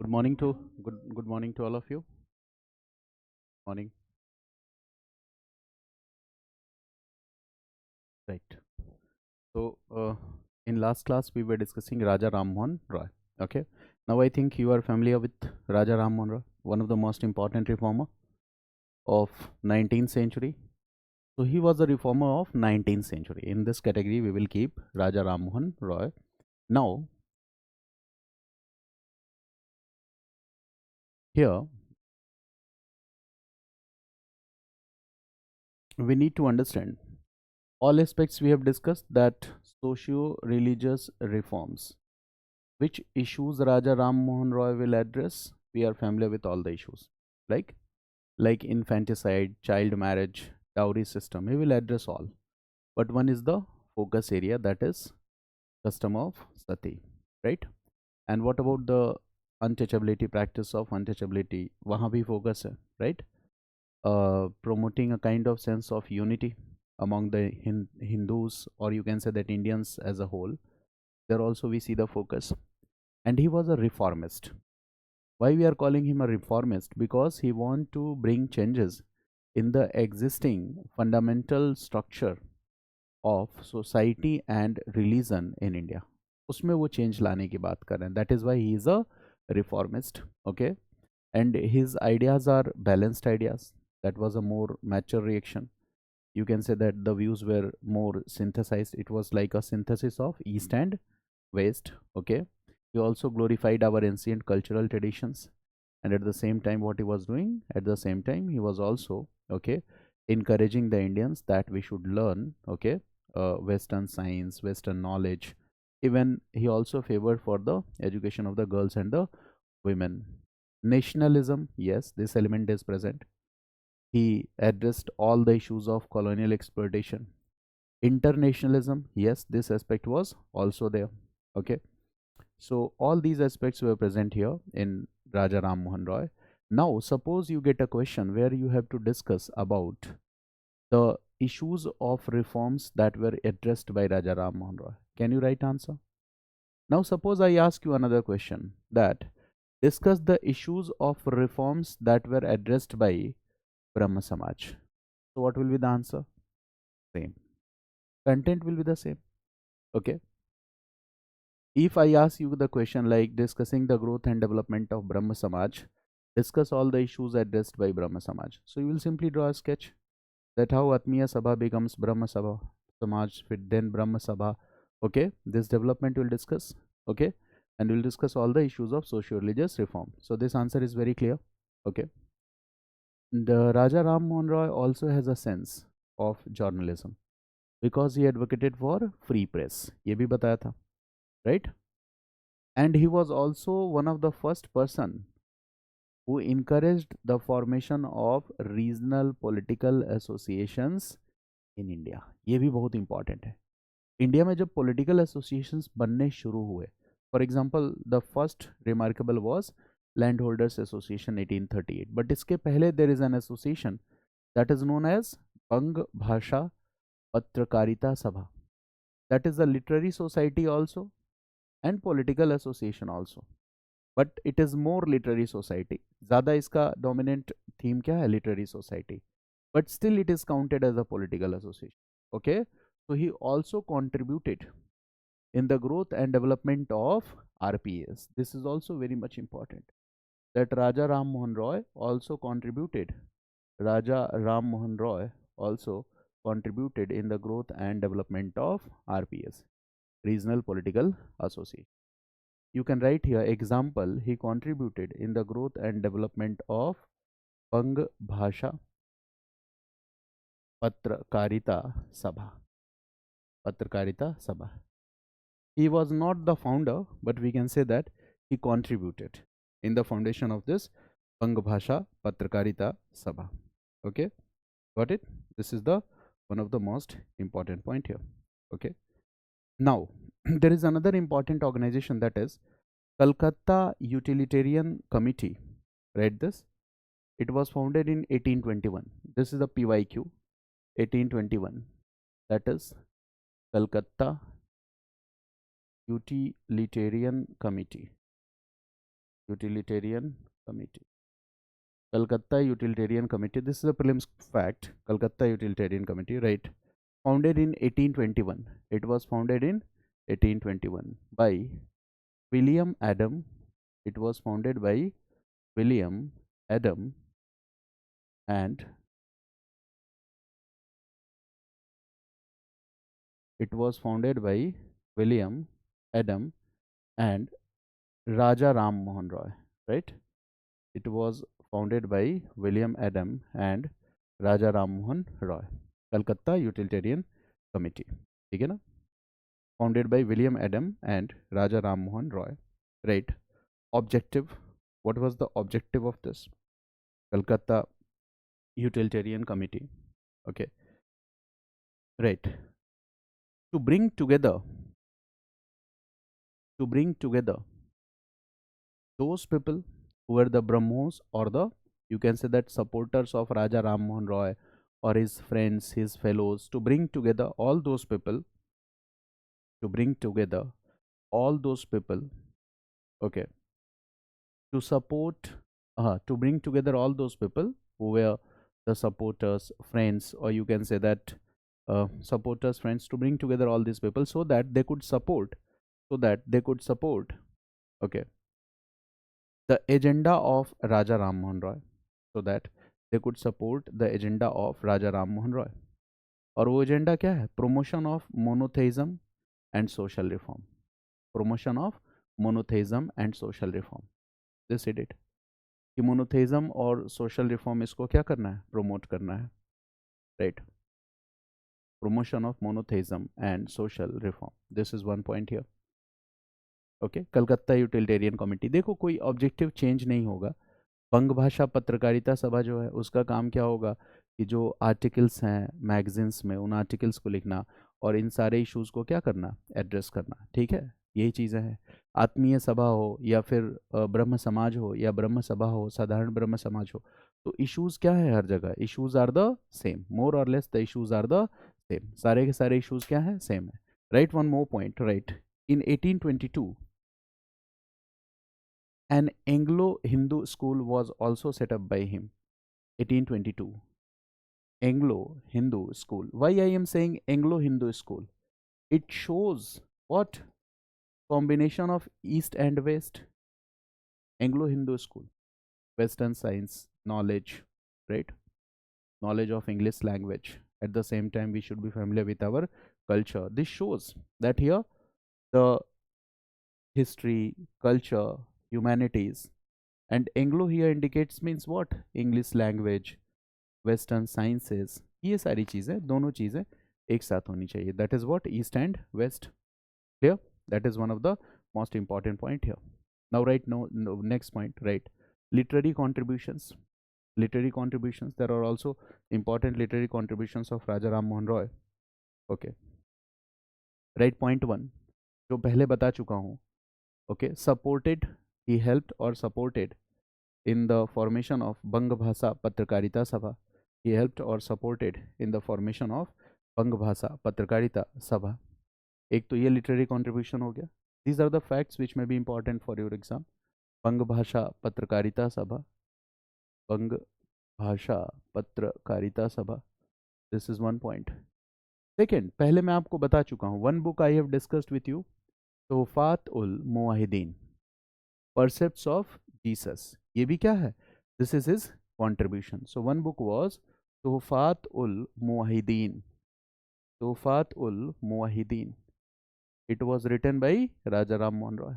Good morning to good morning to all of you. Morning. Right. So in last class we were discussing Raja Ram Mohan Roy. Okay. Now I think you are familiar with Raja Ram Mohan Roy, one of the most important reformer of 19th century. So he was a reformer of 19th century. In this category we will keep Raja Ram Mohan Roy. Now here we need to understand all aspects we have discussed, that socio-religious reforms. Which issues Raja Ram Mohan Roy will address? We are familiar with all the issues, like like infanticide, child marriage, dowry system. He will address all. But one is the focus area, that is custom of sati, right? And what about the untouchability, practice of untouchability? Wahan bhi focus hai, right? Promoting a kind of sense of unity among the Hindus, or you can say that Indians as a whole. There also we see the focus. And he was a reformist. Why we are calling him a reformist? Because he want to bring changes in the existing fundamental structure of society and religion in India. उसमें वो change लाने की बात कर रहे हैं. That is why he is a reformist. Okay, and his ideas are balanced ideas. That was a more mature reaction. You can say that the views were more synthesized. It was like a synthesis of East and West. Okay, he also glorified our ancient cultural traditions, and at the same time what he was doing, at the same time he was also, okay, encouraging the Indians that we should learn, okay, Western science, Western knowledge. Even he also favored for the education of the girls and the women. Nationalism, yes, this element is present. He addressed all the issues of colonial exploitation. Internationalism, yes, this aspect was also there. Okay, so all these aspects were present here in Raja Ram Mohan Roy. Now, suppose you get a question where you have to discuss about the issues of reforms that were addressed by Raja Ram Mohan Roy. Can you write answer? Now, suppose I ask you another question, that discuss the issues of reforms that were addressed by Brahma Samaj. So, what will be the answer? Same. Content will be the same. Okay. If I ask you the question like discussing the growth and development of Brahma Samaj, discuss all the issues addressed by Brahma Samaj. So you will simply draw a sketch that how Atmiya Sabha becomes Brahma Sabha, Samaj, then Brahma Sabha. Okay, this development will discuss. Okay, and we'll discuss all the issues of socio-religious reform. So this answer is very clear. Okay. The Raja Ram Mohan Roy also has a sense of journalism because he advocated for free press. ये भी बताया था, right? And he was also one of the first person who encouraged the formation of regional political associations in India. ये भी बहुत important है. India में जब political associations बनने शुरू हुए, for example, the first remarkable was Landholders Association 1838. But इसके पहले there is an association that is known as Bang Bhasha Patrakarita Sabha. That is a literary society also and political association also. But it is more literary society. ज़्यादा इसका dominant theme क्या है? Literary society. But still it is counted as a political association. Okay, so he also contributed in the growth and development of RPS. This is also very much important, that Raja Ram Mohan Roy also contributed. Raja Ram Mohan Roy also contributed in the growth and development of RPS, Regional Political Association. You can write here example, he contributed in the growth and development of Bang Bhasha Patrakarita Sabha. Patrakarita Sabha. He was not the founder, but we can say that he contributed in the foundation of this Bang Bhasha Patrakarita Sabha. Okay, got it? This is the one of the most important point here. Okay. Now there is another important organization, that is Calcutta Utilitarian Committee. Read this. It was founded in 1821. This is the PYQ 1821. That is Calcutta Utilitarian Committee. Utilitarian Committee. Calcutta Utilitarian Committee. This is a prelims fact. Calcutta Utilitarian Committee, right? Founded in 1821. It was founded in 1821 by William Adam. It was founded by William Adam and it was founded by William Adam and Raja Ram Mohan Roy, right? It was founded by William Adam and Raja Ram Mohan Roy. Calcutta Utilitarian Committee, ठीक है ना? Founded by William Adam and Raja Ram Mohan Roy, right? Objective. What was the objective of this Calcutta Utilitarian Committee? Okay, right. To bring together those people who were the Brahmos or the, you can say that, supporters of Raja Ram Mohan Roy or his friends, his fellows, to bring together all those people, okay, to support, to bring together all those people who were the supporters, friends, or you can say that supporters, friends, to bring together all these people so that they could support, okay, the agenda of Raja Ram Mohan Roy, so that they could support the agenda of Raja Ram Mohan Roy. और वो agenda क्या है? Promotion of monotheism and social reform. Promotion of monotheism and social reform. This it कि monotheism और social reform, इसको क्या करना है? प्रमोट करना है, right? Promotion of monotheism and social reform. This is one point here. Okay, Calcutta utilitarian committee. देखो, कोई ऑब्जेक्टिव चेंज नहीं होगा. बंग भाषा पत्रकारिता सभा जो है उसका काम क्या होगा कि जो आर्टिकल्स हैं मैगजीन्स में, उन आर्टिकल्स को लिखना और इन सारे इश्यूज़ को क्या करना? एड्रेस करना. ठीक है, यही चीज़ें हैं. आत्मीय सभा हो या फिर ब्रह्म समाज हो या ब्रह्म सभा हो, साधारण ब्रह्म समाज हो, तो इश्यूज़ क्या है? हर जगह issues are the same. More or less the issues are the same. सारे के सारे इश्यूज़ क्या हैं? सेम है, right? One more point, right? In 1822 an Anglo-Hindu school was also set up by him. 1822. Anglo-Hindu school. Why I am saying Anglo-Hindu school? It shows what? Combination of East and West. Anglo-Hindu school. Western science, knowledge, right? Knowledge of English language. At the same time, we should be familiar with our culture. This shows that here the history, culture, humanities, and Anglo here indicates means what? English language, western sciences, ये सारी चीज़ें, दोनों चीज़ें एक साथ होनी चाहिए. That is what? East and west. Clear? That is one of the most important point here. Now right, no next point, right? Literary contributions. There are also important literary contributions of Raja Ram Mohan Roy. Okay, right? Point 1 जो पहले बता चुका हूँ. Okay, supported, he helped or supported in the formation of Bang Bhasa Patrakarita Sabha. He helped or supported in the formation of Bang Bhasa Patrakarita Sabha. एक तो ये literary contribution हो गया. These are the facts which may be important for your exam. Bang Bhasha Patrakarita Sabha. Bang Bhasha Patrakarita Sabha. This is one point. Second, पहले मैं आपको बता चुका हूँ. One book I have discussed with you. तोहफात ul मुवाहिदीन. Percepts of Jesus. ये भी क्या है? This is his contribution. So one book was तोहफात ul मुवाहिदीन. तोहफात ul मुवाहिदीन. It was written by Raja Ram Mohan Roy.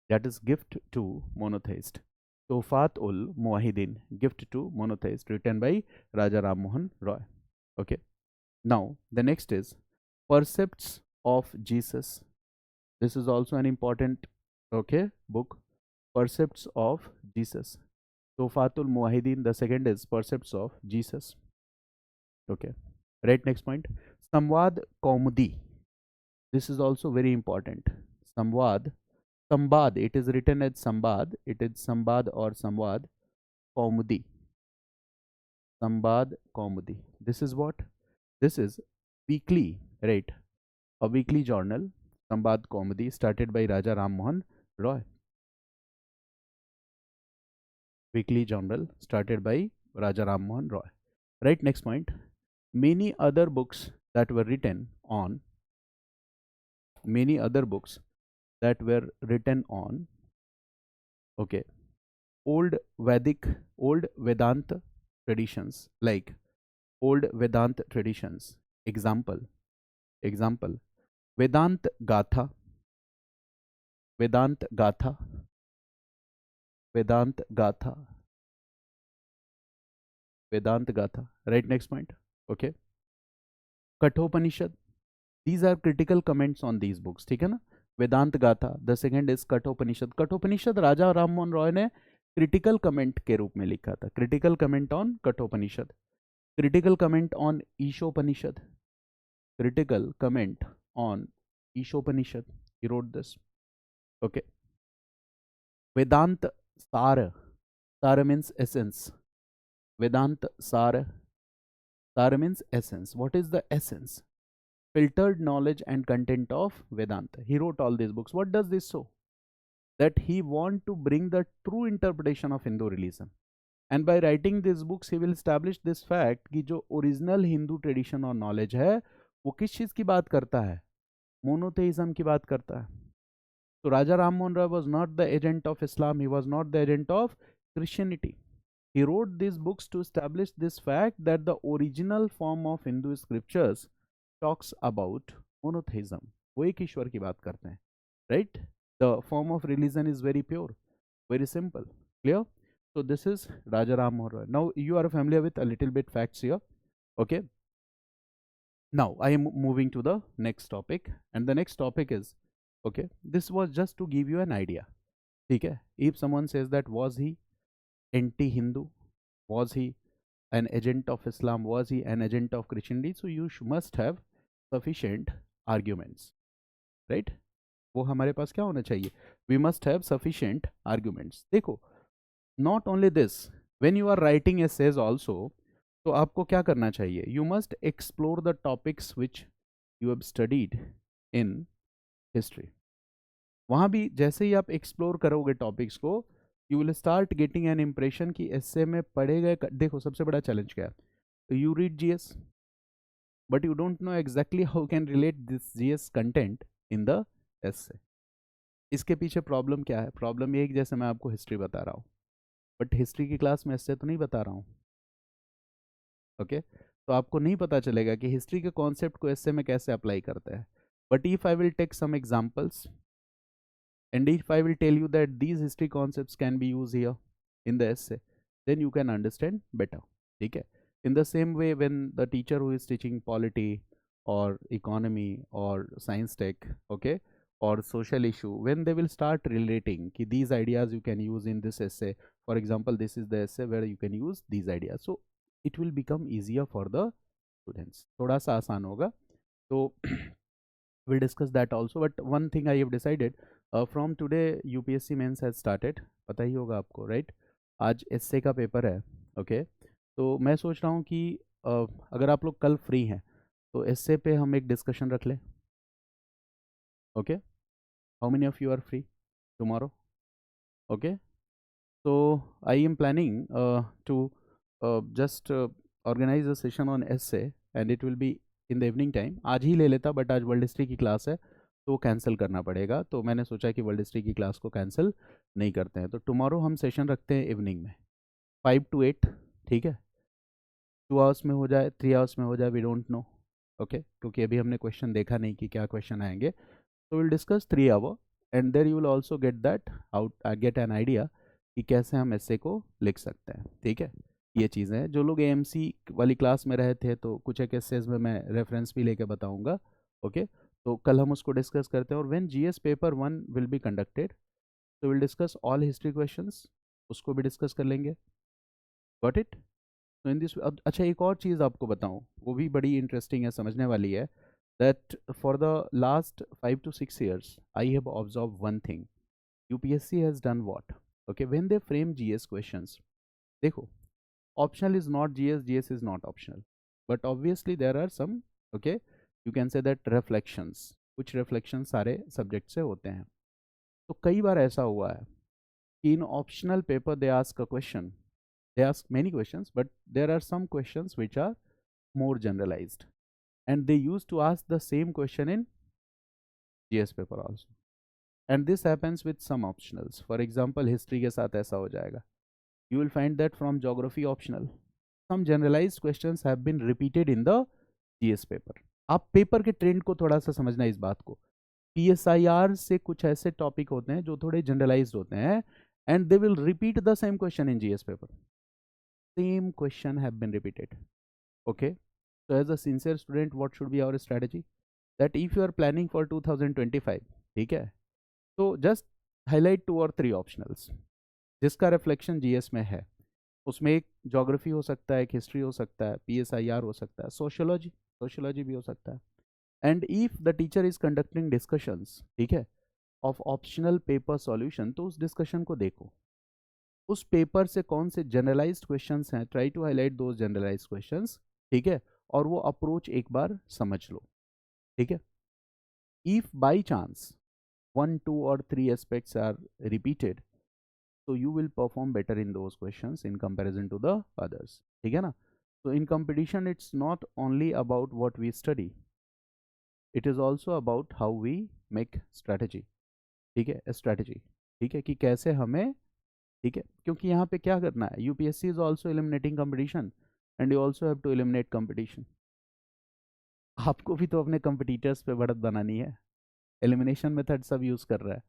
That is gift to monotheist. तोहफात ul मुवाहिदीन, gift to monotheist, written by Raja Ram Mohan Roy. Okay. Now the next is Percepts of Jesus. This is also an important, okay, book. Percepts of Jesus. Tawfatul Muwahideen. The second is Percepts of Jesus. Okay, right. Next point, Samvad Kaumudi. This is also very important. Samvad, Sambad. It is written as Sambad. It is Sambad or Samvad Kaumudi. Sambad Kaumudi. This is what? This is weekly, right? A weekly journal, Sambad Kaumudi, started by Raja Ram Mohan Roy. weekly journal started by Raja Ram Mohan Roy. Right, next point. Many other books that were written on, many other books that were written on, okay, old Vedic, old Vedanta traditions, like old Vedanta traditions. Example, Vedant Gatha, Vedant Gatha, Vedant Gatha, Vedant Gatha. Right, next point. Okay. Kathopanishad. These are critical comments on these books. ठीक है ना? वेदांत गाथा. The second is Kathopanishad. Kathopanishad राजा राम मोहन रॉय ने critical comment के रूप में लिखा था. Critical comment on Kathopanishad. Critical comment on Ishopanishad. Critical comment on Ishopanishad. He wrote this. Okay. Vedant Sara. Sara means essence. Vedant Sara. Sara means essence. What is the essence? Filtered knowledge and content of Vedanta. He wrote all these books. What does this show? That he want to bring the true interpretation of Hindu religion. And by writing these books, he will establish this fact कि जो original Hindu tradition और knowledge है, वो किस चीज़ की बात करता है? Monotheism की बात करता है. So Raja Ram Mohan Roy was not the agent of Islam. He was not the agent of Christianity. He wrote these books to establish this fact that the original form of Hindu scriptures talks about monotheism. वो एक ईश्वर की बात करते हैं, right? The form of religion is very pure, very simple. Clear? So this is Raja Ram Mohan Roy. Now you are familiar with a little bit facts here. Okay. Now I am moving to the next topic, and the next topic is, okay, this was just to give you an idea. Okay, if someone says that was he anti-Hindu, was he an agent of Islam, was he an agent of Christianity, so you must have sufficient arguments, right? वो हमारे पास क्या होना चाहिए? We must have sufficient arguments. देखो, not only this, when you are writing essays also, तो आपको क्या करना चाहिए? You must explore the topics which you have studied in history. वहाँ भी जैसे ही आप एक्सप्लोर करोगे टॉपिक्स को, you will start getting an impression कि एस्से में पढ़े गए. देखो सबसे बड़ा चैलेंज क्या है? You read GS but you don't know exactly how can relate this GS content in the essay. इसके पीछे प्रॉब्लम क्या है? प्रॉब्लम ये है कि जैसे मैं आपको हिस्ट्री बता रहा हूँ, बट हिस्ट्री की क्लास में एस्से तो नहीं बता रहा हूँ. ओके, तो आपको नहीं पता चलेगा कि हिस्ट्री के कॉन्सेप्ट को एस्से में कैसे अप्लाई करते हैं. But if I will take some examples, and if I will tell you that these history concepts can be used here in the essay, then you can understand better. Okay. In the same way, when the teacher who is teaching polity or economy or science tech, okay, or social issue, when they will start relating ki these ideas you can use in this essay, for example, this is the essay where you can use these ideas, so it will become easier for the students. थोड़ा सा आसान होगा. तो we'll discuss that also. But one thing I have decided, from today UPSC mains has started. पता ही होगा आपको, right? आज एसए का पेपर है. ओके, तो मैं सोच रहा हूँ कि अगर आप लोग कल फ्री हैं तो एसए पे हम एक डिस्कशन रख लें. Okay, how many of you are free tomorrow? Okay, so I am planning to just organize a session on essay, and it will be in the evening time. आज ही ले लेता, बट आज world history की class है तो cancel करना पड़ेगा. तो मैंने सोचा कि वर्ल्ड हिस्ट्री की क्लास को कैंसिल नहीं करते हैं. तो टुमारो हम सेशन रखते हैं इवनिंग में 5 to 8. ठीक है, 2 आवर्स में हो जाए, 3 आवर्स में हो जाए, वी डोंट नो. ओके, क्योंकि अभी हमने क्वेश्चन देखा नहीं कि क्या क्वेश्चन आएंगे. तो will discuss 3 hour, and there you will also get that out, get an idea कि कैसे हम ऐसे को लिख सकते हैं. ठीक है, ये चीज़ें हैं. जो लोग एएमसी वाली क्लास में रहे थे तो कुछ एक एसेज में मैं रेफरेंस भी लेके बताऊंगा. ओके, तो कल हम उसको डिस्कस करते हैं. और when GS paper 1 will be conducted, तो will discuss all history questions, उसको भी डिस्कस कर लेंगे. Got it? तो इन दिस. अच्छा, एक और चीज़ आपको बताऊँ, वो भी बड़ी इंटरेस्टिंग है, समझने वाली है. That for the last 5 to 6 years I have observe one thing. UPSC has done what? Okay, when they frame GS questions, देखो, optional is not gs is not optional, but obviously there are some, okay, you can say that reflections, कुछ reflections सारे subject से होते हैं. तो कई बार ऐसा हुआ है In optional paper they ask a question, they ask many questions, but there are some questions which are more generalized, and they used to ask the same question in GS paper also. And this happens with some optionals. For example, history के साथ ऐसा हो जाएगा. You will find that from geography optional, some generalized questions have been repeated in the GS paper. आप paper के trend को थोड़ा सा समझना इस बात को. PSIR से कुछ ऐसे टॉपिक होते हैं जो थोड़े जनरलाइज्ड होते हैं, and they will repeat the same question in GS paper. Same question have been repeated. Okay. So as a sincere student, what should be our strategy? That if you are planning for 2025, ठीक है, तो just highlight 2 or 3 optionals जिसका reflection GS में है. उसमें एक geography हो सकता है, एक हिस्ट्री हो सकता है, PSIR हो सकता है, सोशियोलॉजी भी हो सकता है. And if the teacher is conducting discussions, ठीक है, ऑफ ऑप्शनल पेपर सॉल्यूशन, तो उस डिस्कशन को देखो, उस पेपर से कौन से जनरलाइज्ड क्वेश्चंस हैं, try to highlight those generalized questions, ठीक है, और वो अप्रोच एक बार समझ लो. ठीक है. If by chance 1, 2 or 3 aspects are repeated, so you will perform better in those questions in comparison to the others. ठीक है ना. So in competition it's not only about what we study, it is also about how we make strategy. ठीक है, strategy. ठीक है, कि कैसे हमें, ठीक है, क्योंकि यहाँ पे क्या करना है, UPSC is also eliminating competition and you also have to eliminate competition. आपको भी तो अपने कंपटीटर्स पे बढ़त बनानी है. एलिमिनेशन मेथड सब यूज कर रहा है,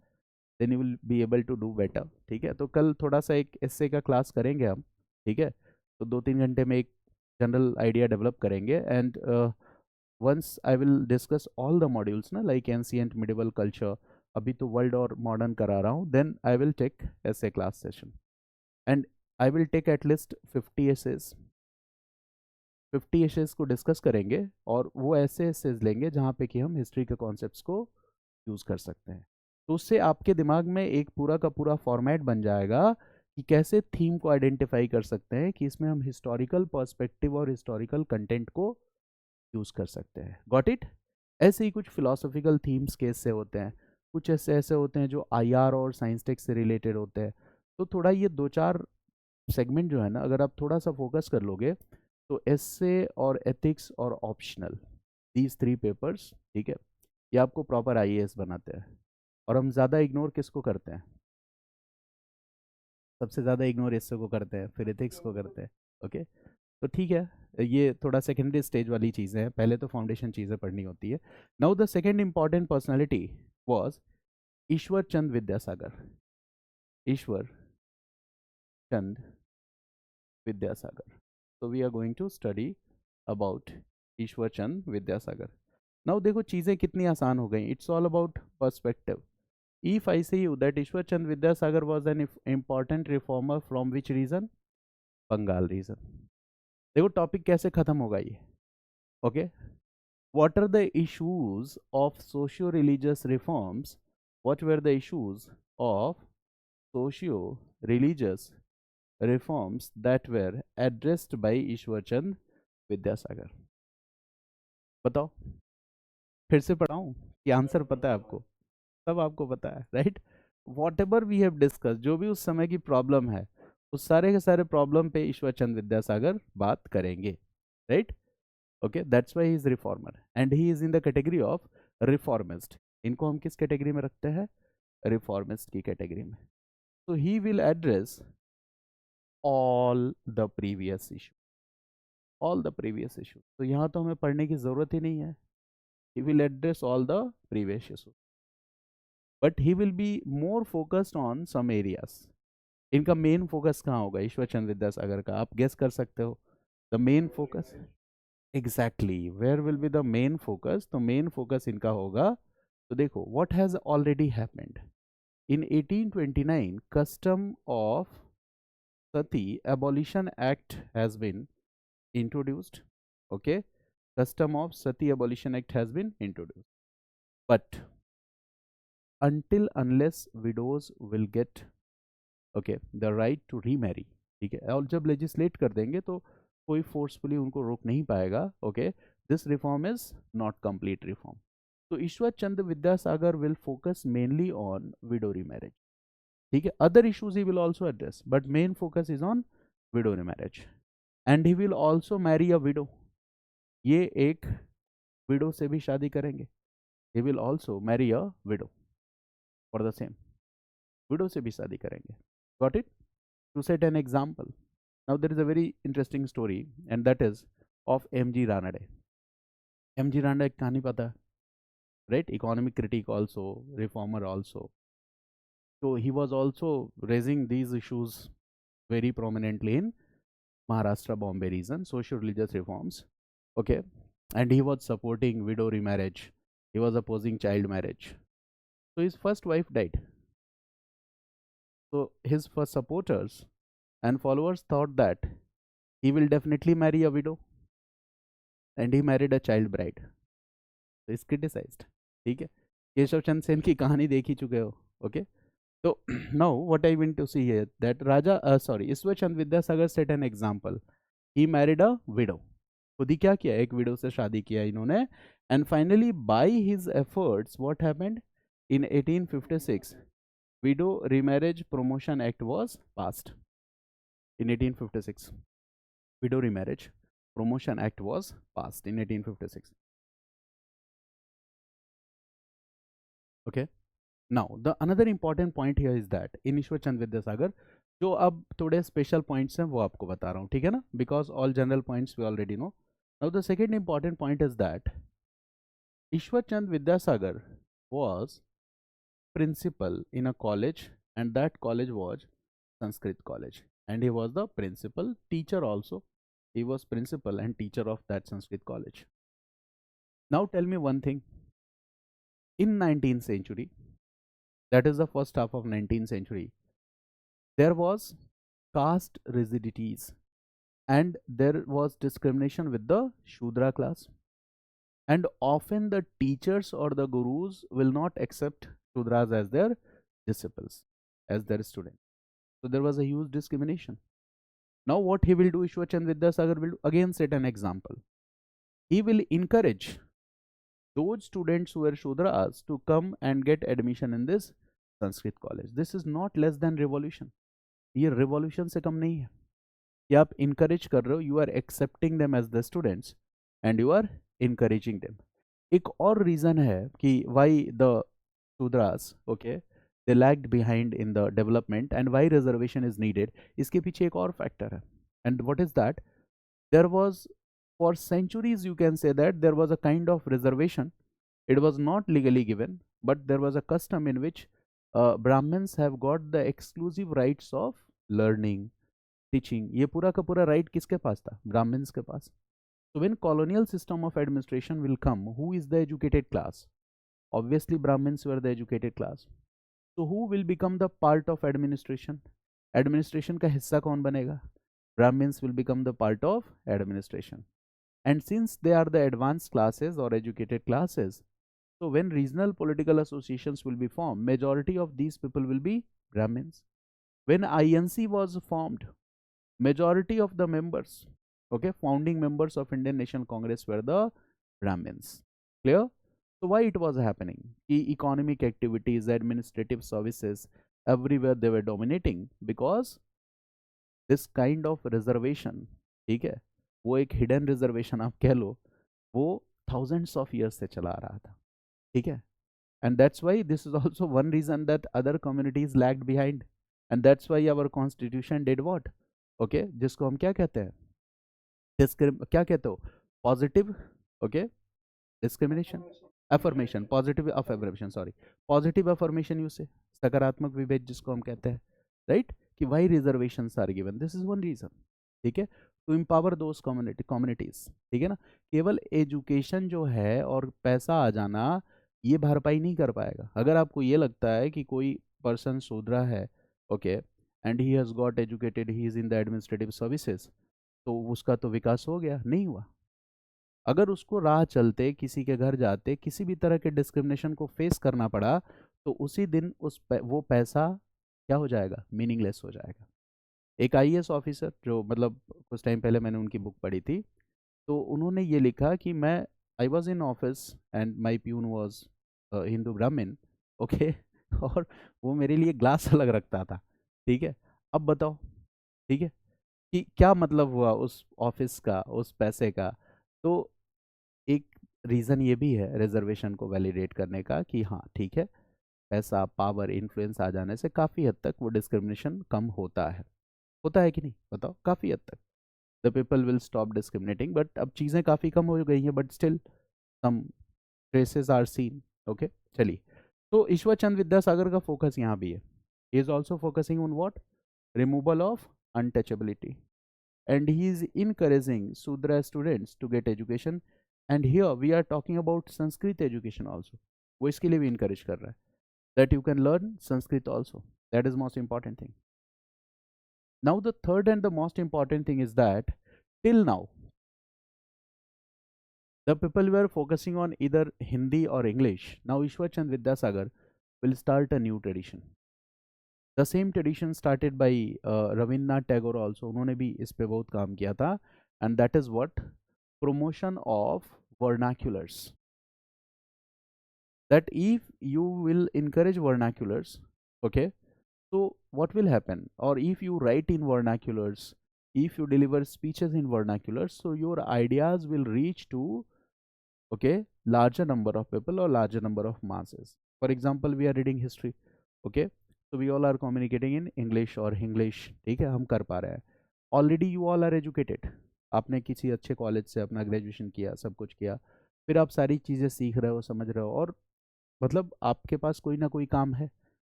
then you will be able to do better. ठीक है, तो कल थोड़ा सा एक एसए का क्लास करेंगे हम. ठीक है, तो 2-3 घंटे में एक जनरल आइडिया डेवलप करेंगे. And once I will discuss all the modules ना, लाइक एंशिएंट, मिडिवल, कल्चर, अभी तो वर्ल्ड और मॉडर्न करा रहा हूँ, then I will take essay class session and I will take at least 50 essays. 50 essays को discuss करेंगे और वो ऐसे एसेज लेंगे जहाँ पे कि हम हिस्ट्री के कॉन्सेप्ट्स को यूज़ कर सकते हैं. तो उससे आपके दिमाग में एक पूरा का पूरा फॉर्मेट बन जाएगा कि कैसे थीम को आइडेंटिफाई कर सकते हैं कि इसमें हम हिस्टोरिकल पर्सपेक्टिव और हिस्टोरिकल कंटेंट को यूज़ कर सकते हैं. Got it. ऐसे ही कुछ फिलोसॉफिकल थीम्स केस से होते हैं, कुछ ऐसे ऐसे होते हैं जो आईआर और साइंस टेक से रिलेटेड होते हैं. तो थोड़ा ये 2-4 सेगमेंट जो है ना, अगर आप थोड़ा सा फोकस कर लोगे तो एसए और एथिक्स और ऑप्शनल, दीज 3 पेपर्स, ठीक है, ये आपको प्रॉपर आईएएस बनाते हैं. और हम ज़्यादा इग्नोर किसको करते हैं, सबसे ज़्यादा इग्नोर एसए को करते हैं, फिर एथिक्स को करते हैं. ओके, तो ठीक है, ये थोड़ा सेकेंडरी स्टेज वाली चीज़ें हैं, पहले तो फाउंडेशन चीज़ें पढ़नी होती है. Now the second important personality was Ishwar Chand Vidyasagar. Ishwar Chand Vidyasagar. So we are going to study about Ishwar Chand Vidyasagar. Now देखो चीज़ें कितनी आसान हो गई. It's all about perspective. If I say you that Ishwar Chand Vidyasagar was an important reformer from which region? Bengal region. देखो topic कैसे खत्म होगा ये. Okay, what are the issues of socio-religious reforms? What were the issues of socio-religious reforms that were addressed by ईश्वर चंद विद्यासागर? बताओ, फिर से पढ़ाऊं कि answer पता है आपको? सब आपको पता है, right. Whatever we have discuss, जो भी उस समय की प्रॉब्लम है, उस सारे के सारे प्रॉब्लम पे ईश्वर चंद विद्यासागर बात करेंगे, right. Okay, that's why he is reformer and he is in the category of reformist. इनको हम किस कैटेगरी में रखते हैं? रिफॉर्मिस्ट की कैटेगरी में. तो ही will address all the previous issue, all the previous issue. तो यहाँ तो हमें पढ़ने की जरूरत ही नहीं है. He will address all the previous issue, but he will be more focused on some areas. इनका मेन फोकस कहाँ होगा ईश्वर चंद विद्यासागर का? आप गेस कर सकते हो. The main focus, exactly, where will be the main focus? तो मेन फोकस इनका होगा, तो देखो what has already happened in 1829. Custom of sati abolition act has been introduced. Okay, custom of sati abolition act has been introduced, but until unless widows will get, okay, the right to remarry, ठीक है, और जब legislate कर देंगे तो कोई forcefully उनको रोक नहीं पाएगा. Okay, this reform is not complete reform. तो Ishwar Chand Vidyasagar will focus mainly on widow remarriage. ठीक है. Other issues he will also address, but main focus is on widow remarriage. And he will also marry a widow. ये एक widow से भी शादी करेंगे. He will also marry a widow for the same. Widow से भी शादी करेंगे. Got it? To set an example. Now there is a very interesting story, and that is of M.G. Ranade. M.G. Ranade की कहानी पता है, right? Economic critic also, reformer also. So he was also raising these issues very prominently in Maharashtra, Bombay region, social religious reforms. Okay. And he was supporting widow remarriage. He was opposing child marriage. So his first wife died. So his first supporters and followers thought that he will definitely marry a widow. And he married a child bride. So he's criticized. ठीक है. केशव चंद्र सेन की कहानी देख ही चुके हो. Okay. So now what I want to see here that Ishwar Chand Vidyasagar set an example. He married a widow. खुद ही क्या किया, एक विडो से शादी किया इन्होंने. And finally by his efforts what happened in 1856, Widow Remarriage Promotion Act was passed. In 1856 Widow Remarriage Promotion Act was passed in 1856. Okay. Now the another important point here is that in ईश्वर चंद विद्यासागर, जो अब थोड़े special points हैं वो आपको बता रहा हूँ, ठीक है ना, because all general points we already know. Now the second important point is that Ishwar Chand Vidyasagar was principal in a college, and that college was Sanskrit college, and he was the principal teacher also. He was principal and teacher of that Sanskrit college. Now tell me one thing, in 19th century, that is the first half of 19th century, there was caste rigidities and there was discrimination with the Shudra class, and often the teachers or the gurus will not accept Shudras as their disciples, as their students. So there was a huge discrimination. Now what he will do, Ishwar Chand Vidyasagar will again set an example. He will encourage those students who were Shudras to come and get admission in this Sanskrit college. This is not less than revolution. ये revolution से कम नहीं है कि आप encourage कर रहे हो, you are accepting them as the students and you are encouraging them. एक और reason है कि why the Shudras, okay, they lagged behind in the development and why reservation is needed. इसके पीछे एक और factor है, and what is that? There was, for centuries you can say that there was a kind of reservation. It was not legally given, but there was a custom in which Brahmins have got the exclusive rights of learning, teaching. ये पूरा का पूरा right किसके पास था? Brahmins के पास. So when colonial system of administration will come, who is the educated class? Obviously Brahmins were the educated class. So who will become the part of administration? Administration का हिस्सा कौन बनेगा? Brahmins will become the part of administration. And since they are the advanced classes or educated classes, so when regional political associations will be formed, majority of these people will be Brahmins. When INC was formed, majority of the members, okay, founding members of Indian National Congress were the Brahmins. Clear? So why it was happening? Economic activities, administrative services, everywhere they were dominating because this kind of reservation, ठीक है, वो एक hidden reservation आप कह लो, वो thousands of years से चला आ रहा था, ठीक है. And that's why this is also one reason that other communities lagged behind, and that's why our constitution did what? Okay, जिसको हम क्या कहते हैं, क्या कहते हो, positive, okay, discrimination, affirmation, positive affirmation, sorry, positive affirmation use से, सकारात्मक विभेद जिसको हम कहते हैं, right, कि why reservations are given, this is one reason, ठीक है, to empower those communities, ठीक है ना. केवल एजुकेशन जो है और पैसा आ जाना ये भरपाई नहीं कर पाएगा. अगर आपको ये लगता है कि कोई पर्सन शूद्रा है, okay, and he has got educated, he is in the administrative services, तो उसका तो विकास हो गया, नहीं हुआ. अगर उसको राह चलते किसी के घर जाते किसी भी तरह के डिस्क्रिमिनेशन को फेस करना पड़ा, तो उसी दिन वो पैसा क्या हो जाएगा, मीनिंगलेस हो जाएगा. एक IAS ऑफिसर जो मतलब कुछ टाइम पहले मैंने उनकी बुक पढ़ी थी, तो उन्होंने ये लिखा कि मैं I was in office and my peon was Hindu ब्राह्मण, ओके, और वो मेरे लिए ग्लास अलग रखता था, ठीक है। अब बताओ, ठीक है, कि क्या मतलब हुआ उस ऑफिस का, उस पैसे का। तो एक रीज़न ये भी है रिजर्वेशन को वैलिडेट करने का कि हाँ ठीक है, पैसा, पावर, इन्फ्लुएंस आ जाने से काफ़ी हद तक वो डिस्क्रिमिनेशन कम होता है कि नहीं, बताओ, काफ़ी हद तक the people will stop discriminating. But अब चीज़ें काफ़ी कम हो गई हैं, but still some traces are seen. Okay, चलिए। तो ईश्वर चंद विद्यासागर का फोकस यहाँ भी है, he is also focusing on what, removal of untouchability, and he is encouraging Sudra students to get education. And here we are talking about Sanskrit education also. वो इसके लिए भी encourage कर रहा है that you can learn Sanskrit also. That is most important thing. Now the third and the most important thing is that till now the people were focusing on either Hindi or English. Now Ishwar Chand Vidyasagar will start a new tradition. The same tradition started by Rabindranath Tagore also. उन्होंने भी इस पे बहुत काम किया था, and that is what, promotion of vernaculars. That if you will encourage vernaculars, okay, so what will happen, or if you write in vernaculars, if you deliver speeches in vernaculars, so your ideas will reach to, okay, larger number of people or larger number of masses. For example, we are reading history, okay, so we all are communicating in English or English, ठीक है, हम कर पा रहे हैं। Already you all are educated, आपने किसी अच्छे कॉलेज से अपना ग्रेजुएशन किया, सब कुछ किया, फिर आप सारी चीज़ें सीख रहे हो, समझ रहे हो, और मतलब आपके पास कोई ना कोई काम है,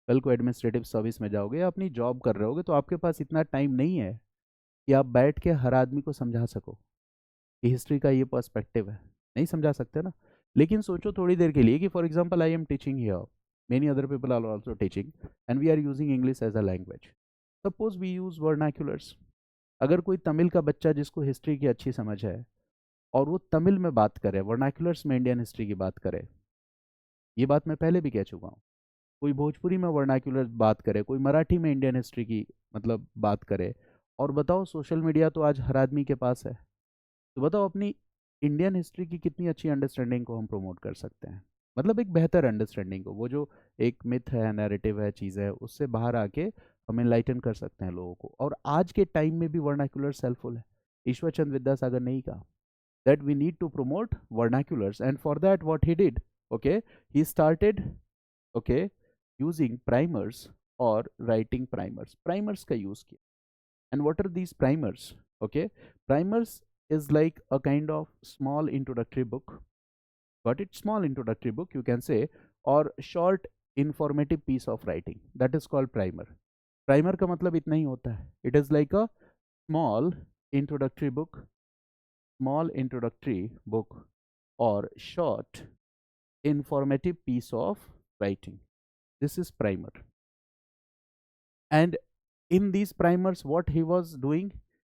कल को एडमिनिस्ट्रेटिव सर्विस में जाओगे या अपनी जॉब कर रहे होगे, तो आपके पास इतना टाइम नहीं है कि आप बैठ के हर आदमी को समझा सको कि हिस्ट्री का ये पर्सपेक्टिव है, नहीं समझा सकते ना। लेकिन सोचो थोड़ी देर के लिए कि for example I am teaching here, many other people are also teaching, and we are using English as a language. Suppose we use vernaculars. अगर कोई तमिल का बच्चा जिसको हिस्ट्री की अच्छी समझ है और वो तमिल में बात करे, वर्नाक्यूलर्स में इंडियन हिस्ट्री की बात करे, ये बात मैं पहले भी कह चुका हूँ, कोई भोजपुरी में वर्नाक्यूलर बात करे, कोई मराठी में इंडियन हिस्ट्री की मतलब बात करे, और बताओ सोशल मीडिया तो आज हर आदमी के पास है, तो बताओ अपनी इंडियन हिस्ट्री की कितनी अच्छी अंडरस्टैंडिंग को हम प्रमोट कर सकते हैं, मतलब एक बेहतर अंडरस्टैंडिंग को, वो जो एक मिथ है, नैरेटिव है, चीज़ है, उससे बाहर आके हम इनलाइटन कर सकते हैं लोगों को। और आज के टाइम में भी वर्नाक्यूलर हेल्पफुल है। ईश्वर चंद विद्यासागर ने ही कहा that we need to promote vernaculars, and for that what he did, okay, he started, okay, using primers or writing primers का use किया। and what are these primers, okay, primers is like a kind of small introductory book, got it, small introductory book you can say, or short informative piece of writing, that is called primer। primer का मतलब इतना ही होता है, it is like a small introductory book, or short informative piece of writing. This is primer. And in these primers what he was doing,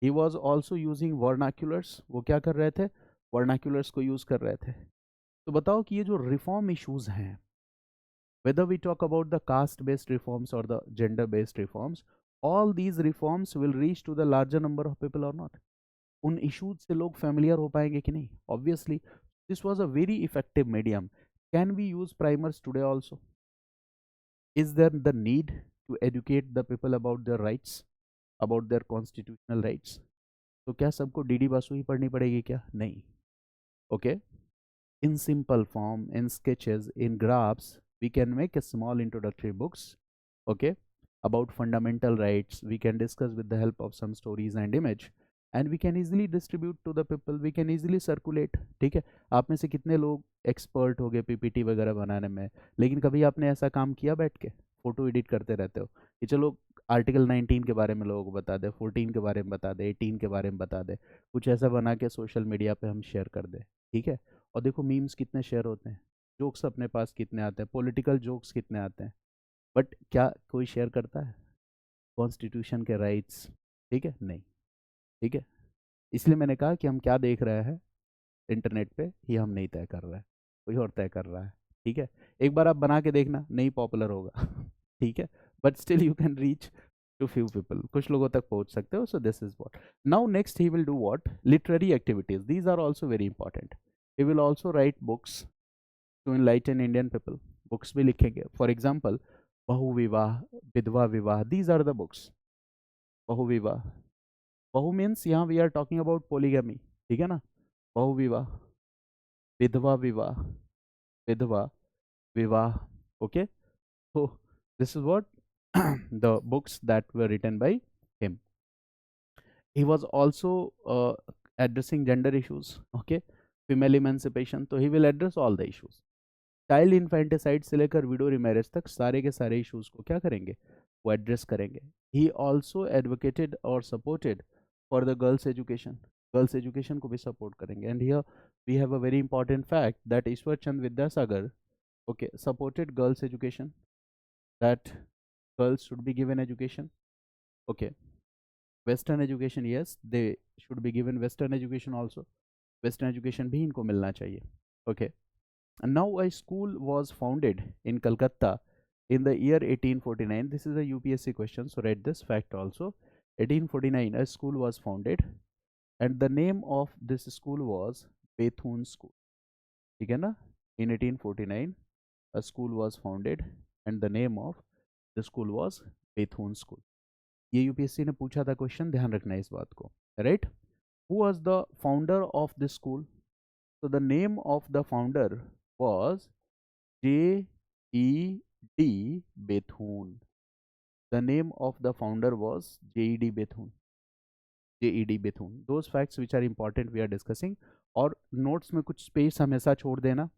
he was also using vernaculars। वो क्या कर रहे थे, vernaculars को use कर रहे थे। तो बताओ कि ये जो reform issues हैं, whether we talk about the caste based reforms or the gender based reforms, all these reforms will reach to the larger number of people or not, उन इश्यूज से लोग फेमिलियर हो पाएंगे कि नहीं, obviously. This was a very effective medium. Can we use primers today also? Is there the need to educate the people about their rights, about their constitutional rights? तो क्या सबको डीडी बासु ही पढ़नी पड़ेगी क्या? नहीं। Okay, in simple form, in sketches, in graphs, we can make a small introductory books, okay, about fundamental rights. We can discuss with the help of some stories and image, and we can easily distribute to the people, we can easily circulate। ठीक है, आप में से कितने लोग expert हो गए PPT वगैरह बनाने में, लेकिन कभी आपने ऐसा काम किया बैठ के, फोटो एडिट करते रहते हो कि चलो आर्टिकल 19 के बारे में लोगों को बता दे, 14 के बारे में बता दे, 18 के बारे में बता दे, कुछ ऐसा बना के सोशल मीडिया पे हम शेयर कर दे, ठीक है। और देखो मीम्स कितने शेयर होते हैं, जोक्स अपने पास कितने आते हैं, पॉलिटिकल जोक्स कितने आते हैं, बट क्या कोई शेयर करता है कॉन्स्टिट्यूशन के राइट्स? ठीक है, नहीं। ठीक है, इसलिए मैंने कहा कि हम क्या देख रहे हैं इंटरनेट पे ये हम नहीं तय कर रहे हैं, कोई और तय कर रहा है। ठीक है, एक बार आप बना के देखना, नहीं पॉपुलर होगा ठीक है, but still you can reach to few people, कुछ लोगों तक पहुंच सकते हो। So this is what now next he will do, what, literary activities, these are also very important. He will also write books to enlighten Indian people, books भी लिखेंगे। For example Bahu Vivah, Vidva Vivah. These are the books. Bahu Vivah. Bahu means यहाँ we are talking about polygamy. ठीक है ना? Bahu Vivah, Vidva Vivah, Vidva Vivah. Okay. So this is what the books that were written by him. He was also addressing gender issues. Okay. Female emancipation. So he will address all the issues. Child infanticide से लेकर window रिमेरेज तक सारे के सारे issues को क्या करेंगे, वो एड्रेस करेंगे. ही ऑल्सो एडवोकेटेड और supported for the girls education को भी सपोर्ट करेंगे. And here we have a very important fact that Ishwar Chand Vidyasagar okay supported girls education, that girls should be given education. Okay, western education, yes they should be given western education also. Western education भी इनको मिलना चाहिए. Okay. And now a school was founded in Calcutta in the year 1849. This is a UPSC question, so read this fact also. 1849 a school was founded and the name of this school was Bethune School. ठीक है ना? In 1849 a school was founded and the name of the school was Bethune School. ये UPSC ने पूछा था question, ध्यान रखना इस बात को. Right? Who was the founder of this school? So the name of the founder was J.E.D. Bethune. The name of the founder was J.E.D. Bethune. J.E.D. Bethune. Those facts which are important we are discussing. और notes में कुछ space हमेशा छोड़ देना,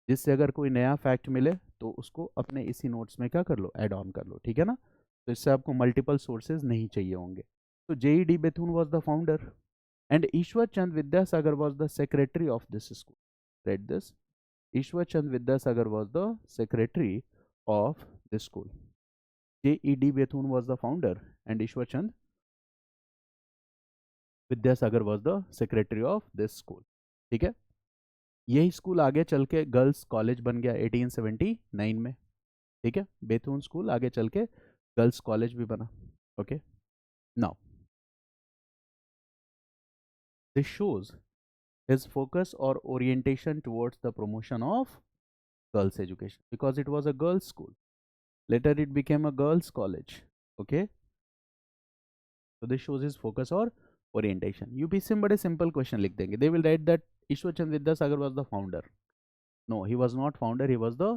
जिससे अगर कोई नया फैक्ट मिले तो उसको अपने इसी नोट्स में क्या कर लो, ऐड ऑन कर लो. ठीक है ना? तो इससे आपको मल्टीपल सोर्सेज नहीं चाहिए होंगे. तो J.E.D. Bethune was the founder and Ishwar Chand Vidyasagar was the secretary of this school. Read this. Ishwar Chand Vidyasagar was the secretary of this school. J.E.D. Bethune was the founder and Ishwar Chand Vidyasagar was the secretary of this school. ठीक है? यही school आगे चल के girls college बन गया 1879 में. ठीक है? बेथून स्कूल आगे चल के गर्ल्स कॉलेज भी बना. Okay. Now this shows his focus or orientation towards the promotion of girls education because it was a girls school. Later it became a girls college. Okay. So this shows his focus or orientation. UPSC में बड़े simple question लिख देंगे. They will write that Ishwar Chand Vidyasagar was the founder. No, he was not founder. He was the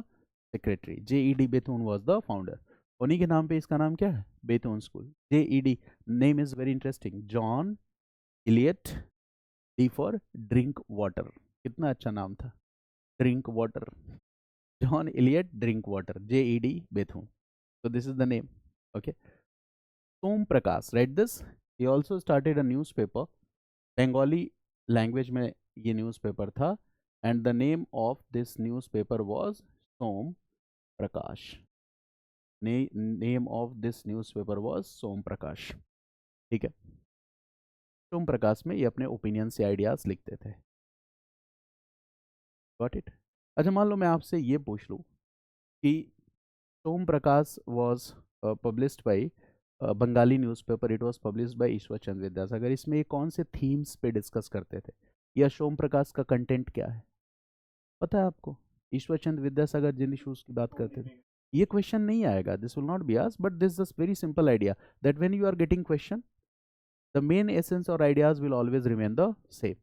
secretary. J.E.D. Bethune was the founder. उन्हीं के नाम पे इसका नाम क्या है? Bethune School. J.E.D. name is very interesting. John Eliot. D for drink water. कितना अच्छा नाम था. Drink water. John Eliot drink water. J.E.D. Bethune. So this is the name. Okay. Som Prakash. Read this. He also started a newspaper. Bengali language में ये newspaper था. And the name of this newspaper was Som Prakash. Name of this newspaper was Som Prakash. ठीक है. सोम प्रकाश में ये अपने opinion से ideas लिखते थे. Got it? अच्छा, मान लो मैं आपसे ये पूछ लूँ कि Som Prakash was published by Bengali newspaper, it was published by Ishwar Chand Vidyasagar. इसमें ये कौन से थीम्स पे डिस्कस करते थे, या सोम प्रकाश का कंटेंट क्या है पता है आपको? ईश्वर चंद विद्यासागर जिन इशूज की बात करते थे. ये क्वेश्चन नहीं आएगा, this will not be asked, but this is very simple idea that when you are getting question the main essence or ideas will always remain the same.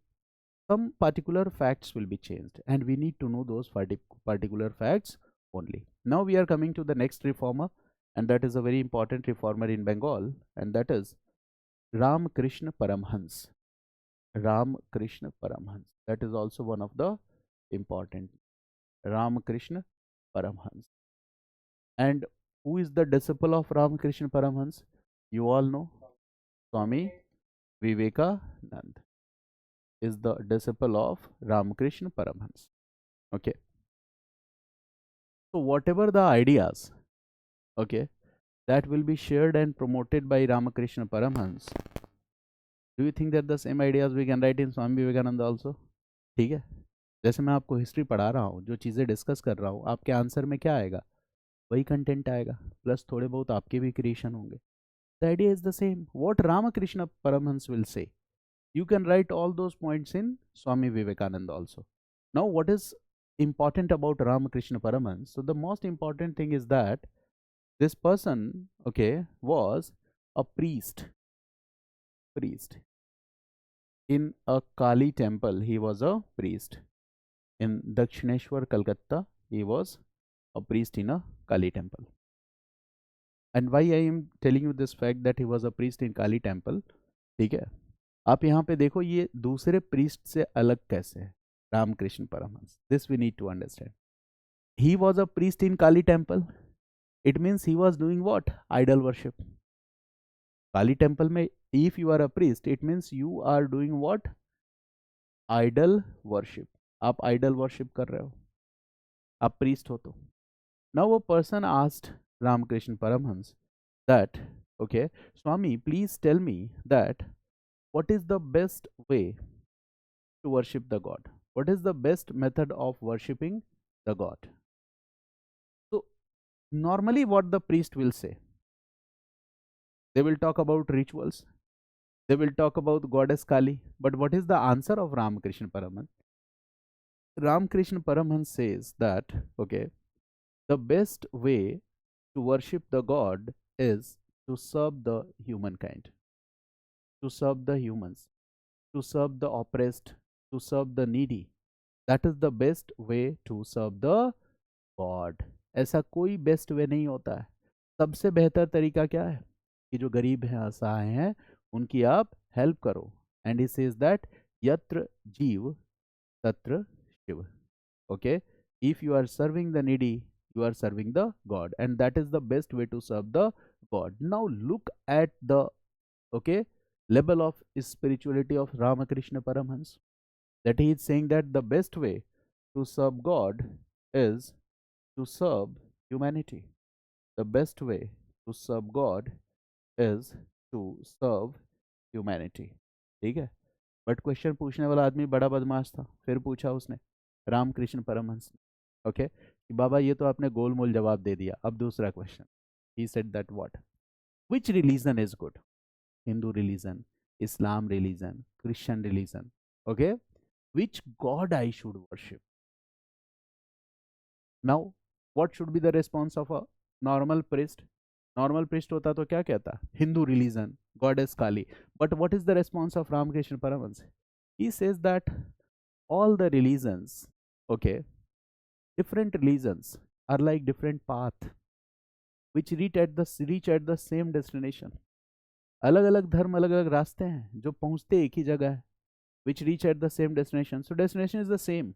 Some particular facts will be changed and we need to know those particular facts only. Now we are coming to the next reformer, and that is a very important reformer in Bengal, and that is Ramakrishna Paramhans. Ramakrishna Paramhans. That is also one of the important. Ramakrishna Paramhans. And who is the disciple of Ramakrishna Paramhans? You all know. Swami Vivekananda is the disciple of Ramakrishna Paramhans. Okay. So whatever the ideas, okay, that will be shared and promoted by Ramakrishna Paramhans, do you think that the same ideas we can write in Swami Vivekananda also? ठीक है. जैसे मैं आपको history पढ़ा रहा हूँ, जो चीज़ें डिस्कस कर रहा हूँ, आपके आंसर में क्या आएगा? वही कंटेंट आएगा, प्लस थोड़े बहुत आपके भी क्रिएशन होंगे. The idea is the same. What Ramakrishna Paramhans will say, you can write all those points in Swami Vivekananda also. Now what is important about Ramakrishna Paramhans? So the most important thing is that This person, okay, was a priest in a Kali temple. He was a priest in Dakshineshwar, Calcutta. He was a priest in a Kali temple. And why I am telling you this fact that he was a priest in Kali temple, ठीक है, आप यहाँ पे देखो ये दूसरे priest से अलग कैसे है, Ramakrishna Paramhans. This we need to understand. He was a priest in Kali temple. It means he was doing what? Idol worship. Kali temple में if you are a priest, it means you are doing what? Idol worship. आप idol worship कर रहे हो, आप priest हो तो. Now a person asked Ramakrishna Paramhans that, okay, Swami, please tell me that what is the best way to worship the God? What is the best method of worshipping the God? So normally what the priest will say, they will talk about rituals, they will talk about goddess Kali, but what is the answer of Ramakrishna Paramhans? Ramakrishna Paramhans says that, okay, the best way to worship the God is to serve the humankind, to serve the humans, to serve the oppressed, to serve the needy. That is the best way to serve the God. ऐसा कोई best way नहीं होता है. सबसे बेहतर तरीका क्या है कि जो गरीब हैं, असहाय हैं, उनकी आप हेल्प करो. एंड ही सेज दैट यत्र जीव तत्र Shiv. Okay, if you are serving the needy, you are serving the God, and that is the best way to serve the God. Now look at the, okay, level of spirituality of Ramakrishna Paramhans, that he is saying that the best way to serve God is to serve humanity. The best way to serve God is to serve humanity. ठीक है. But question पूछने वाला आदमी बड़ा बदमाश था. फिर पूछा उसने, रामकृष्ण परमहंस ने, ओके, कि बाबा ये तो आपने गोलमोल जवाब दे दिया. अब दूसरा question. He said that what, which religion is good? Hindu religion, Islam religion, Christian religion, okay, which god I should worship? Now what should be the response of a normal priest? Normal priest होता तो क्या कहता? Hindu religion, goddess Kali. But what is the response of Ramakrishna Paramhansa? He says that all the religions, okay, different religions are like different path which reach at the same destination. अलग अलग धर्म, अलग अलग रास्ते हैं जो पहुंचते एक ही जगह है. which reach at the same destination, so destination is the same.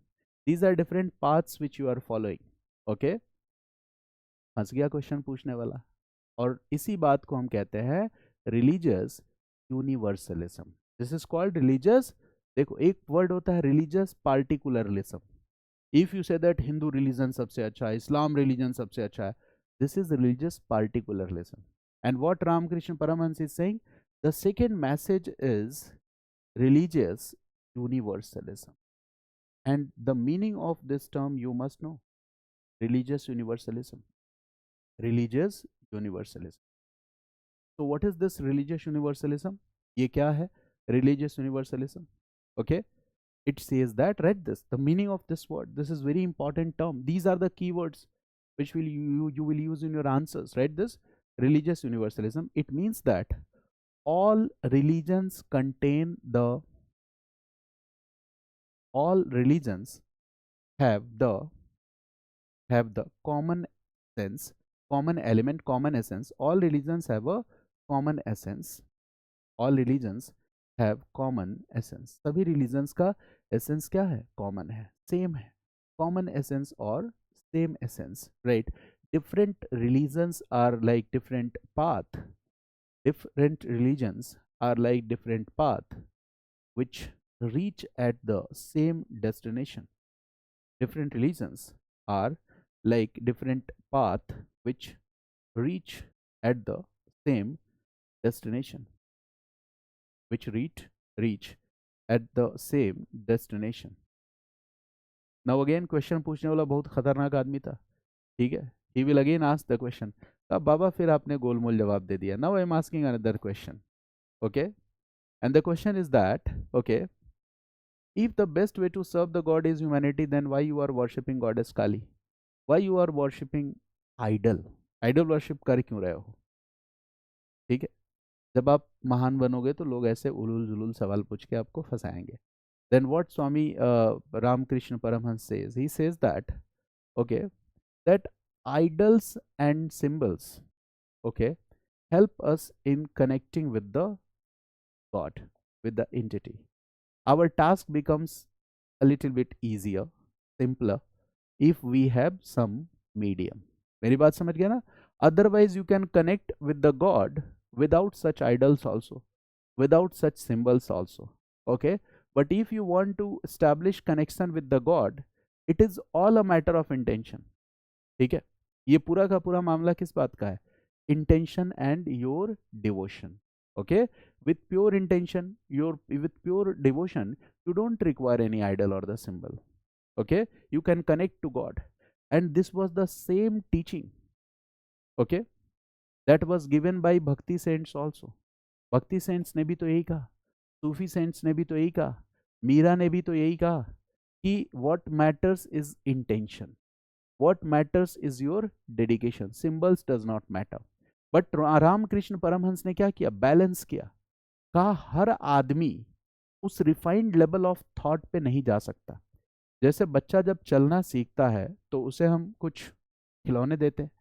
These are different paths which you are following. okay, फंस गया क्वेश्चन पूछने वाला. और इसी बात को हम कहते हैं religious universalism. This is called religious. देखो एक वर्ड होता है religious particularism. If you say that Hindu religion सबसे अच्छा है, इस्लाम रिलीजन सबसे अच्छा है, this is religious particularism. And what Ramakrishna Paramhans is saying, the second message is religious universalism. And the meaning of this term you must know, religious universalism, religious universalism. So what is this religious universalism? ये क्या है religious universalism? Okay, it says that, read this, the meaning of this word. This is very important term. These are the keywords which you will use in your answers. Write this, religious universalism. It means that all religions contain the, all religions have the common sense, common element, common essence. All religions have a common essence. All religions have common essence. सभी religions का essence क्या है? common है, same है. common essence और same essence, right? Different religions are like different path. Different religions are like different path which reach at the same destination. Different religions are like different path which reach at the same destination, which reach at the same destination. Now again question पूछने वाला बहुत खतरनाक आदमी था. ठीक है, he will again ask the question. अब बाबा फिर आपने गोलमोल जवाब दे दिया. Now I am asking another question. Okay, and the question is that, okay, if the best way to serve the God is humanity, then why you are worshipping goddess Kali? Why you are worshipping idol? Idol worship कर क्यों रहे हो? ठीक है, जब आप महान बनोगे तो लोग ऐसे उलूल जुलूल सवाल पूछ के आपको फंसाएंगे. Then what Swami Ramakrishna Paramahansa says, he says that, okay, that idols and symbols, okay, help us in connecting with the God, with the entity. Our task becomes a little bit easier, simpler, if we have some medium. मेरी बात समझ गया ना? Otherwise you can connect with the God without such idols also, without such symbols also. Okay, but if you want to establish connection with the God, it is all a matter of intention. ठीक है, ये पूरा का पूरा मामला किस बात का है? Intention and your devotion. Okay, with pure intention, with pure devotion, you don't require any idol or the symbol. Okay, you can connect to God. And this was the same teaching, okay, that was given by bhakti saints also. भक्ति cents ने भी तो यही कहा, सूफी cents ने भी तो यही कहा, मीरा ने भी तो यही कहा कि what matters is intention, what matters is your dedication, symbols does not matter. But Ramakrishna Paramhans ने क्या किया? बैलेंस किया. कहा हर आदमी उस रिफाइंड लेवल ऑफ थॉट पे नहीं जा सकता. जैसे बच्चा जब चलना सीखता है तो उसे हम कुछ खिलौने देते हैं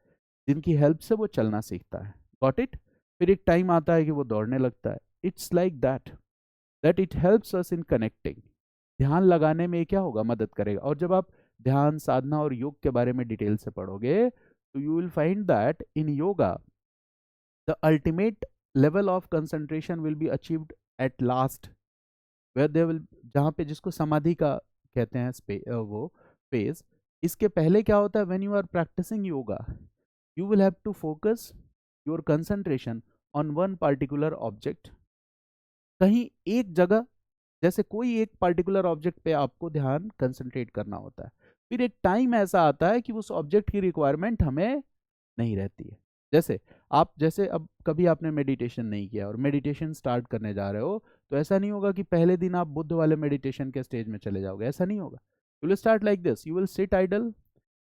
जिनकी हेल्प से वो चलना सीखता है. Got it? फिर एक टाइम आता है कि वो दौड़ने लगता है. It's like that it helps us in connecting. ध्यान लगाने में क्या होगा? मदद करेगा. और जब आप ध्यान साधना और योग के बारे में डिटेल से पढ़ोगे तो you will find that in yoga the ultimate level of concentration will be achieved at last, where they will, जहाँ पे जिसको समाधि का कहते हैं वो फेज. इसके पहले क्या होता है? When you are practicing yoga, you will have to focus your concentration on one particular object. कहीं एक जगह, जैसे कोई एक पर्टिकुलर ऑब्जेक्ट पे आपको ध्यान कंसंट्रेट करना होता है. फिर एक टाइम ऐसा आता है कि उस ऑब्जेक्ट की रिक्वायरमेंट हमें नहीं रहती है. जैसे अब कभी आपने मेडिटेशन नहीं किया और मेडिटेशन स्टार्ट करने जा रहे हो, तो ऐसा नहीं होगा कि पहले दिन आप बुद्ध वाले मेडिटेशन के स्टेज में चले जाओगे. ऐसा नहीं होगा. You will start like this, you will sit idle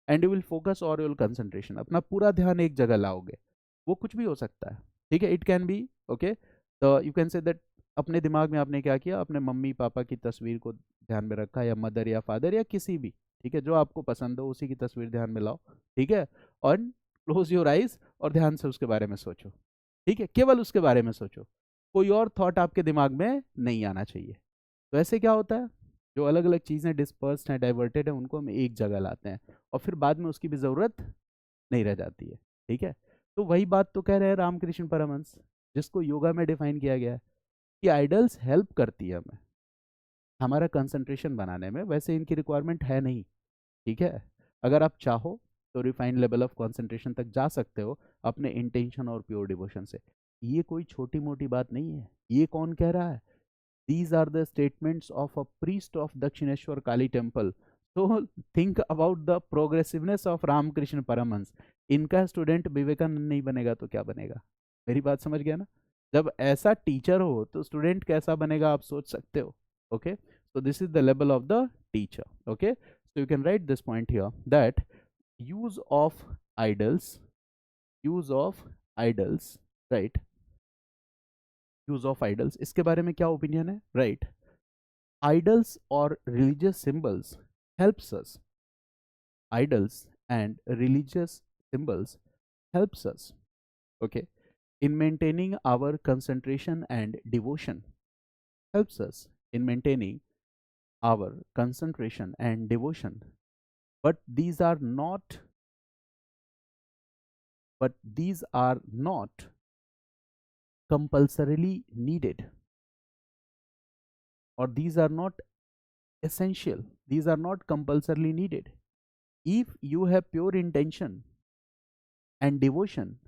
and you will focus और योर कंसंट्रेशन. अपना पूरा ध्यान एक जगह लाओगे. वो कुछ भी हो सकता है. ठीक है, इट कैन बी, ओके, तो यू कैन से दैट अपने दिमाग में आपने क्या किया? अपने मम्मी पापा की तस्वीर को ध्यान में रखा, या मदर या फादर या किसी भी, ठीक है, जो आपको पसंद हो उसी की तस्वीर ध्यान में लाओ. ठीक है, और क्लोज योर आइज और ध्यान से उसके बारे में सोचो. ठीक है, केवल उसके बारे में सोचो. कोई और थॉट आपके दिमाग में नहीं आना चाहिए. तो ऐसे क्या होता है? जो अलग अलग चीज़ें डिस्पर्स्ड हैं, डाइवर्टेड हैं, उनको हम एक जगह लाते हैं और फिर बाद में उसकी भी ज़रूरत नहीं रह जाती है. ठीक है, तो वही बात तो कह रहे हैं रामकृष्ण परमहंस, जिसको योगा में डिफाइन किया गया है कि आइडल्स हेल्प करती है हमें हमारा कंसंट्रेशन बनाने में. वैसे इनकी रिक्वायरमेंट है नहीं. ठीक है, अगर आप चाहो तो रिफाइंड लेवल ऑफ कंसंट्रेशन तक जा सकते हो अपने इंटेंशन और प्योर डिवोशन से. ये कोई छोटी मोटी बात नहीं है. ये कौन कह रहा है? These are the statements of a priest of Dakshineshwar Kali temple. So think about the progressiveness of Ramakrishna Paramhans. इनका स्टूडेंट विवेकानंद नहीं बनेगा तो क्या बनेगा? मेरी बात समझ गया ना? जब ऐसा टीचर हो तो स्टूडेंट कैसा बनेगा आप सोच सकते हो. Okay, so this is the level of the teacher. Okay, so you can write this point here that use of idols, use of idols, right? Use of idols, इसके बारे में क्या ओपिनियन है? Right, idols or religious symbols helps us. Idols and religious symbols helps us, okay, in maintaining our concentration and devotion. Helps us in maintaining our concentration and devotion. But these are not, compulsorily needed, or these are not essential. These are not compulsorily needed. If you have pure intention and devotion,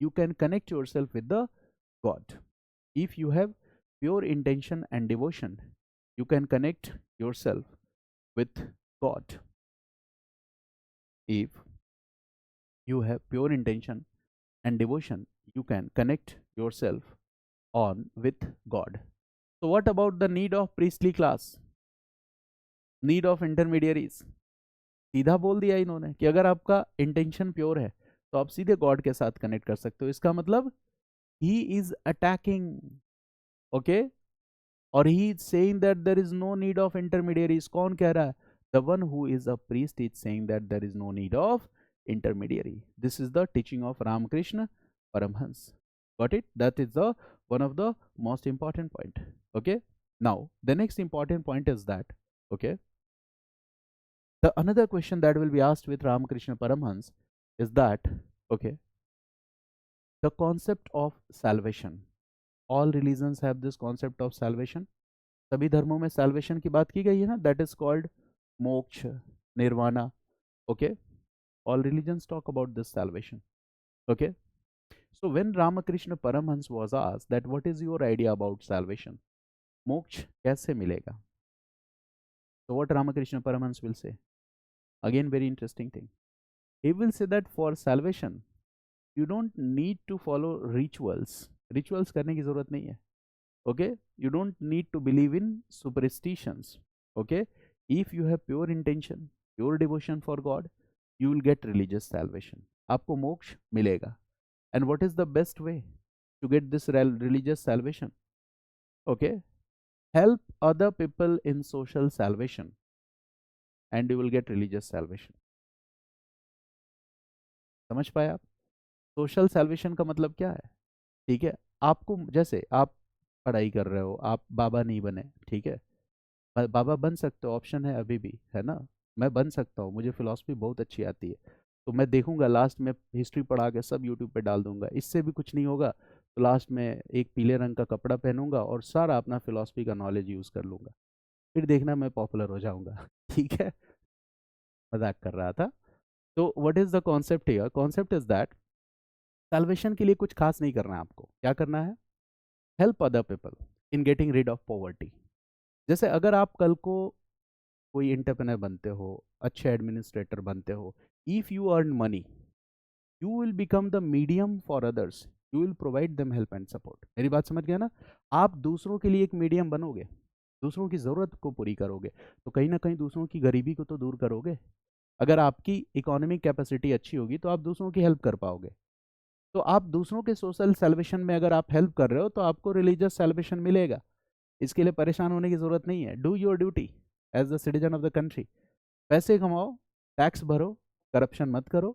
you can connect yourself with the God. If you have pure intention and devotion, you can connect yourself with God. If you have pure intention and devotion, you can connect yourself on with God. So what about the need of priestly class? Need of intermediaries? सीधा बोल दिया इन्होंने कि अगर आपका intention pure है तो आप सीधे गॉड के साथ कनेक्ट कर सकते हो। इसका मतलब ही इज अटैकिंग, ओके, और he is saying that there is no need of intermediaries. कौन कह रहा है? The one who is a priest is saying that there is no need of intermediary. This is the teaching of Ramakrishna Paramhans. Got it? That is the one of the most important point. Okay. Now the next important point is that, okay, the another question that will be asked with Ramakrishna Paramhans is that, okay, the concept of salvation. All religions have this concept of salvation. सभी धर्मों में salvation की बात की गई है ना, that is called मोक्ष, nirvana. Okay, all religions talk about this salvation. Okay, so when Ramakrishna Paramhans was asked that what is your idea about salvation, मोक्ष कैसे मिलेगा, so what Ramakrishna Paramhans will say? Again, very interesting thing. He will say that for salvation you don't need to follow rituals करने की जरूरत नहीं है. Okay, you don't need to believe in superstitions. Okay, if you have pure intention, pure devotion for God, you will get religious salvation. आपको मोक्ष मिलेगा. And what is the best way to get this religious salvation? Okay, help other people in social salvation and you will get religious salvation. समझ पाए आप? Social salvation का मतलब क्या है? ठीक है, आपको जैसे आप पढ़ाई कर रहे हो, आप बाबा नहीं बने, ठीक है, बाबा बन सकते हो, ऑप्शन है अभी भी, है ना? मैं बन सकता हूँ, मुझे फिलॉसफी बहुत अच्छी आती है, तो मैं देखूंगा लास्ट में हिस्ट्री पढ़ा के सब यूट्यूब पे डाल दूंगा. इससे भी कुछ नहीं होगा तो लास्ट में एक पीले रंग का कपड़ा पहनूंगा और सारा अपना फिलॉसफी का नॉलेज यूज़ कर लूंगा. फिर देखना मैं पॉपुलर हो जाऊंगा. ठीक है, मजाक कर रहा था. तो what is the concept here? Concept is that salvation के लिए कुछ खास नहीं करना है आपको. क्या करना है? Help other people in getting rid of poverty. जैसे अगर आप कल को कोई एंटरप्रेन्योर बनते हो, अच्छे एडमिनिस्ट्रेटर बनते हो, if you earn money you will become the medium for others, you will provide them help and support. मेरी बात समझ गया ना? आप दूसरों के लिए एक मीडियम बनोगे, दूसरों की ज़रूरत को पूरी करोगे, तो कहीं ना कहीं दूसरों की गरीबी को तो दूर करोगे. अगर आपकी इकोनॉमिक कैपेसिटी अच्छी होगी तो आप दूसरों की हेल्प कर पाओगे. तो आप दूसरों के सोशल सेलिब्रेशन में अगर आप हेल्प कर रहे हो तो आपको रिलीजियस सेलिब्रेशन मिलेगा. इसके लिए परेशान होने की ज़रूरत नहीं है. Do your duty as the citizen of the country. पैसे कमाओ, टैक्स भरो, करप्शन मत करो,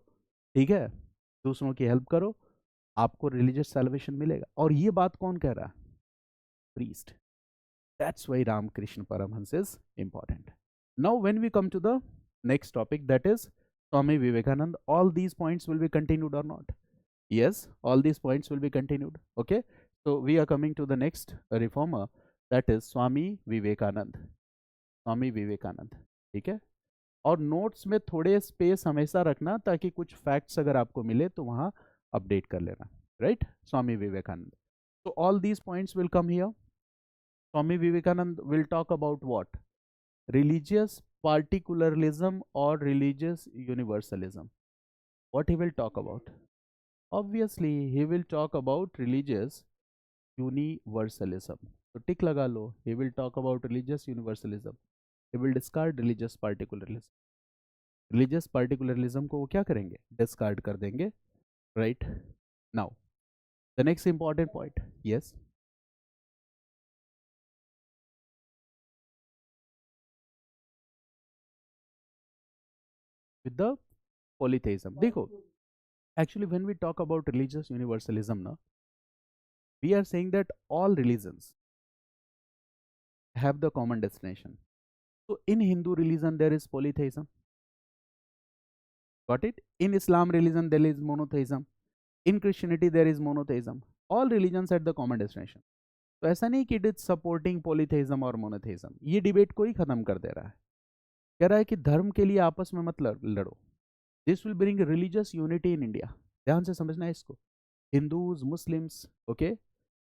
ठीक है, दूसरों की हेल्प करो, आपको रिलीजियस सेलिब्रेशन मिलेगा. और ये बात कौन कह रहा है? Priest. That's why Ramakrishna Paramhans is important. Now when we come to the next topic, that is Swami Vivekananda, all these points will be continued or not? Yes, all these points will be continued. Okay, so we are coming to the next reformer, that is Swami Vivekananda. Swami Vivekananda, ठीक है. और notes में थोड़े space हमेशा रखना ताकि कुछ facts अगर आपको मिले तो वहाँ अपडेट कर लेना. Right, Swami Vivekananda. So all these points will come here. Swami Vivekananda will talk about what? Religious particularism or religious universalism. What he will talk about? Obviously he will talk about religious universalism. तो टिक लगा लो, he will talk about religious universalism. He will discard religious particularism. Religious particularism को वो क्या करेंगे? Discard कर देंगे. Right? Now the next important point. Yes. With the polytheism. देखो, actually when we talk about religious universalism ना, we are saying that all religions have the common destination. So in Hindu religion there is polytheism. Got it? In Islam religion there is monotheism. In Christianity there is monotheism. All religions at the common destination. तो ऐसा नहीं कि it is supporting पॉलीथेइज्म और monotheism. ये debate को ही खत्म कर दे रहा है. कह रहा है कि धर्म के लिए आपस में मत लड़ो. This will bring religious unity in India. ध्यान से समझना है इसको. Hindus, Muslims, okay,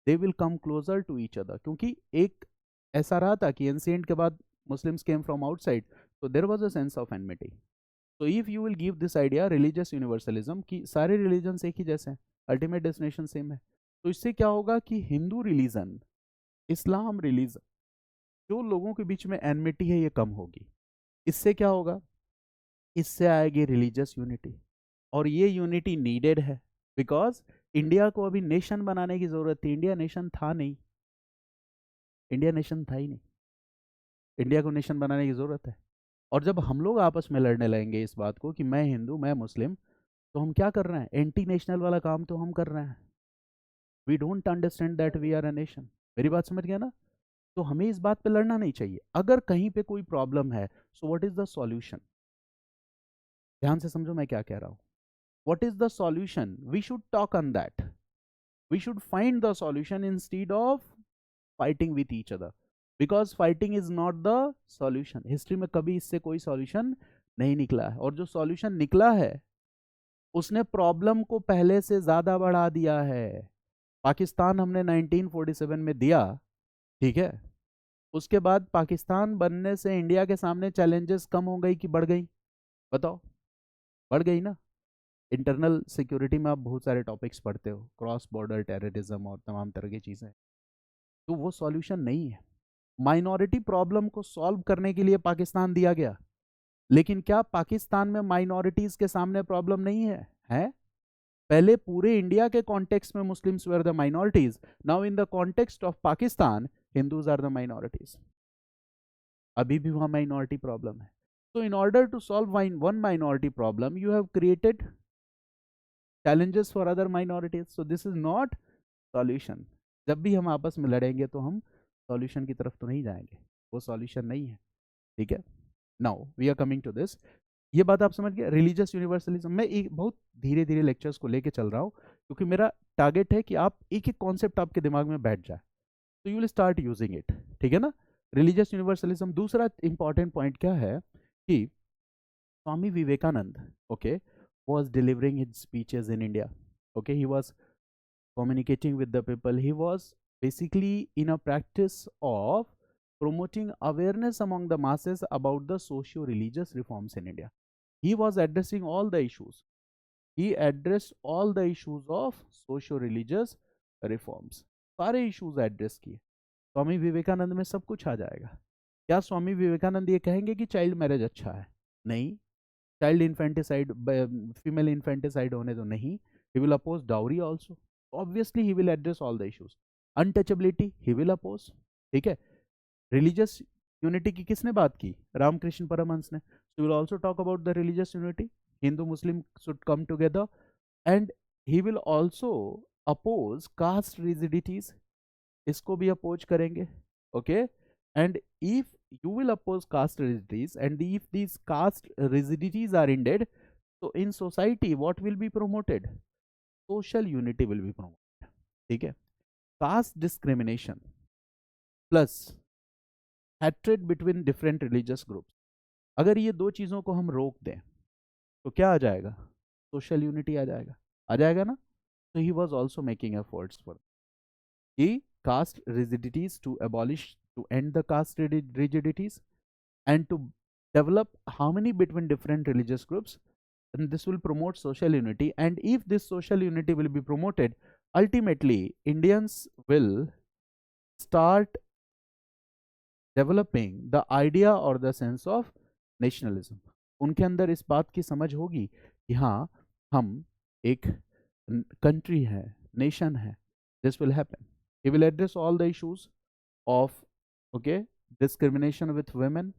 they will come closer to each other. क्योंकि एक ऐसा रहा था कि एंशिएंट के बाद मुस्लिम्स केम फ्रॉम आउटसाइड, तो there was a sense of enmity. तो if you will give this idea religious universalism कि सारे रिलीजन्स एक ही जैसे हैं, अल्टीमेट डेस्टिनेशन सेम है, तो इससे क्या होगा कि हिंदू रिलीजन, इस्लाम रिलीजन, जो लोगों के बीच में एनमिटी है ये कम होगी. इससे क्या होगा? इससे आएगी रिलीजियस यूनिटी. और ये यूनिटी नीडेड है, बिकॉज इंडिया को अभी नेशन बनाने की जरूरत थी। इंडिया नेशन था नहीं, इंडिया नेशन था ही नहीं, इंडिया को नेशन बनाने की जरूरत है। और जब हम लोग आपस में लड़ने लगेंगे इस बात को कि मैं हिंदू मैं मुस्लिम, तो हम क्या कर रहे हैं, एंटी नेशनल वाला काम तो हम कर रहे हैं। We don't understand that we are a nation. मेरी बात समझ गया ना? तो हमें इस बात पे लड़ना नहीं चाहिए। अगर कहीं पे कोई प्रॉब्लम है, so what is the solution? ध्यान से समझो मैं क्या कह रहा हूँ। What is the solution? We should talk on that, we should find the solution instead of fighting with each other, because fighting is not the solution. History में कभी इससे कोई सॉल्यूशन नहीं निकला है, और जो सॉल्यूशन निकला है उसने प्रॉब्लम को पहले से ज्यादा बढ़ा दिया है। पाकिस्तान हमने 1947 में दिया, ठीक है, उसके बाद पाकिस्तान बनने से इंडिया के सामने चैलेंजेस कम हो गई कि बढ़ गई? बताओ, बढ़ गई ना। इंटरनल सिक्योरिटी में आप बहुत सारे टॉपिक्स पढ़ते हो, क्रॉस बॉर्डर टेररिज्म और तमाम तरह की चीज़ें, तो वो सॉल्यूशन नहीं है। माइनॉरिटी प्रॉब्लम को सॉल्व करने के लिए पाकिस्तान दिया गया, लेकिन क्या पाकिस्तान में माइनॉरिटीज के सामने प्रॉब्लम नहीं है? पहले पूरे इंडिया के कॉन्टेक्स्ट में Muslims were the minorities, now in the context of Pakistan Hindus are the minorities. अभी भी वहां माइनॉरिटी प्रॉब्लम है। So in order to solve one minority problem, you have created challenges for other minorities. So this is not solution. जब भी हम आपस में लड़ेंगे तो हम सॉल्यूशन की तरफ तो नहीं जाएंगे, वो सॉल्यूशन नहीं है, ठीक है। Now we are coming to this. ये बात आप समझ गए, रिलीजियस यूनिवर्सलिज्म। मैं एक बहुत धीरे धीरे लेक्चर्स को लेके चल रहा हूँ, क्योंकि मेरा टारगेट है कि आप एक एक कॉन्सेप्ट आपके दिमाग में बैठ जाए, तो you will start using it, ठीक है ना। Religious universalism. दूसरा इंपॉर्टेंट पॉइंट क्या है कि Swami Vivekanand, okay, was delivering his speeches in India. Okay, he was communicating with the people. He was basically in a practice of promoting awareness among the masses about the socio-religious reforms in India. He was addressing all the issues. He addressed all the issues of socio-religious reforms. सारे issues address किए। स्वामी विवेकानंद में सब कुछ आ जाएगा। क्या स्वामी विवेकानंद ये कहेंगे कि चाइल्ड मैरिज अच्छा है? नहीं। चाइल्ड इन्फेंटिसाइड, फीमेल इन्फेंटिसाइड होने दो, नहीं। He will oppose dowry also, obviously he will address all the issues. Untouchability he will oppose, ठीक है। रिलीजियस यूनिटी की किसने बात की? रामकृष्ण परमहंस ने। He will also talk about the religious unity, Hindu Muslim should come together, and he will also oppose caste rigidities, इसको भी oppose करेंगे, okay. And if you will oppose caste rigidities, and if these caste rigidities are ended, so in society what will be promoted? Social unity will be promoted, ठीक है। caste discrimination plus hatred between different religious groups, अगर ये दो चीजों को हम रोक दें तो क्या आ जाएगा? सोशल यूनिटी आ जाएगा, आ जाएगा ना। so he was also making efforts for he caste rigidities, to abolish, to end the caste rigidities, and to develop harmony between different religious groups, and this will promote social unity. And if this social unity will be promoted, ultimately Indians will start developing the idea or the sense of nationalism. उनके अंदर इस बात की समझ होगी कि हाँ हम एक कंट्री है, नेशन है। This will happen. He will address all the issues of, okay, discrimination with women,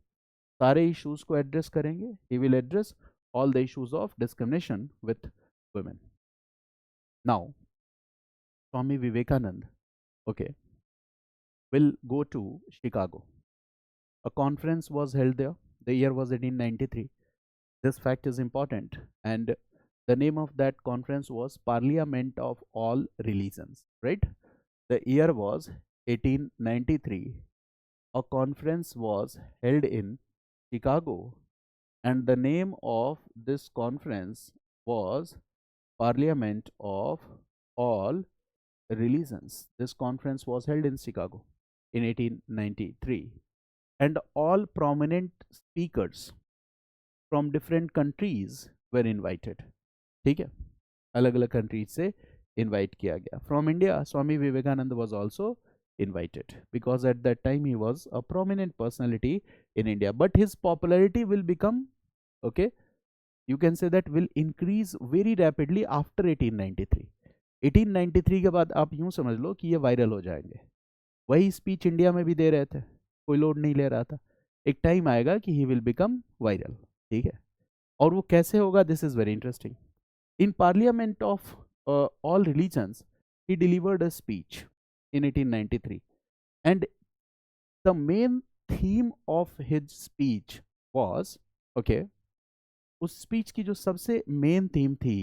सारे इश्यूज को एड्रेस करेंगे। He will address all the issues of discrimination with women. Now Swami Vivekananda, okay, will go to Chicago. A conference was held there. The year was 1893. This fact is important, and the name of that conference was Parliament of All Religions, right? The year was 1893. A conference was held in Chicago, and the name of this conference was Parliament of All Religions. This conference was held in Chicago in 1893, and all prominent speakers from different countries were invited. ठीक है, अलग अलग countries से invite किया गया. From India, Swami Vivekananda was also invited, because at that time he was a prominent personality in India, but his popularity will become, okay, you can say that will increase very rapidly after 1893. 1893 के बाद आप यूं समझ लो कि ये viral हो जाएंगे। वही स्पीच इंडिया में भी दे रहे थे, कोई लोड नहीं ले रहा था। एक टाइम आएगा कि ही विल बिकम वायरल, ठीक है। और वो कैसे होगा, this is very interesting. In parliament of all religions he delivered a speech in 1893, and the main theme of his speech was, okay, उस स्पीच की जो सबसे मेन थीम थी,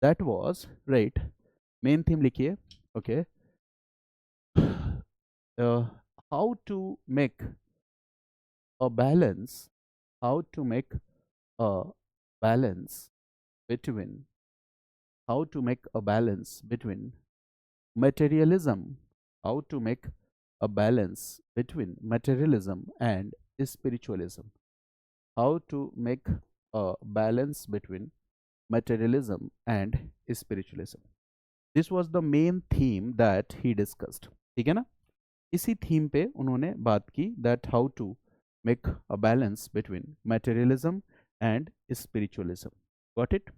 that was, right, main theme लिखिए, okay, how to make a balance, how to make a balance between, how to make a balance between materialism, how to make a balance between materialism and spiritualism, how to make a balance between materialism and spiritualism. This was the main theme that he discussed, ठीक है ना। इसी theme पे उन्होंने बात की, that how to make a balance between materialism and spiritualism. Got it?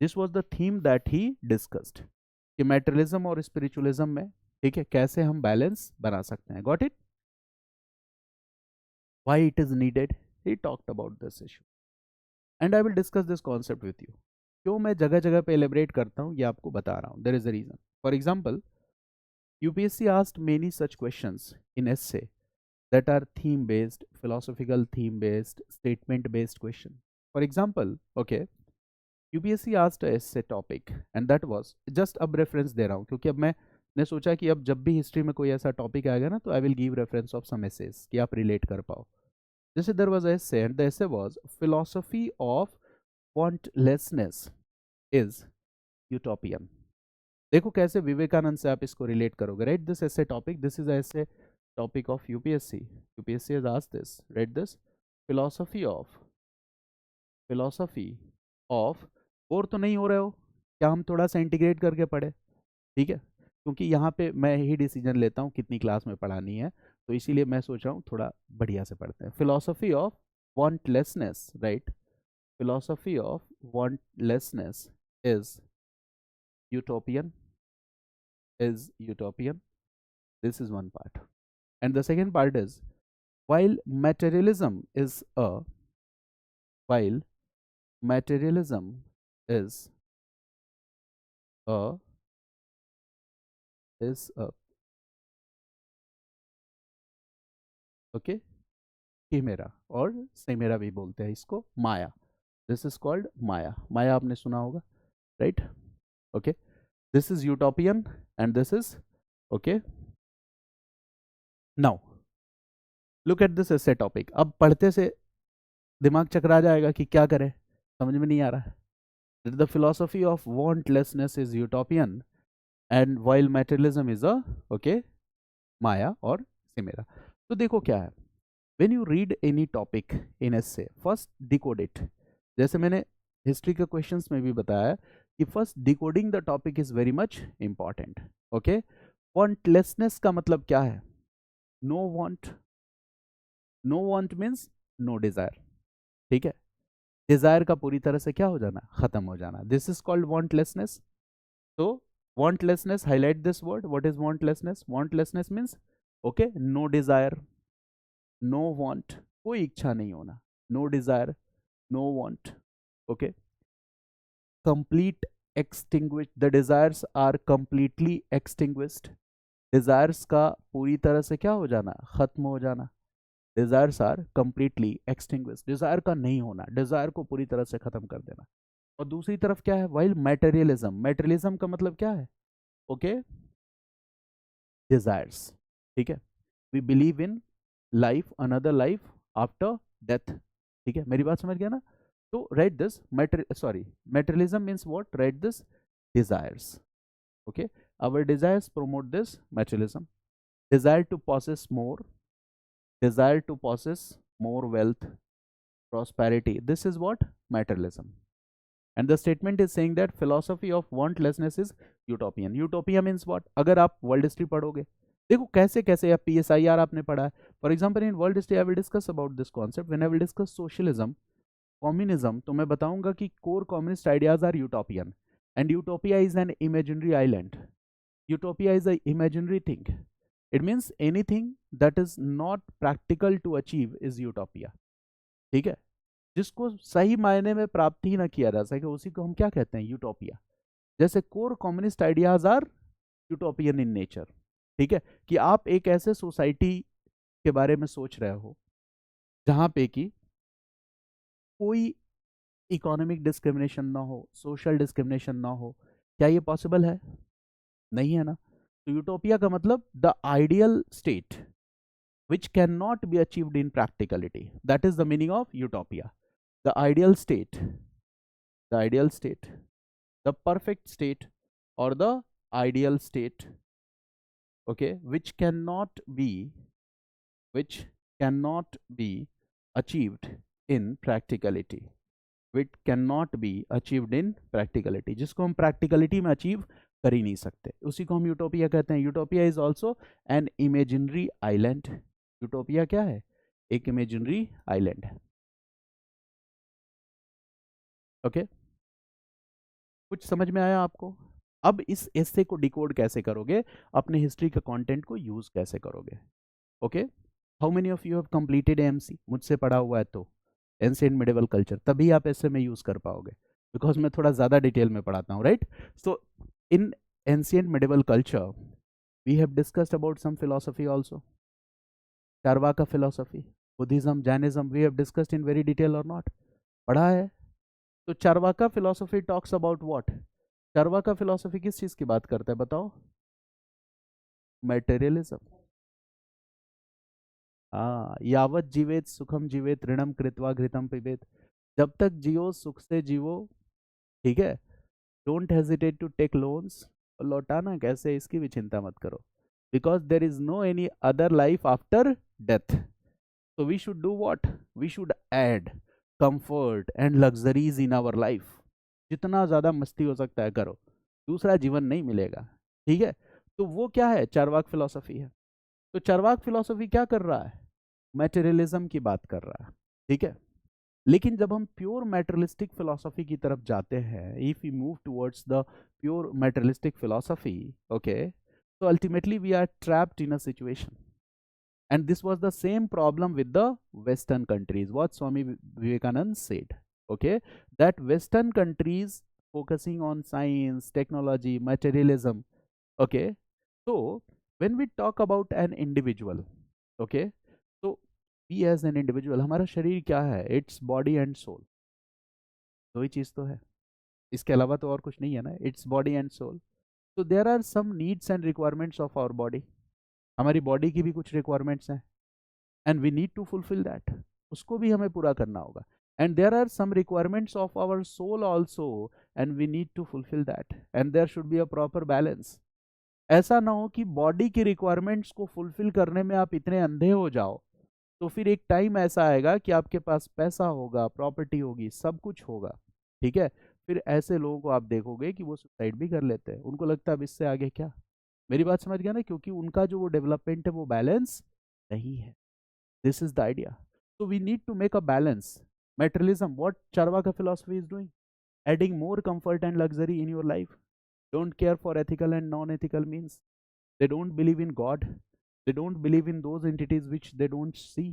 This was the theme that he discussed, कि materialism और spiritualism में, ठीक है, कैसे हम बैलेंस बना सकते हैं। Got it? Why it is needed? He talked about this issue, and I will discuss this concept with you. क्यों मैं जगह जगह पे elaborate करता हूँ, ये आपको बता रहा हूँ। There is a reason. For example, UPSC asked many such questions in essay that are theme based, philosophical theme based, statement based question. For example, okay, UPSC asked a essay topic, and that was, just अब reference दे रहा हूँ क्योंकि अब मैंने सोचा कि अब जब भी हिस्ट्री में कोई ऐसा टॉपिक आएगा ना, तो I will give reference of some essays कि आप रिलेट कर पाओ। जैसे there was a essay, and the essay was philosophy of wantlessness is utopian. देखो कैसे विवेकानंद से आप इसको रिलेट करोगे। Right this essay topic, this is a essay topic of UPSC. UPSC has asked this. Write this: philosophy of bore तो नहीं हो रहे हो क्या, हम थोड़ा सा इंटीग्रेट करके पढ़े, ठीक है, क्योंकि यहाँ पे मैं ही डिसीजन लेता हूँ कितनी क्लास में पढ़ानी है, तो इसीलिए मैं सोच रहा हूँ थोड़ा बढ़िया से पढ़ते हैं। Philosophy of wantlessness, right, philosophy of wantlessness is utopian, this is one part. And the second part is, while materialism is a while materialism is a okay, chimera, और सेमेरा भी बोलते हैं इसको, माया। दिस इज कॉल्ड माया। माया आपने सुना होगा, right, okay. This is utopian and this is okay. Now look at this essay topic. अब पढ़ते से दिमाग चकरा जाएगा कि क्या करें, समझ में नहीं आ रहा है। The philosophy of wantlessness is utopian and while materialism is a okay, maya और सिमेरा। तो देखो क्या है, when you read any topic in essay, first decode it. जैसे मैंने हिस्ट्री के क्वेश्चंस में भी बताया कि first decoding the topic is very much important, okay. Wantlessness का मतलब क्या है? No want, no want means no desire, ठीक है। डिजायर का पूरी तरह से क्या हो जाना, खत्म हो जाना, दिस इज कॉल्ड वांटलेसनेस। तो wantlessness, highlight this word, what is wantlessness? Wantlessness means okay, no desire, no want, कोई इच्छा नहीं होना, no desire, no want, okay. Complete extinguish, the desires are completely extinguished, desires का पूरी तरह से क्या हो जाना, खत्म हो जाना। Desires are completely extinguished, desire का नहीं होना, डिजायर को पूरी तरह से खत्म कर देना। और दूसरी तरफ क्या है, वाइल मैटेरियलिज्म, मैटेरियलिज्म का मतलब क्या है, ओके, डिजायर्स, ठीक है। We believe in life, another life after death, ठीक है, मेरी बात समझ गया ना। तो write this materialism means what, write this desires, okay, our desires promote this materialism, desire to possess more, desire to possess more wealth, prosperity, this is what materialism. And the statement is saying that philosophy of wantlessness is utopian. utopia means what? अगर आप world history पढ़ोगे, देखो कैसे कैसे, या PSIR आपने पढ़ा है, for example in world history I will discuss about this concept when I will discuss socialism, communism, तो मैं बताऊंगा कि core communist ideas are utopian and utopia is an imaginary island. Utopia is a imaginary thing. It means anything that is not practical to achieve is utopia. ठीक है, जिसको सही मायने में प्राप्त ही ना किया जा सके उसी को हम क्या कहते हैं, यूटोपिया. जैसे core communist ideas are utopian in nature. ठीक है, कि आप एक ऐसे सोसाइटी के बारे में सोच रहे हो जहां पे कि कोई इकोनॉमिक डिस्क्रिमिनेशन ना हो, सोशल डिस्क्रिमिनेशन ना हो. क्या ये पॉसिबल है? नहीं है ना. तो यूटोपिया का मतलब the ideal state which cannot be achieved in practicality. That is the meaning of utopia. The ideal state, the ideal state, the perfect state, or the ideal state, okay, which cannot be achieved in practicality. Which cannot be achieved in practicality. जिसको हम practicality में achieve कर ही नहीं सकते, उसी को हम utopia कहते हैं. Utopia is also an imaginary island. Utopia क्या है? एक इमेजिनरी आइलैंड है. ओके, कुछ समझ में आया आपको? अब इस एस्से को डिकोड कैसे करोगे, अपने हिस्ट्री के कंटेंट को यूज कैसे करोगे. Okay, how many of you have completed AMC? मुझसे पढ़ा हुआ है तो एंशिएंट मिडिवल कल्चर, तभी आप ऐसे में यूज कर पाओगे, बिकॉज मैं थोड़ा ज्यादा डिटेल में पढ़ाता हूँ, right. So in ancient medieval culture we have discussed about some philosophy also. Charvaka philosophy, Buddhism, Jainism, we have discussed in very detail और नॉट? पढ़ा है. तो Charvaka philosophy talks about what? Charvaka philosophy किस चीज की बात करता है बताओ? मटेरियलिज्म. हाँ, यावत जीवेत सुखम जीवेत ऋणम कृत्वा घृतम पिबेत. जब तक जियो सुख से जियो. ठीक है, don't hesitate to take loans. और लौटाना कैसे इसकी भी चिंता मत करो, because there is no any other life after death. So we should do what? We should add comfort and luxuries in our life. जितना ज़्यादा मस्ती हो सकता है करो, दूसरा जीवन नहीं मिलेगा. ठीक है, तो वो क्या है? चारवाक फिलोसफी है. तो चारवाक फिलोसफी क्या कर रहा है? मैटेरियलिज्म की बात कर रहा है. ठीक है, लेकिन जब हम प्योर मैटेरियलिस्टिक फिलोसफी की तरफ जाते हैं, if we move towards the pure materialistic philosophy, okay, so ultimately we are trapped in a situation. And this was the same problem with the Western countries, what Swami Vivekananda said. Okay, that Western countries focusing on science, technology, materialism. Okay, so when we talk about an individual, okay, so we as an individual, हमारा शरीर क्या है? It's body and soul. दो ही चीज तो है, इसके अलावा तो और कुछ नहीं है ना. It's body and soul. So there are some needs and requirements of our body. हमारी बॉडी की भी कुछ रिक्वायरमेंट्स हैं, and we need to fulfill that. उसको भी हमें पूरा करना होगा. And there are some requirements of our soul also, and we need to fulfill that. And there should be a proper balance. ऐसा ना हो कि बॉडी की रिक्वायरमेंट्स को फुलफिल करने में आप इतने अंधे हो जाओ, तो फिर एक टाइम ऐसा आएगा कि आपके पास पैसा होगा, प्रॉपर्टी होगी, सब कुछ होगा. ठीक है, फिर ऐसे लोगों को आप देखोगे कि वो सुसाइड भी कर लेते हैं. उनको लगता है अब इससे आगे क्या. मेरी बात समझ गया ना? क्योंकि उनका जो वो डेवलपमेंट है वो बैलेंस नहीं है. This is the idea. So we need to make a balance. Materialism, what Charvaka philosophy is doing? Adding more comfort and luxury in your life. Don't care for ethical and non-ethical means. They don't believe in God. They don't believe in those entities which they don't see.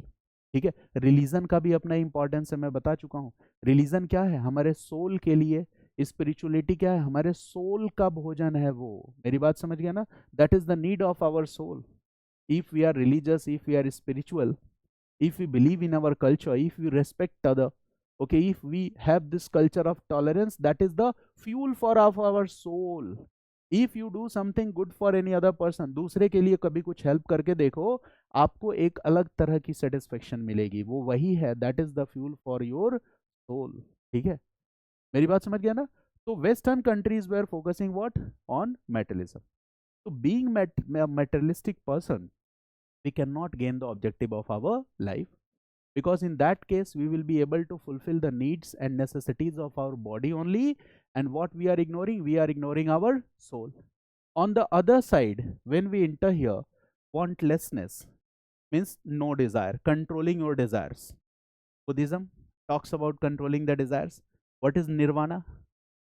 ठीक है, religion का भी अपना importance है, मैं बता चुका हूँ. रिलीजन क्या है? हमारे सोल के लिए. स्पिरिचुअलिटी क्या है? हमारे सोल का भोजन है वो. मेरी बात समझ गया ना? That is the need of our soul. If we are religious, if we are spiritual, if we believe in our culture, if we respect other, okay, if we have this culture of tolerance, that is the fuel for our soul. If you do something good for any other person, दूसरे के लिए कभी कुछ help करके देखो, आपको एक अलग तरह की सेटिस्फेक्शन मिलेगी. वो वही है, that is the fuel for your soul. ठीक है, मेरी बात समझ गया ना? तो western countries were focusing what? On materialism. तो being materialistic person, we cannot gain the objective of our life, because in that case we will be able to fulfill the needs and necessities of our body only. And what we are ignoring? We are ignoring our soul. On the other side, when we enter here, wantlessness means no desire, controlling your desires. Buddhism, talks about controlling the desires. What is nirvana?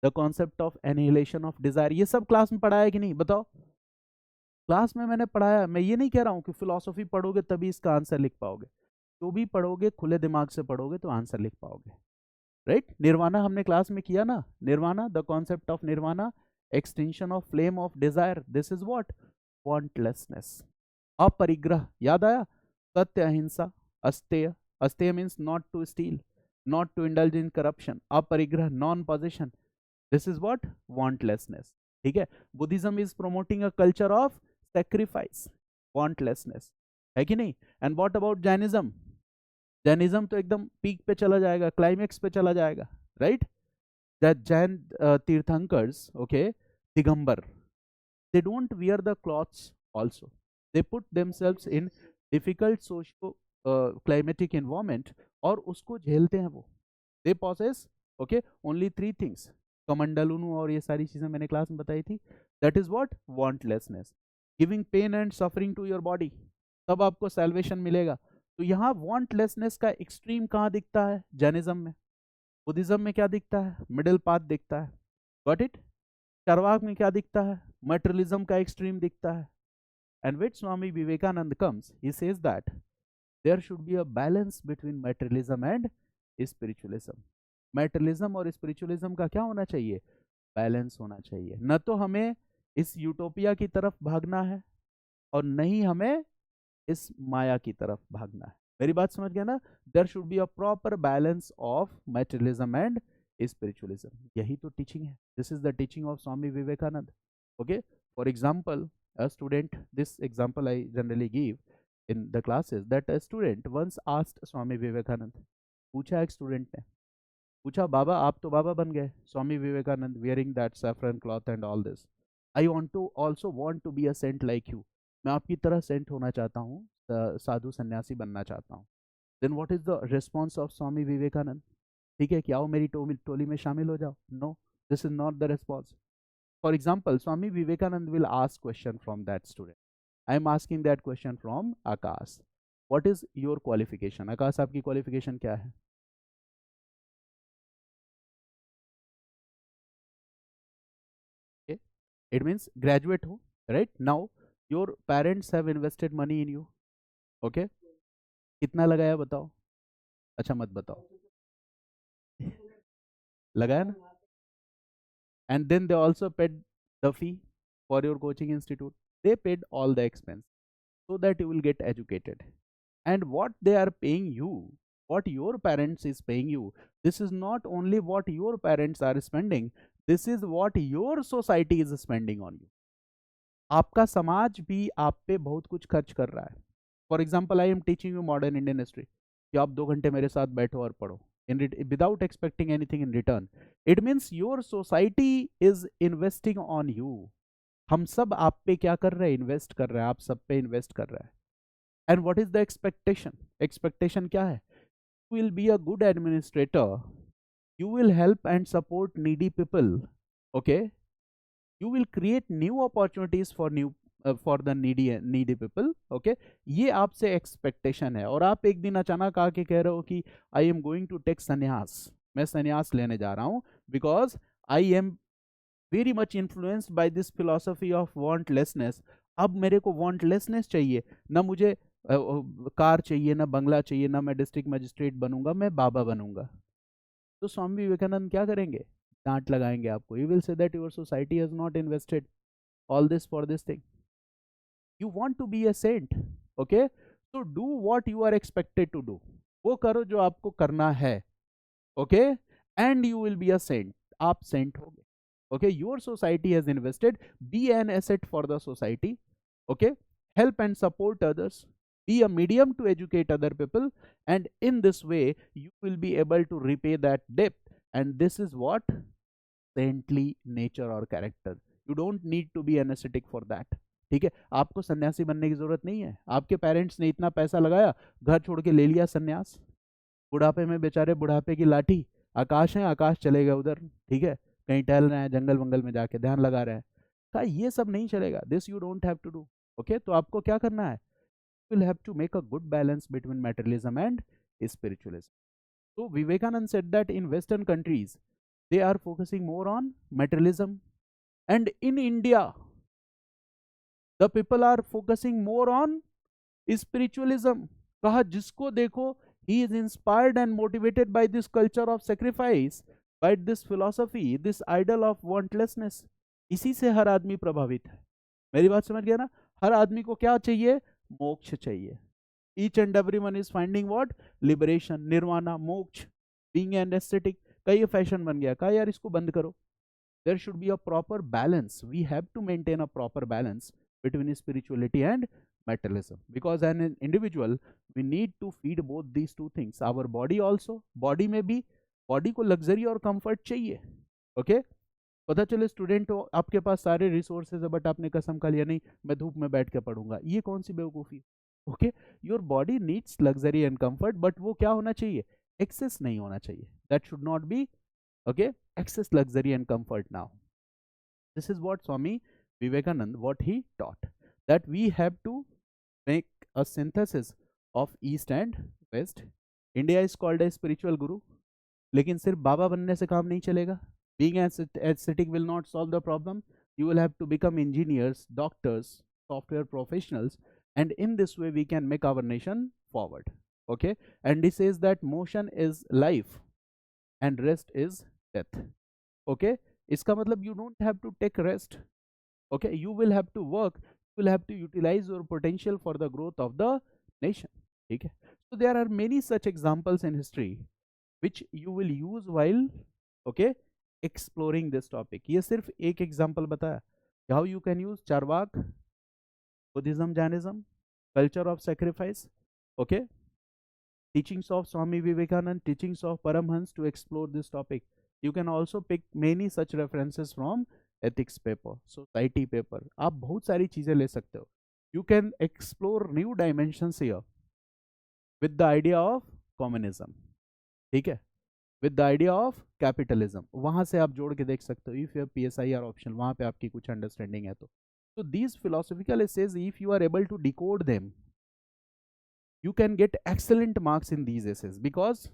The concept of annihilation of desire. ये सब class में पढ़ाया कि नहीं बताओ? Class में मैंने पढ़ाया। मैं ये नहीं कह रहा हूँ कि फिलॉसफी पढ़ोगे तभी इसका आंसर लिख पाओगे, जो भी पढ़ोगे खुले दिमाग से पढ़ोगे तो आंसर लिख पाओगे, राइट? निर्वाणा हमने क्लास में किया ना, nirvana, the concept of nirvana, extension of flame of desire, this is what? Wantlessness. Aparigraha याद आया? Satya, ahimsa, asteya, asteya means not to steal, not to indulge in corruption, aparigraha, non position, this is what? Wantlessness. ठीक है, Buddhism is promoting a culture of sacrifice, wantlessness, है कि नहीं? And what about Jainism? Jainism तो एकदम peak पे चला जाएगा, क्लाइमेक्स पे चला जाएगा, right? That Jain tirthankars, okay, Digambar, they don't wear the cloths also, they put themselves in difficult socio climatic environment और उसको झेलते हैं वो, they possess, okay, only three things, कमंडलुनु और ये सारी चीजें मैंने क्लास में बताई थी, that is what? Wantlessness, giving pain and suffering to your body, तब आपको salvation मिलेगा। तो यहाँ wantlessness का एक्सट्रीम कहाँ दिखता है? जैनिज्म में। बुद्धिज्म में क्या दिखता है? मिडिल पाथ दिखता है, गॉट इट? चारवाक में क्या दिखता है? मटेरियलिज्म का एक्सट्रीम दिखता है। And which Swami Vivekananda comes, he says that there should be a balance between materialism and spiritualism. Materialism और स्पिरिचुअलिज्म का क्या होना चाहिए? बैलेंस होना चाहिए। न तो हमें इस यूटोपिया की तरफ भागना है और नहीं हमें इस माया की तरफ भागना है। मेरी बात समझ गया ना? There should be a proper balance of materialism and spiritualism. यही तो टीचिंग है, this is the teaching of Swami Vivekananda. Okay, for example, a student, this example I generally give in the classes, that a student once asked Swami Vivekanand, पूछा एक student ने, पूछा बाबा आप तो बाबा बन गए, Swami Vivekananda, wearing that saffron cloth and all this, I want to also want to be a saint like you, मैं आपकी तरह सेंट होना चाहता हूँ, साधु सन्यासी बनना चाहता हूँ। Then what is the response of Swami Vivekananda? ठीक है, क्या आओ मेरी टोली में शामिल हो जाओ? No, this is not the response. For example, Swami Vivekanand will ask question from that student. I am asking that question from Akash. What is your qualification? Akash, आपकी qualification क्या है? Okay. It means graduate हो, right? Now your parents have invested money in you. Okay. कितना लगाया बताओ? अच्छा मत बताओ। लगाया ना? And then they also paid the fee for your coaching institute. They paid all the expense so that you will get educated. And what they are paying you, what your parents is paying you, this is not only what your parents are spending, this is what your society is spending on you. आपका समाज भी आप पे बहुत कुछ खर्च कर रहा है। For example, I am teaching you modern Indian history, कि आप 2 घंटे मेरे साथ बैठो और पढ़ो without expecting anything in return. It means your society is investing on you. हम सब आप पे क्या कर रहे हैं? इन्वेस्ट कर रहे हैं, आप सब पे इन्वेस्ट कर रहे हैं। And what is the expectation? Expectation क्या है? You will be a good administrator, you will help and support needy people, okay, you will create new opportunities for new for the needy people, okay, ये आपसे expectation है। और आप एक दिन अचानक आके कह रहे हो कि I am going to take sanyas, मैं संन्यास लेने जा रहा हूँ because I am very much influenced by this philosophy of wantlessness. अब मेरे को वांटलेसनेस चाहिए, ना मुझे कार चाहिए, ना बंगला चाहिए, ना मैं डिस्ट्रिक्ट मजिस्ट्रेट बनूंगा, मैं बाबा बनूंगा। तो स्वामी विवेकानंद क्या करेंगे? डांट लगाएंगे आपको। You will say that your society has not invested all this for this thing, you want to be a saint, okay, so do what you are expected to do, वो करो जो आपको करना है, okay, and you will be a saint, आप saint होगे, okay. Your society has invested, be an asset for the society, okay, help and support others, be a medium to educate other people, and in this way you will be able to repay that debt, and this is what saintly nature or character, you don't need to be an ascetic for that। ठीक है, आपको सन्यासी बनने की जरूरत नहीं है। आपके पेरेंट्स ने इतना पैसा लगाया, घर छोड़ के ले लिया सन्यास, बुढ़ापे में बेचारे बुढ़ापे की लाठी आकाश है, आकाश चले गए उधर, ठीक है, कहीं टहल रहे हैं, जंगल वंगल में जाके ध्यान लगा रहे हैं, कहा ये सब नहीं चलेगा, this you don't have to do, okay. तो आपको क्या करना है? Will have to make a good balance between materialism and spiritualism. So Vivekanand said that in Western countries, they are focusing more on materialism, and in India, the people are focusing more on spiritualism. कहा जिसको देखो, he is inspired and motivated by this culture of sacrifice, by this philosophy, this idol of wantlessness. इसी से हर आदमी प्रभावित है. मेरी बात समझ गया ना? हर आदमी को क्या चाहिए? मोक्ष चाहिए. Each and everyone is finding what? Liberation, nirvana, मोक्ष, being an aesthetic. का ये फैशन बन गया. कहा यार इसको बंद करो. There should be a proper balance. We have to maintain a proper balance between spirituality and materialism, because an individual, we need to feed both these two things. Our body also, body में भी, body को luxury और comfort चाहिए. Okay? पता चले student हो, आपके पास सारे रिसोर्सेज है, बट आपने कसम खा लिया नहीं मैं धूप में बैठ के पढ़ूंगा. ये कौन सी बेवकूफ़ी? Okay, your body needs luxury and comfort, but वो क्या होना चाहिए? एक्सेस नहीं होना चाहिए. That should not be, okay, excess luxury and comfort. Now this is what Swami Vivekanand, what he taught, that we have to make a synthesis of East and West. India is called a spiritual guru, लेकिन सिर्फ बाबा बनने से काम नहीं चलेगा. Being ascetic will not solve the problem. You will have to become engineers, doctors, software professionals, and in this way we can make our nation forward. Okay, and he says that motion is life and rest is death. Okay, इसका मतलब you don't have to take rest. Okay, you will have to work, you will have to utilize your potential for the growth of the nation. ठीक है? So there are many such examples in history which you will use while, okay, exploring this topic. ये सिर्फ एक example बताया how you can use Charvak, Buddhism, Jainism, culture of sacrifice, okay, teachings of Swami Vivekanand, teachings of Paramhans to explore this topic. You can also pick many such references from ethics paper, society paper. आप बहुत सारी चीजें ले सकते हो. You can explore new dimensions here with the idea of communism. ठीक है? With the idea of capitalism. वहां से आप जोड़ के देख सकते हो. If you have PSI or optional, वहां पे आपकी कुछ understanding है तो. So these philosophical essays, if you are able to decode them, you can get excellent marks in these essays, because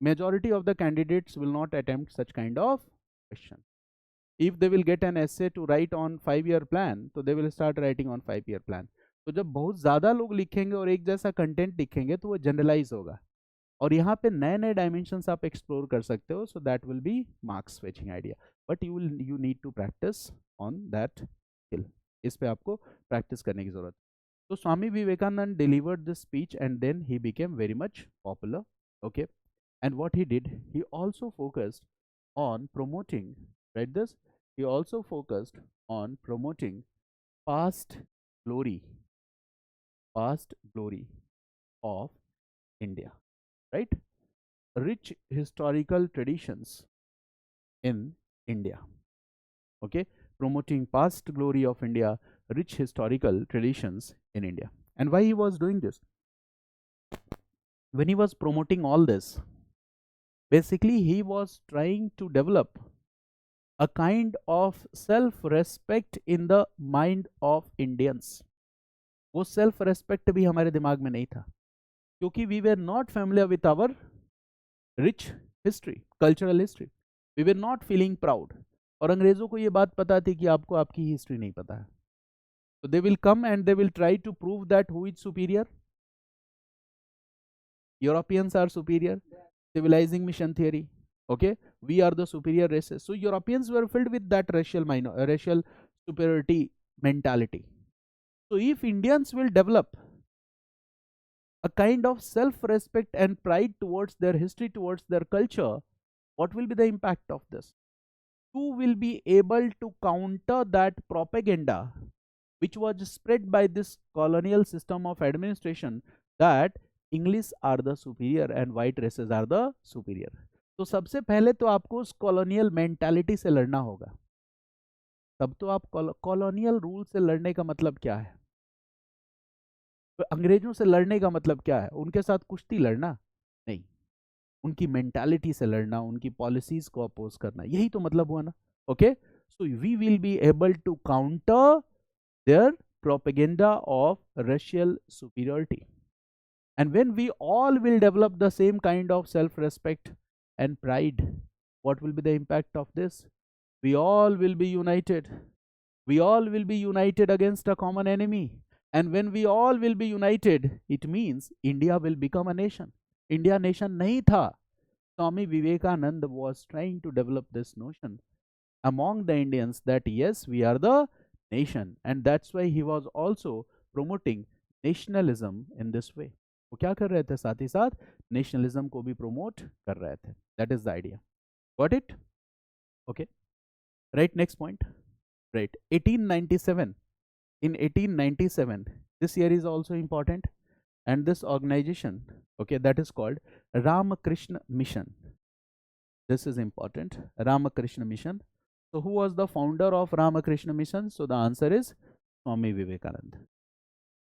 majority of the candidates will not attempt such kind of question. If they will get an essay to write on 5-year plan, so they will start writing on 5-year plan. तो जब बहुत ज़्यादा लोग लिखेंगे और एक जैसा content लिखेंगे तो वो जनरलाइज होगा, और यहाँ पे नए नए डायमेंशंस आप एक्सप्लोर कर सकते हो. So that will be marks fetching idea, but you need to practice on that skill. इस पे आपको प्रैक्टिस करने की जरूरत है. So Swami Vivekanand delivered this speech and then he became very much popular. Okay, and what he did, he also focused on promoting, right, this, he also focused on promoting past glory, past glory of India, right, rich historical traditions in India. Okay, promoting past glory of India, rich historical traditions in India. And why he was doing this? When he was promoting all this, basically he was trying to develop a kind of self-respect in the mind of Indians. वो self-respect भी हमारे दिमाग में नहीं था, क्योंकि we were not familiar with our rich history, cultural history. We were not feeling proud. और अंग्रेजों को ये बात पता थी कि आपको आपकी हिस्ट्री नहीं पता है. So they will come and they will try to prove that who is superior. Europeans are superior. Civilizing mission theory. Okay, we are the superior races. So Europeans were filled with that racial superiority mentality. So if Indians will develop a kind of self-respect and pride towards their history, towards their culture, what will be the impact of this? You will be able to counter that propaganda which was spread by this colonial system of administration, that English are the superior and white races are the superior. तो सबसे पहले तो आपको उस colonial mentality से लड़ना होगा. तब तो आप कॉलोनियल रूल से लड़ने का मतलब क्या है? तो अंग्रेजों से लड़ने का मतलब क्या है? उनके साथ कुश्ती लड़ना नहीं, उनकी मेंटालिटी से लड़ना, उनकी पॉलिसीज को अपोज करना, यही तो मतलब हुआ ना. Okay, so we will be able to counter their propaganda of racial superiority. And when we all will develop the same kind of self respect and pride, what will be the impact of this? We all will be united. We all will be united against a common enemy. And when we all will be united, it means India will become a nation. India nation nahi tha. Swami Vivekananda was trying to develop this notion among the Indians that yes, we are the nation, and that's why he was also promoting nationalism in this way. वो क्या कर रहे थे, साथ ही साथ nationalism को भी promote कर रहे थे. That is the idea. Got it? Okay. Right. Next point. Right. 1897. In 1897, this year is also important, and this organization, okay, that is called Ramakrishna Mission. This is important. Ramakrishna Mission. So who was the founder of Ramakrishna Mission? So the answer is Swami Vivekananda.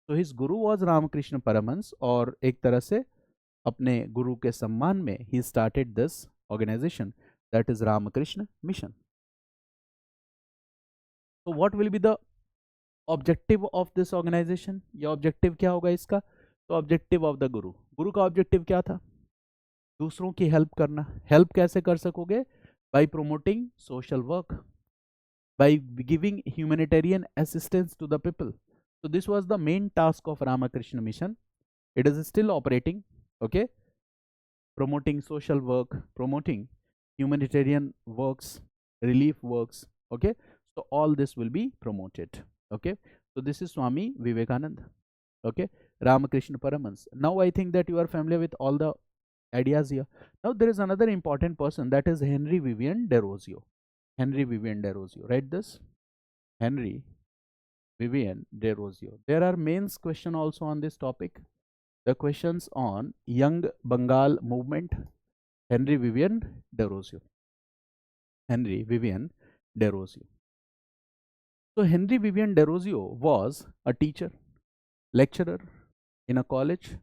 So his guru was Ramakrishna Paramhans, और एक तरह से अपने गुरु के सम्मान में he started this organization, that is Ramakrishna Mission. So what will be the objective of this organization? या objective क्या होगा इसका? तो objective of the guru. गुरु का objective क्या था? दूसरों की हेल्प करना. हेल्प कैसे कर सकोगे? By promoting social work, by giving humanitarian assistance to the people. So this was the main task of Ramakrishna Mission. It is still operating, okay, promoting social work, promoting humanitarian works, relief works, okay. So all this will be promoted, okay. So this is Swami Vivekananda, okay, Ramakrishna Paramhans. Now I think that you are familiar with all the ideas here. Now there is another important person, that is Henry Vivian Desrosiers. Henry Vivian Desrosiers. Write this. Henry Vivian Desrosiers. There are mains question also on this topic. The questions on Young Bengal movement. Henry Vivian Desrosiers. Henry Vivian Desrosiers. So Henry Vivian Desrosiers was a teacher, lecturer in a college,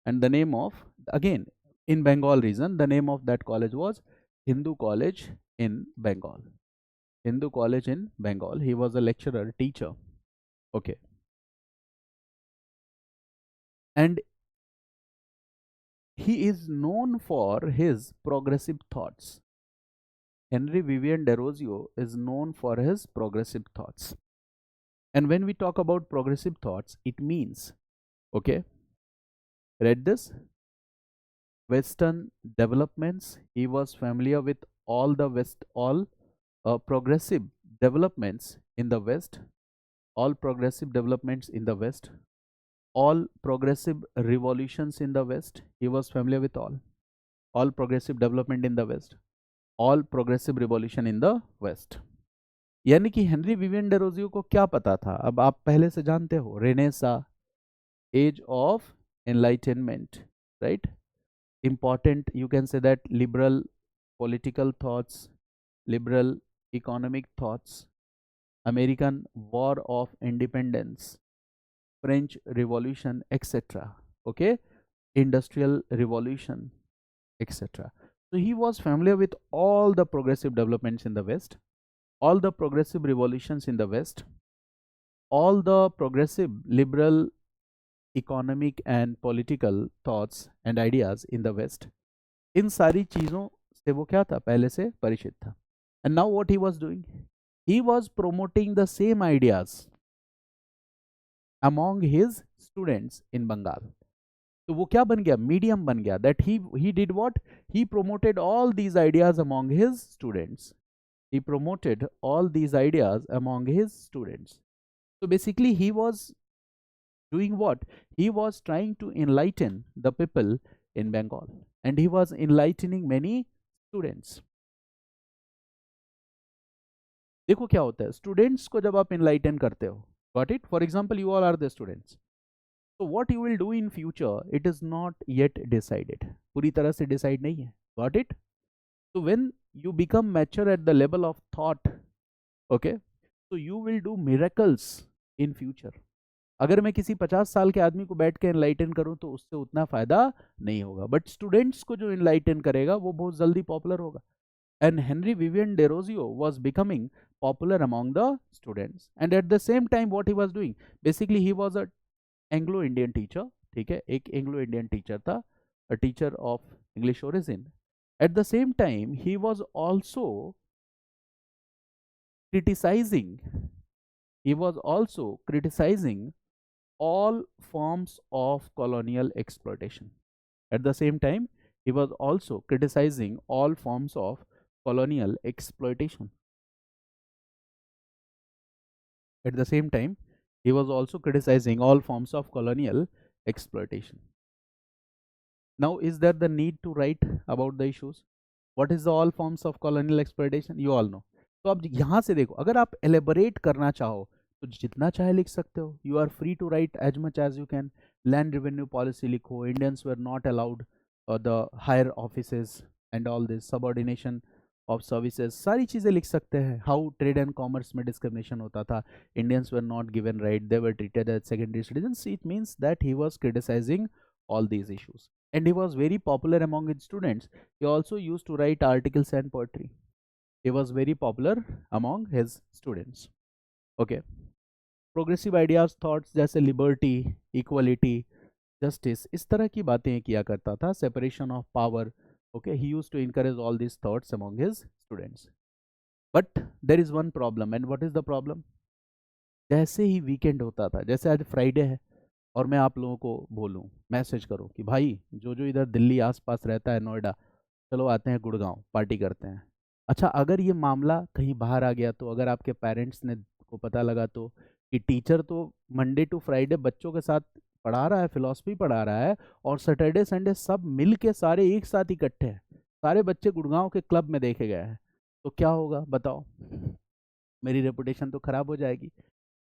and the name of, again, in Bengal region, the name of that college was Hindu College in Bengal. Hindu College in Bengal. He was a lecturer, teacher. Okay. And he is known for his progressive thoughts. Henry Vivian Desrosiers is known for his progressive thoughts. And when we talk about progressive thoughts, it means, okay, read this, Western developments. He was familiar with all the progressive developments in the West, all progressive developments in the West, all progressive revolutions in the West. He was familiar with all progressive development in the West, all progressive revolution in the West. यानी कि Henry Vivian Derozio को क्या पता था? अब आप पहले से जानते हो, renaissance, age of enlightenment, right? Important, you can say that liberal political thoughts, liberal economic thoughts, American War of Independence, French Revolution, etc. Okay, Industrial Revolution, etc. So he was familiar with all the progressive developments in the West, all the progressive revolutions in the West, all the progressive liberal economic and political thoughts and ideas in the West. इन सारी चीज़ों से वो क्या था, पहले से परिचित था. And now what he was doing? He was promoting the same ideas among his students in Bengal. तो वो क्या बन गया? मीडियम बन गया. That he did what? He promoted all these ideas among his students. He promoted all these ideas among his students. So basically he was doing what? He was trying to enlighten the people in Bengal, and he was enlightening many students. देखो क्या होता है, students को जब आप enlighten करते हो, got it? For example, you all are the students. So what you will do in future, it is not yet decided. पूरी तरह से decide नहीं है, got it? So when you become mature at the level of thought, okay, so you will do miracles in future. अगर मैं किसी 50 साल के आदमी को बैठ के एनलाइटन करूं तो उससे उतना फायदा नहीं होगा, बट स्टूडेंट्स को जो एनलाइटन करेगा वो बहुत जल्दी पॉपुलर होगा. And Henry Vivian Derozio was becoming popular among the students, and at the same time what he was doing, basically he was a Anglo Indian teacher, ठीक है, एक एंग्लो इंडियन टीचर था, a teacher of English origin. At the same time he was also criticizing he was also criticizing all forms of colonial exploitation. At the same time, he was also criticizing all forms of colonial exploitation. At the same time, he was also criticizing all forms of colonial exploitation. Now, is there the need to write about the issues? What is the all forms of colonial exploitation? You all know. तो अब यहाँ से देखो, अगर आप elaborate करना चाहो तो जितना चाहे लिख सकते हो. You are free to write as much as you can. Land revenue policy लिखो, Indians were not allowed the higher offices and all this, subordination of services, सारी चीज़ें लिख सकते हैं. हाउ ट्रेड एंड कॉमर्स में डिस्क्रिमिनेशन होता था, Indians were not given right, they were treated as secondary citizens. It means that he was criticising all these issues, and he was very popular among his students. He also used to write articles and poetry. He was very popular among his students. Okay, progressive ideas, thoughts जैसे liberty, equality, justice, इस तरह की बातें किया करता था. separation of power. Okay, he used to encourage all these thoughts among his students. But there is one problem, and what is the problem? जैसे ही weekend होता था, जैसे आज फ्राइडे है और मैं आप लोगों को बोलूं, मैसेज करूं कि भाई जो जो इधर दिल्ली आसपास रहता है, नोएडा, चलो आते हैं गुड़गांव, पार्टी करते हैं. अच्छा, अगर ये मामला कहीं बाहर आ गया तो, अगर आपके पेरेंट्स ने को पता लगा तो कि टीचर तो मंडे टू फ्राइडे बच्चों के साथ पढ़ा रहा है, फिलॉसफी पढ़ा रहा है, और सैटरडे संडे सब मिल के सारे एक साथ इकट्ठे हैं, सारे बच्चे गुड़गांव के क्लब में देखे गए हैं, तो क्या होगा बताओ? मेरी रेपुटेशन तो खराब हो जाएगी.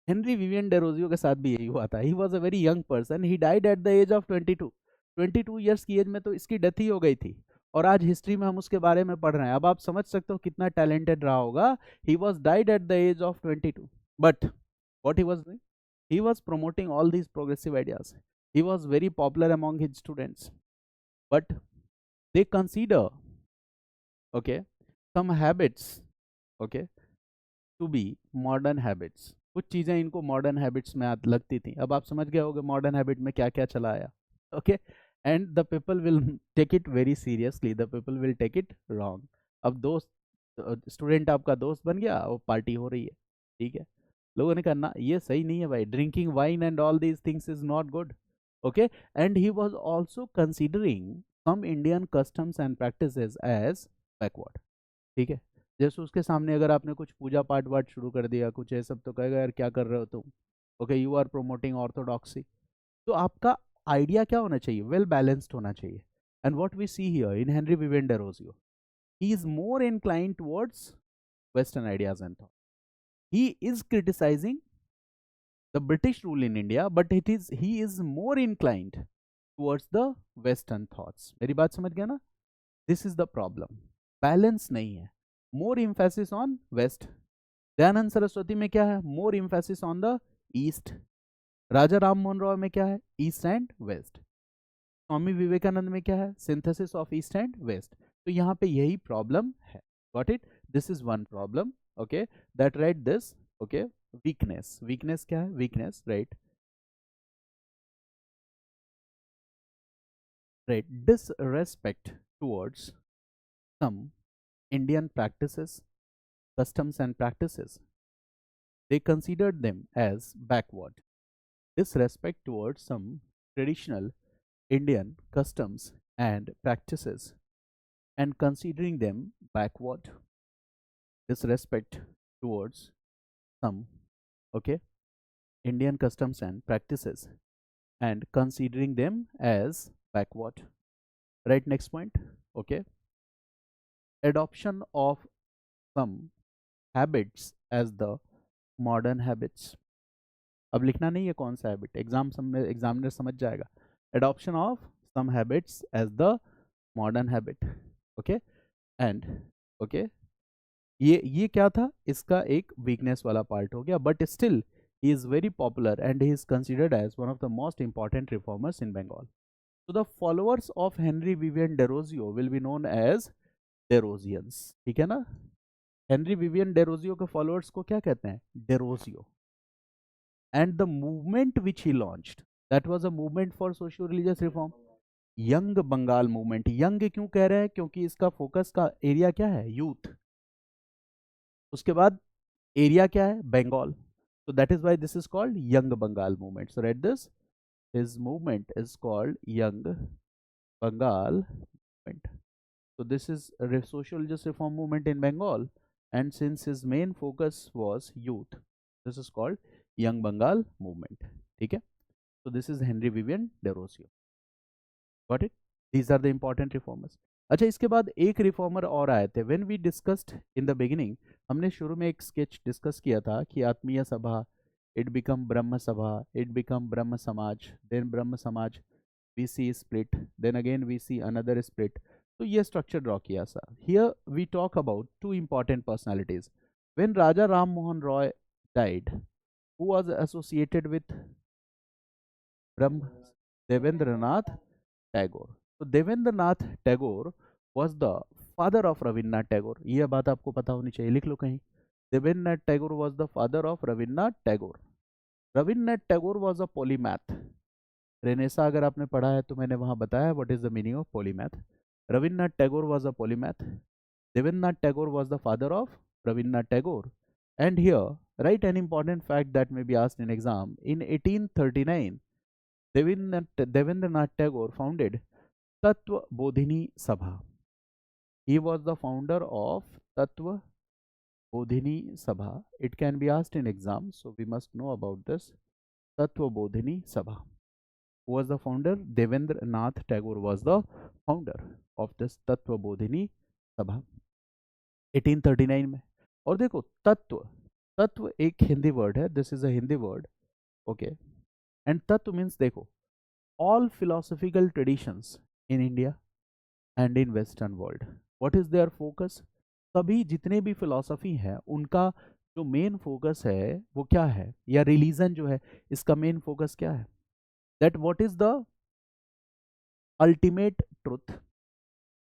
हेनरी विवियन डेरोजियो के साथ भी यही हुआ था. He was a very young person. He died at the age of 22. 22 years की एज में तो इसकी डेथ ही हो गई थी, और आज हिस्ट्री में हम उसके बारे में पढ़ रहे हैं. अब आप समझ सकते हो कितना टैलेंटेड रहा होगा. He was died at the age of 22. But what he was doing, he was promoting all these progressive ideas. He was very popular among his students, but they consider, okay, some habits, okay, to be modern habits. कुछ चीजें इनको modern habits में लगती थी. अब आप समझ गए होंगे मॉडर्न हैबिट में क्या क्या चला आया. Okay, and the people will take it very seriously, the people will take it wrong. अब दोस्त, स्टूडेंट आपका दोस्त बन गया, वो पार्टी हो रही है, ठीक है, लोगों ने कहा ना ये सही नहीं है भाई, drinking wine and all these things is not good. Okay, and he was also considering some Indian customs and practices as backward. ठीक है, जैसे उसके सामने अगर आपने कुछ पूजा पाठ वाठ शुरू कर दिया, कुछ ये सब, तो कहेगा यार क्या कर रहे हो तुम. Okay, you are promoting orthodoxy. तो आपका आइडिया क्या होना चाहिए? वेल बैलेंस्ड होना चाहिए. And what we see here in Henry Vivian Derozio, he is more inclined towards western ideas and thought. He is criticizing the British rule in India, but he is more inclined towards the western thoughts. मेरी बात समझ गया ना? This is the problem. Balance नहीं है. More emphasis on west. Dayanand Saraswati में क्या है? More emphasis on the east. राजा राम मोहन रॉय में क्या है? East and west. Swami Vivekananda में क्या है? Synthesis of east and west. तो यहाँ पे यही प्रॉब्लम है. Got it? This is one problem. Okay, that write this. Okay, weakness. Weakness क्या है? Weakness, right, right, disrespect towards some Indian practices, customs and practices. They considered them as backward. Disrespect towards some traditional Indian customs and practices and considering them backward. Disrespect towards some, okay, Indian customs and practices and considering them as backward. Right, next point. Okay, adoption of some habits as the modern habits. अब लिखना नहीं है कौन सा habit, examiner समझ जाएगा. adoption of some habits as the modern habit. okay, and okay, ये क्या था? इसका एक वीकनेस वाला पार्ट हो गया. But still he is very popular and he is considered as one of the most important reformers in Bengal. So the followers of Henry Vivian Derozio will be known as Derosians. ठीक है ना? Henry Vivian Derozio के followers को क्या कहते हैं? Derozio. And the movement which he launched, that was a movement for socio religious reform. Young Bengal movement, young क्यों कह रहे हैं? क्योंकि इसका फोकस का एरिया क्या है? यूथ। उसके बाद एरिया क्या है? Bengal. So that is why this is called Young Bengal movement. So read this. His movement is called Young Bengal movement. So this is a social justice reform movement in Bengal, and since his main focus was youth, this is called Young Bengal movement. ठीक है? So this is Henry Vivian Derosio. Got it? These are the important reformers. अच्छा, इसके बाद एक reformer और आए थे। When we discussed in the beginning, हमने शुरू में एक स्केच डिस्कस किया था कि आत्मीय सभा, इट बिकम ब्रह्म सभा, इट बिकम ब्रह्म समाज, then Brahmo Samaj we see split, then again we see another split. तो ये स्ट्रक्चर ड्रॉ किया सा। Here we talk about two important personalities. When Raja Ram Mohan Roy died, who was associated with ब्रह्म? देवेंद्रनाथ टैगोर। तो Debendranath Tagore was the father of Rabindranath Tagore. ये बात आपको पता होनी चाहिए, लिख लो कहीं। Debendranath Tagore was the father of Rabindranath Tagore. Rabindranath Tagore was a polymath. Renaissance अगर आपने पढ़ा है तो मैंने वहां बताया what is the meaning of polymath. Rabindranath Tagore was a polymath. Devendranath Tagore was the father of Rabindranath Tagore. And here, write an important fact that may be asked in exam. In 1839, Devendranath Tagore founded Tattva Bodhini Sabha. He was the founder of Tattva Bodhini Sabha. It can be asked in exam, so we must know about this. Tattva Bodhini Sabha. Who was the founder? Devendranath Tagore was the founder of this Tattva Bodhini Sabha 1839 में। और देखो, तत्व, तत्व एक Hindi word है, this is a Hindi word, okay. And तत्व means, देखो, all philosophical traditions in India and in Western world. What is their focus? सभी जितने भी फिलॉसफी है उनका जो मेन फोकस है वो क्या है, या रिलीजन जो है इसका मेन फोकस क्या है? That what is the ultimate truth.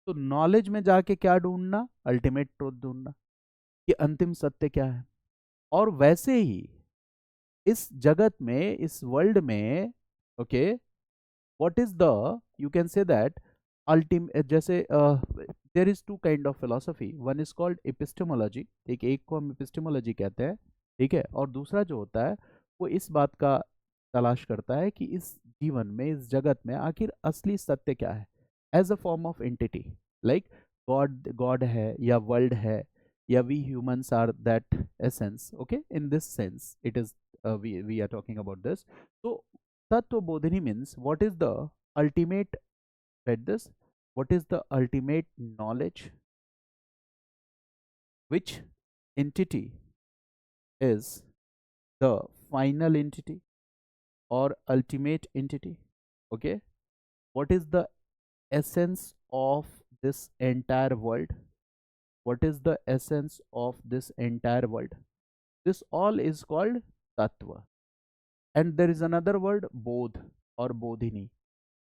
तो नॉलेज में जाके क्या ढूंढना? अल्टीमेट ट्रुथ ढूंढना, कि अंतिम सत्य क्या है। और वैसे ही इस जगत में, इस वर्ल्ड में, okay, what is the, you can say that ultimate, जैसे there is two kind of philosophy, one is called epistemology, ठीक है, एक को हम epistemology कहते हैं, ठीक है, और दूसरा जो होता है वो इस बात का तलाश करता है कि इस जीवन में, इस जगत में आखिर असली सत्य क्या है, as a form of entity, like God, God है या वर्ल्ड है, या we humans are that essence, okay, in this sense it is, we are talking about this. So Tattva Bodhini means what is the ultimate, read this, what is the ultimate knowledge, which entity is the final entity or ultimate entity, okay, what is the essence of this entire world, what is the essence of this entire world, this all is called Tattva. And there is another word, Bodh or Bodhini.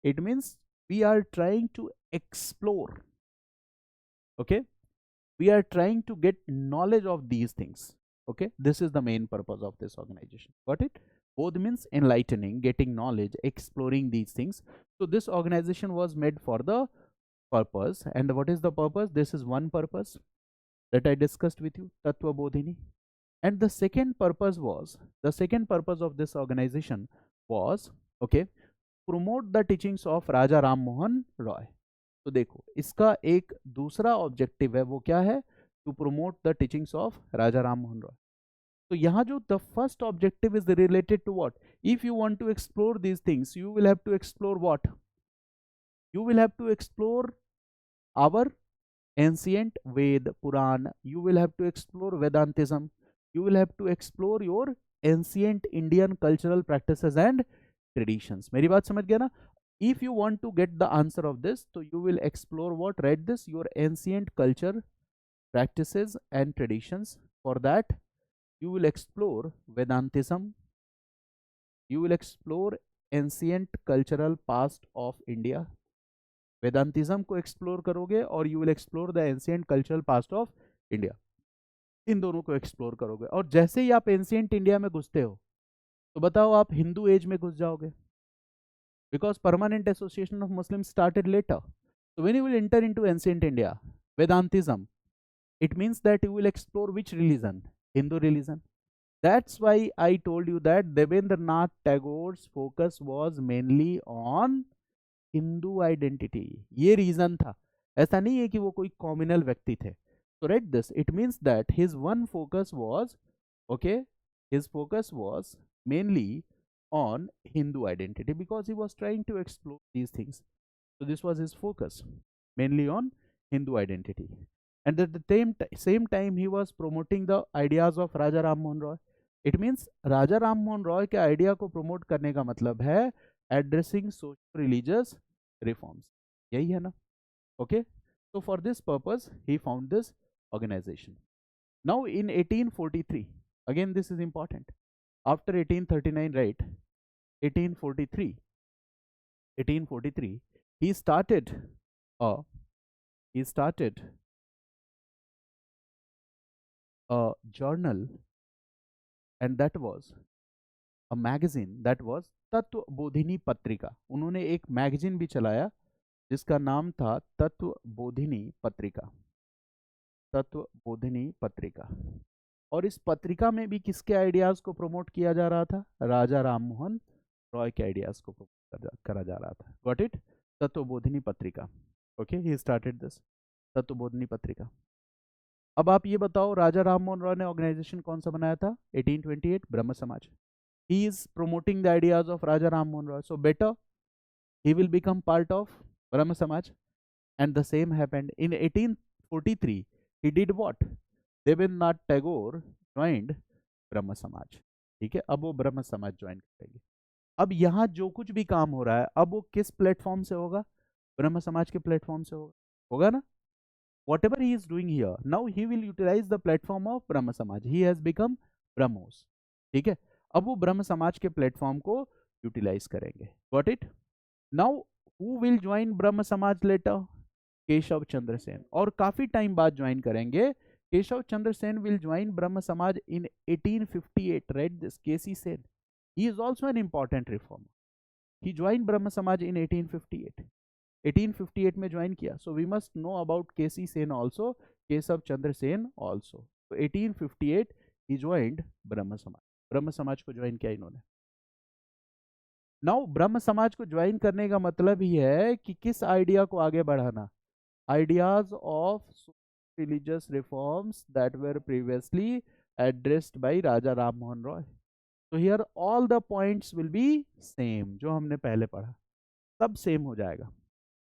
It means we are trying to explore, okay, we are trying to get knowledge of these things, okay. This is the main purpose of this organization, got it? Both means enlightening, getting knowledge, exploring these things. So this organization was made for the purpose. And what is the purpose? This is one purpose that I discussed with you, Tattva Bodhini. And the second purpose was, the second purpose of this organization was, okay, promote the teachings of Raja Ram Mohan Roy. तो देखो, इसका एक दूसरा objective है, वो क्या है? To promote the teachings of Raja Ram Mohan Roy. तो यहाँ जो the first objective is related to what? If you want to explore these things, you will have to explore what? You will have to explore our ancient Ved, Puran. You will have to explore Vedantism. You will have to explore your ancient Indian cultural practices and traditions. मेरी बात समझ गया ना? If you want to get the answer of this, so you will explore what? Write this, your ancient culture, practices and traditions. For that, you will explore Vedantism. You will explore ancient cultural past of India. वेदांतिज्म को explore करोगे और you will explore the ancient cultural past of India. इन दोनों को explore करोगे, और जैसे ही आप एंशिएंट इंडिया में घुसते हो तो बताओ आप हिंदू एज में घुस जाओगे, because permanent association of Muslims started later. So when you will enter into ancient India, Vedantism, it means that you will explore which religion? Hindu religion. That's why I told you that Devendranath Tagore's focus was mainly on Hindu identity. ये reason था, ऐसा नहीं है कि वो कोई communal व्यक्ति थे. So read this. It means that his one focus was, okay, his focus was mainly on Hindu identity because he was trying to explore these things. So this was his focus, mainly on Hindu identity. And at the same time, he was promoting the ideas of Raja Ram Mohan Roy. It means Raja Ram Mohan Roy के idea को promote करने का मतलब है addressing social religious reforms. यही है ना? Okay. So for this purpose, he found this organization. Now in 1843, again this is important. After 1839, right? 1843, 1843, he started a journal, and that was a magazine, that was तत्व बोधिनी पत्रिका. उन्होंने एक magazine भी चलाया जिसका नाम था तत्व बोधिनी पत्रिका. तत्व बोधिनी पत्रिका. और इस पत्रिका में भी किसके आइडियाज को प्रमोट किया जा रहा था? राजा राम मोहन रॉय के आइडियाज को प्रमोट करा जा रहा था. Got it? तत्व बोधिनी पत्रिका. ओके, ही स्टार्टेड दिस तत्व बोधिनी पत्रिका. अब आप ये बताओ, राजा राम मोहन रॉय ने ऑर्गेनाइजेशन कौन सा बनाया था? 1828, ब्रह्म समाज. He is promoting the ideas of Raja Ram Mohan Roy. So better he will become part of Brahma Samaj. And the same happened in 1843. He did what? Devendranath Tagore joined Brahma Samaj. ठीक है, अब वो ब्रह्म समाज join करेंगे. अब यहाँ जो कुछ भी काम हो रहा है, अब वो किस प्लेटफॉर्म से होगा? ब्रह्म समाज के प्लेटफॉर्म से होगा ना? Whatever he is doing here, now he will utilize the platform of Brahma Samaj. He has become Brahmos. ठीक है, अब वो ब्रह्म समाज के प्लेटफॉर्म को यूटिलाइज करेंगे. Got it? Now who will join Brahmo समाज लेटर? केशव चंद्र सेन. और काफी टाइम बाद ज्वाइन करेंगे. Keshab Chandra Sen will join Brahmo Samaj in 1858. Write this. KC Sen, he is also an important reformer. He join Brahmo Samaj in 1858. 1858 में ज्वाइन किया. So we must know about KC Sen also, Keshab Chandra Sen also. तो 1858 he joined ब्रह्म समाज. ब्रह्म समाज को ज्वाइन किया इन्होंने. नाउ ब्रह्म समाज को ज्वाइन करने का मतलब ही है कि किस आइडिया को आगे बढ़ाना? Ideas of religious reforms that were previously addressed by Raja Ram Mohan Roy. तो here all the points will be same. जो हमने पहले पढ़ा सब सेम हो जाएगा.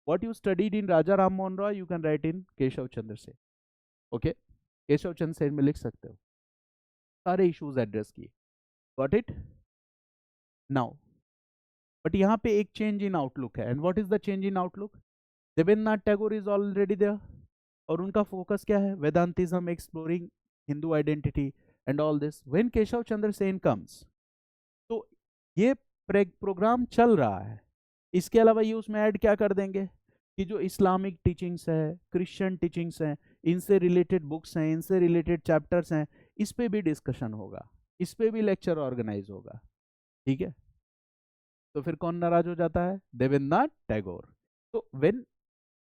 What you studied in Raja Ram Mohan Roy you can write in Keshav Chandra Sen. Okay, Keshav Chandra Sen में लिख सकते हो. सारे इश्यूज एड्रेस किए. Got it? नाउ बट यहाँ पे एक चेंज इन आउटलुक है. And what is the change in outlook? Debendranath Tagore is already there और उनका फोकस क्या है? Vedantism, exploring Hindu identity and all this. When Keshav Chandra Sen comes, तो ये प्रोग्राम चल रहा है. इसके अलावा ये उसमें ऐड क्या कर देंगे कि जो इस्लामिक टीचिंग्स है, क्रिश्चियन टीचिंग्स हैं, इनसे रिलेटेड बुक्स हैं, इनसे रिलेटेड चैप्टर्स हैं, इस पे भी डिस्कशन होगा, इस पे भी लेक्चर ऑर्गेनाइज होगा. ठीक है, तो फिर कौन नाराज हो जाता है? देवेंद्रनाथ टैगोर. तो when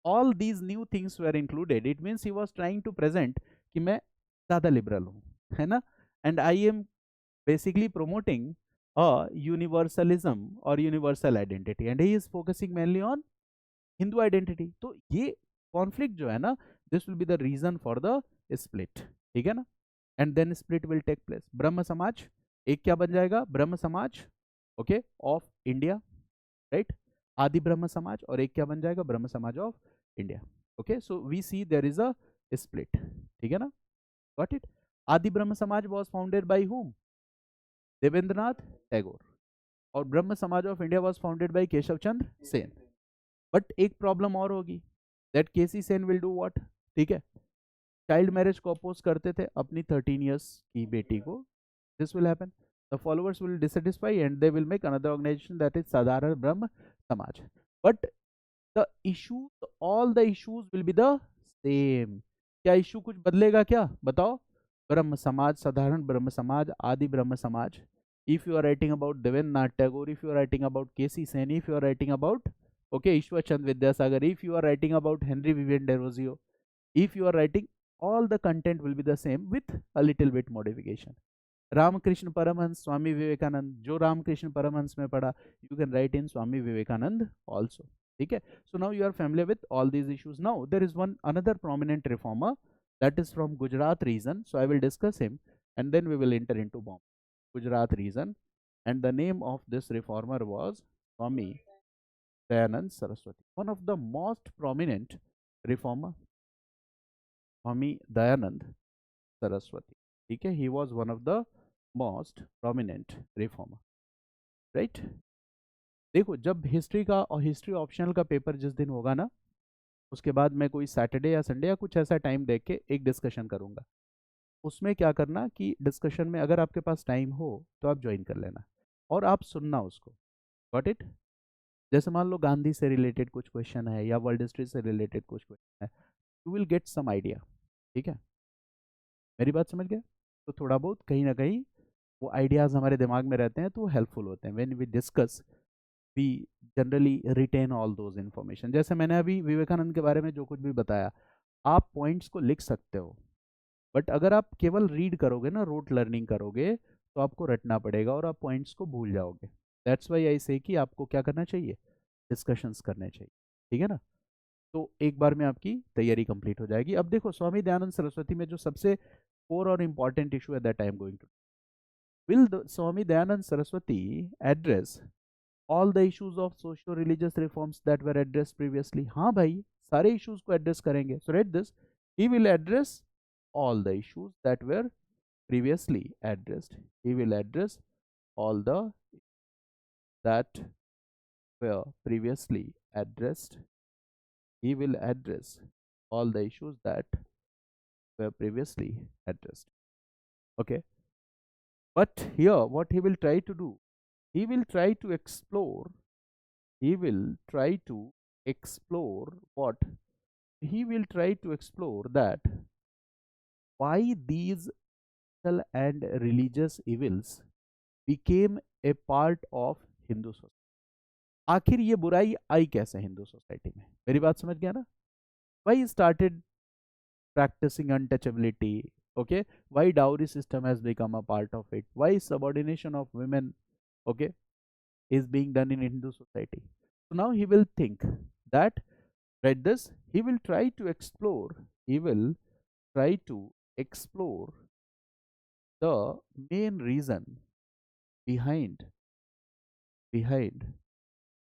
all these new things were included, it means he was trying to present कि मैं ज्यादा लिबरल हूँ, है ना, and I am basically promoting universalism और universal identity, and he is focusing mainly on Hindu identity. तो ये कॉन्फ्लिक्ट जो है ना, this will be the reason for the split. ठीक है ना, and then split will take place. Brahmo Samaj एक क्या बन जाएगा? ब्रह्म समाज, ओके, ऑफ इंडिया, राइट, आदि ब्रह्म समाज. और एक क्या बन जाएगा? Brahmo Samaj of India. Okay, so we see there is a split. ठीक है ना, got it? Adi Brahmo Samaj was founded by whom? Debendranath Tagore. और Brahmo Samaj of India was founded by Keshab Chandra Sen. But एक प्रॉब्लम और होगी, that KC Sen will do what? ठीक है, चाइल्ड मैरिज को अपोज करते थे अपनी 13 years की बेटी को. This will happen, the followers will dissatisfy and they will make another organisation that is Sadharan Brahmo Samaj. But the issues, all the issues will be the same. क्या इश्यू कुछ बदलेगा क्या? बताओ. ब्रह्म समाज, साधारण ब्रह्म समाज, आदि ब्रह्म समाज, if you are writing about Devendranath Tagore, if you are writing about K.C. Sen, if you are writing about, okay, Ishwar Chand Vidyasagar, if you are writing about Henry Vivian Derozio, if you are writing, all the content will be the same with a little bit modification. Ramakrishna Paramhans, Swami Vivekananda, जो रामकृष्ण परमहंस में पढ़ा, you can write in Swami Vivekanand also. ठीक है? So now you are familiar with all these issues. Now there is one another prominent reformer that is from Gujarat region. So I will discuss him and then we will enter into Bombay. Gujarat region, and the name of this reformer was Swami Dayanand Saraswati. One of the most prominent reformer, Swami Dayanand Saraswati. ठीक है? He was one of the most prominent reformer, right? देखो, जब history का और history optional का paper जिस दिन होगा ना, उसके बाद मैं कोई सैटरडे या संडे या कुछ ऐसा टाइम देख के एक डिस्कशन करूंगा. उसमें क्या करना कि डिस्कशन में अगर आपके पास टाइम हो तो आप ज्वाइन कर लेना और आप सुनना उसको. Got it? जैसे मान लो गांधी से रिलेटेड कुछ क्वेश्चन है या वर्ल्ड हिस्ट्री से रिलेटेड कुछ क्वेश्चन है, you will get some idea. ठीक है? मेरी बात समझ गए? तो थोड़ा बहुत कहीं ना कहीं वो आइडियाज़ हमारे दिमाग में रहते हैं तो वो हेल्पफुल होते हैं. When we discuss we generally retain all those information. जैसे मैंने अभी विवेकानंद के बारे में जो कुछ भी बताया, आप पॉइंट्स को लिख सकते हो, बट अगर आप केवल रीड करोगे ना, रोट लर्निंग करोगे, तो आपको रटना पड़ेगा और आप पॉइंट्स को भूल जाओगे. दैट्स वाई आई से कि आपको क्या करना चाहिए, डिस्कशंस करने चाहिए. ठीक है ना? तो एक बार में आपकी तैयारी कंप्लीट हो जाएगी. अब देखो, स्वामी दयानंद सरस्वती में जो सबसे कोर और इंपॉर्टेंट इशू है that I am going to, will Swami Dayanand Saraswati address all the issues of socio-religious reforms that were addressed previously? हाँ भाई, सारे issues को address करेंगे. So read this. He will address all the issues that were previously addressed. He will address all the that were previously addressed. He will address all the issues that were previously addressed. Okay. But here, what he will try to do, he will try to explore, he will try to explore what? He will try to explore that why these social and religious evils became a part of Hindu society. आखिर ये बुराई आई कैसे Hindu society में? मेरी बात समझ गया ना? Why started practicing untouchability? Okay, why dowry system has become a part of it? Why subordination of women, okay, is being done in Hindu society? So now he will think that, read this, he will try to explore, he will try to explore the main reason behind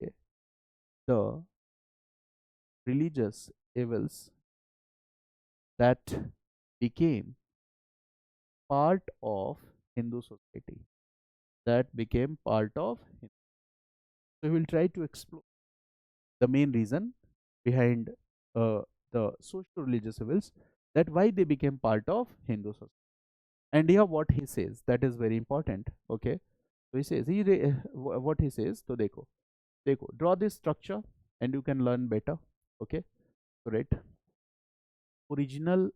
okay, the religious evils that became part of Hindu society, that became part of Hindu. So we will try to explore the main reason behind the social religious evils, that why they became part of Hindu society. And here what he says, that is very important. Okay, so he says, what he says, so देखो, draw this structure and you can learn better. Okay, so right, original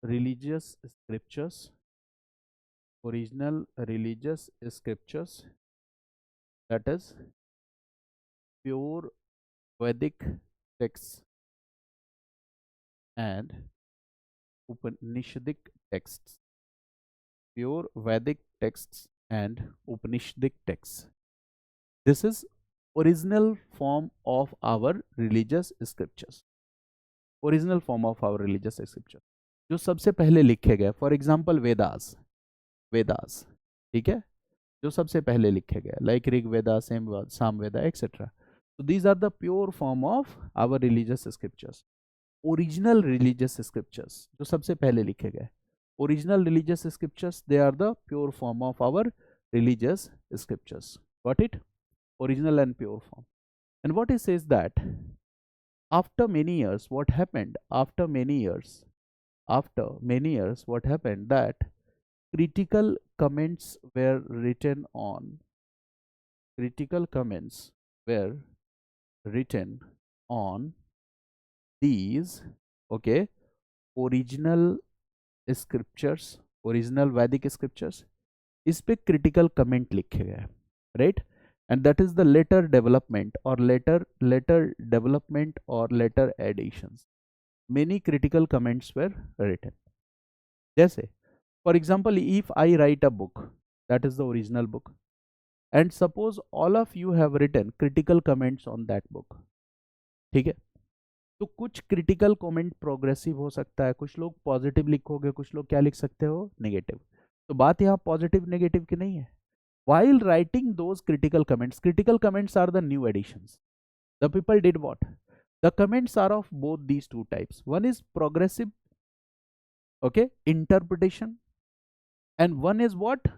religious scriptures, original religious scriptures, that is pure Vedic texts and Upanishadic texts, pure Vedic texts and Upanishadic texts. This is original form of our religious scriptures, original form of our religious scripture, जो सबसे पहले लिखे गए. For example Vedas, Vedas, ठीक है, जो सबसे पहले लिखे गए, लाइक ऋग वेदा, साम वेदा एक्सेट्रा. तो these are the pure form of our religious scriptures. Original religious scriptures जो सबसे पहले लिखे गए, original religious scriptures, they are the pure form of our religious scriptures. Got it? Original and pure form. And what it says that after many years, what happened, after many years, what happened, that critical comments were written on, critical comments were written on these, okay, original scriptures, original Vedic scriptures, इस पे critical comment लिखे गए, right, and that is the later development और later development और later editions, many critical comments were written. जैसे for example, if I write a book, that is the original book, and suppose all of you have written critical comments on that book. ठीक है, तो कुछ critical comment progressive हो सकता है, कुछ लोग पॉजिटिव लिखोगे, कुछ लोग क्या लिख सकते हो, नेगेटिव. तो बात यहाँ पॉजिटिव नेगेटिव की नहीं है. While writing those critical comments are the new additions. The people did what? The comments are of both these two types. One is progressive, okay, interpretation, and one is what?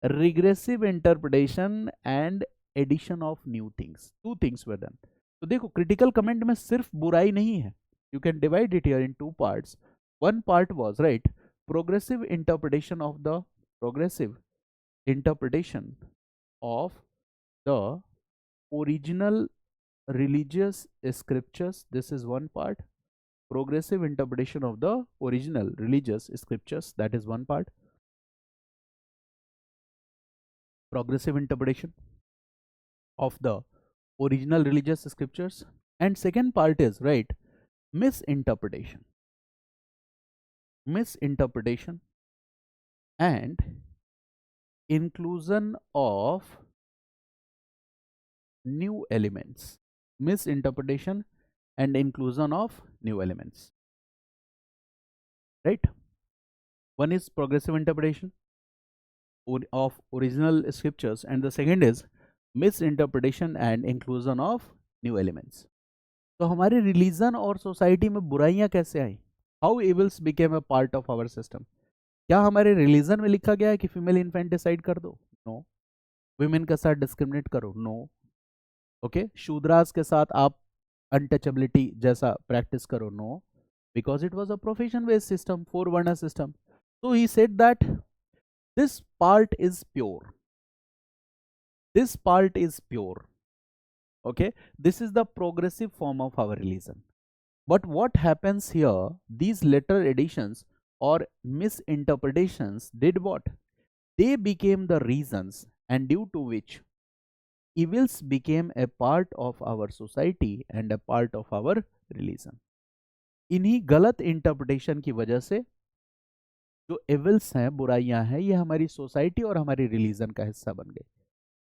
Regressive interpretation and addition of new things. Two things were done. तो देखो critical comment में सिर्फ बुराई नहीं है. You can divide it here in two parts. One part was, right, progressive interpretation of the original religious scriptures. This is one part. Progressive interpretation of the original religious scriptures, that is one part. Progressive interpretation of the original religious scriptures. And second part is, right, misinterpretation and inclusion of new elements. Misinterpretation and inclusion of new elements, right? One is progressive interpretation of original scriptures, and the second is misinterpretation and inclusion of new elements. तो हमारे religion और society में बुराइयां कैसे आई? How evils became a part of our system. क्या हमारे religion में लिखा गया है कि फीमेल इन्फेंटिसाइड कर दो? नो. विमेन के साथ डिस्क्रिमिनेट करो? नो. ओके, शूद्रास के साथ आप अनटचेबिलिटी जैसा प्रैक्टिस करो? No, because it was a profession based system, 4 varna system. So he said that this part is pure, okay, this is the progressive form of our religion. But what happens here, these letter additions or misinterpretations did what? They became the reasons and due to which evils became a part of our society and a part of our religion. इन्हीं गलत interpretation की वजह से जो evils हैं, बुराइयां हैं, ये हमारी सोसाइटी और हमारी रिलीजन का हिस्सा बन गए,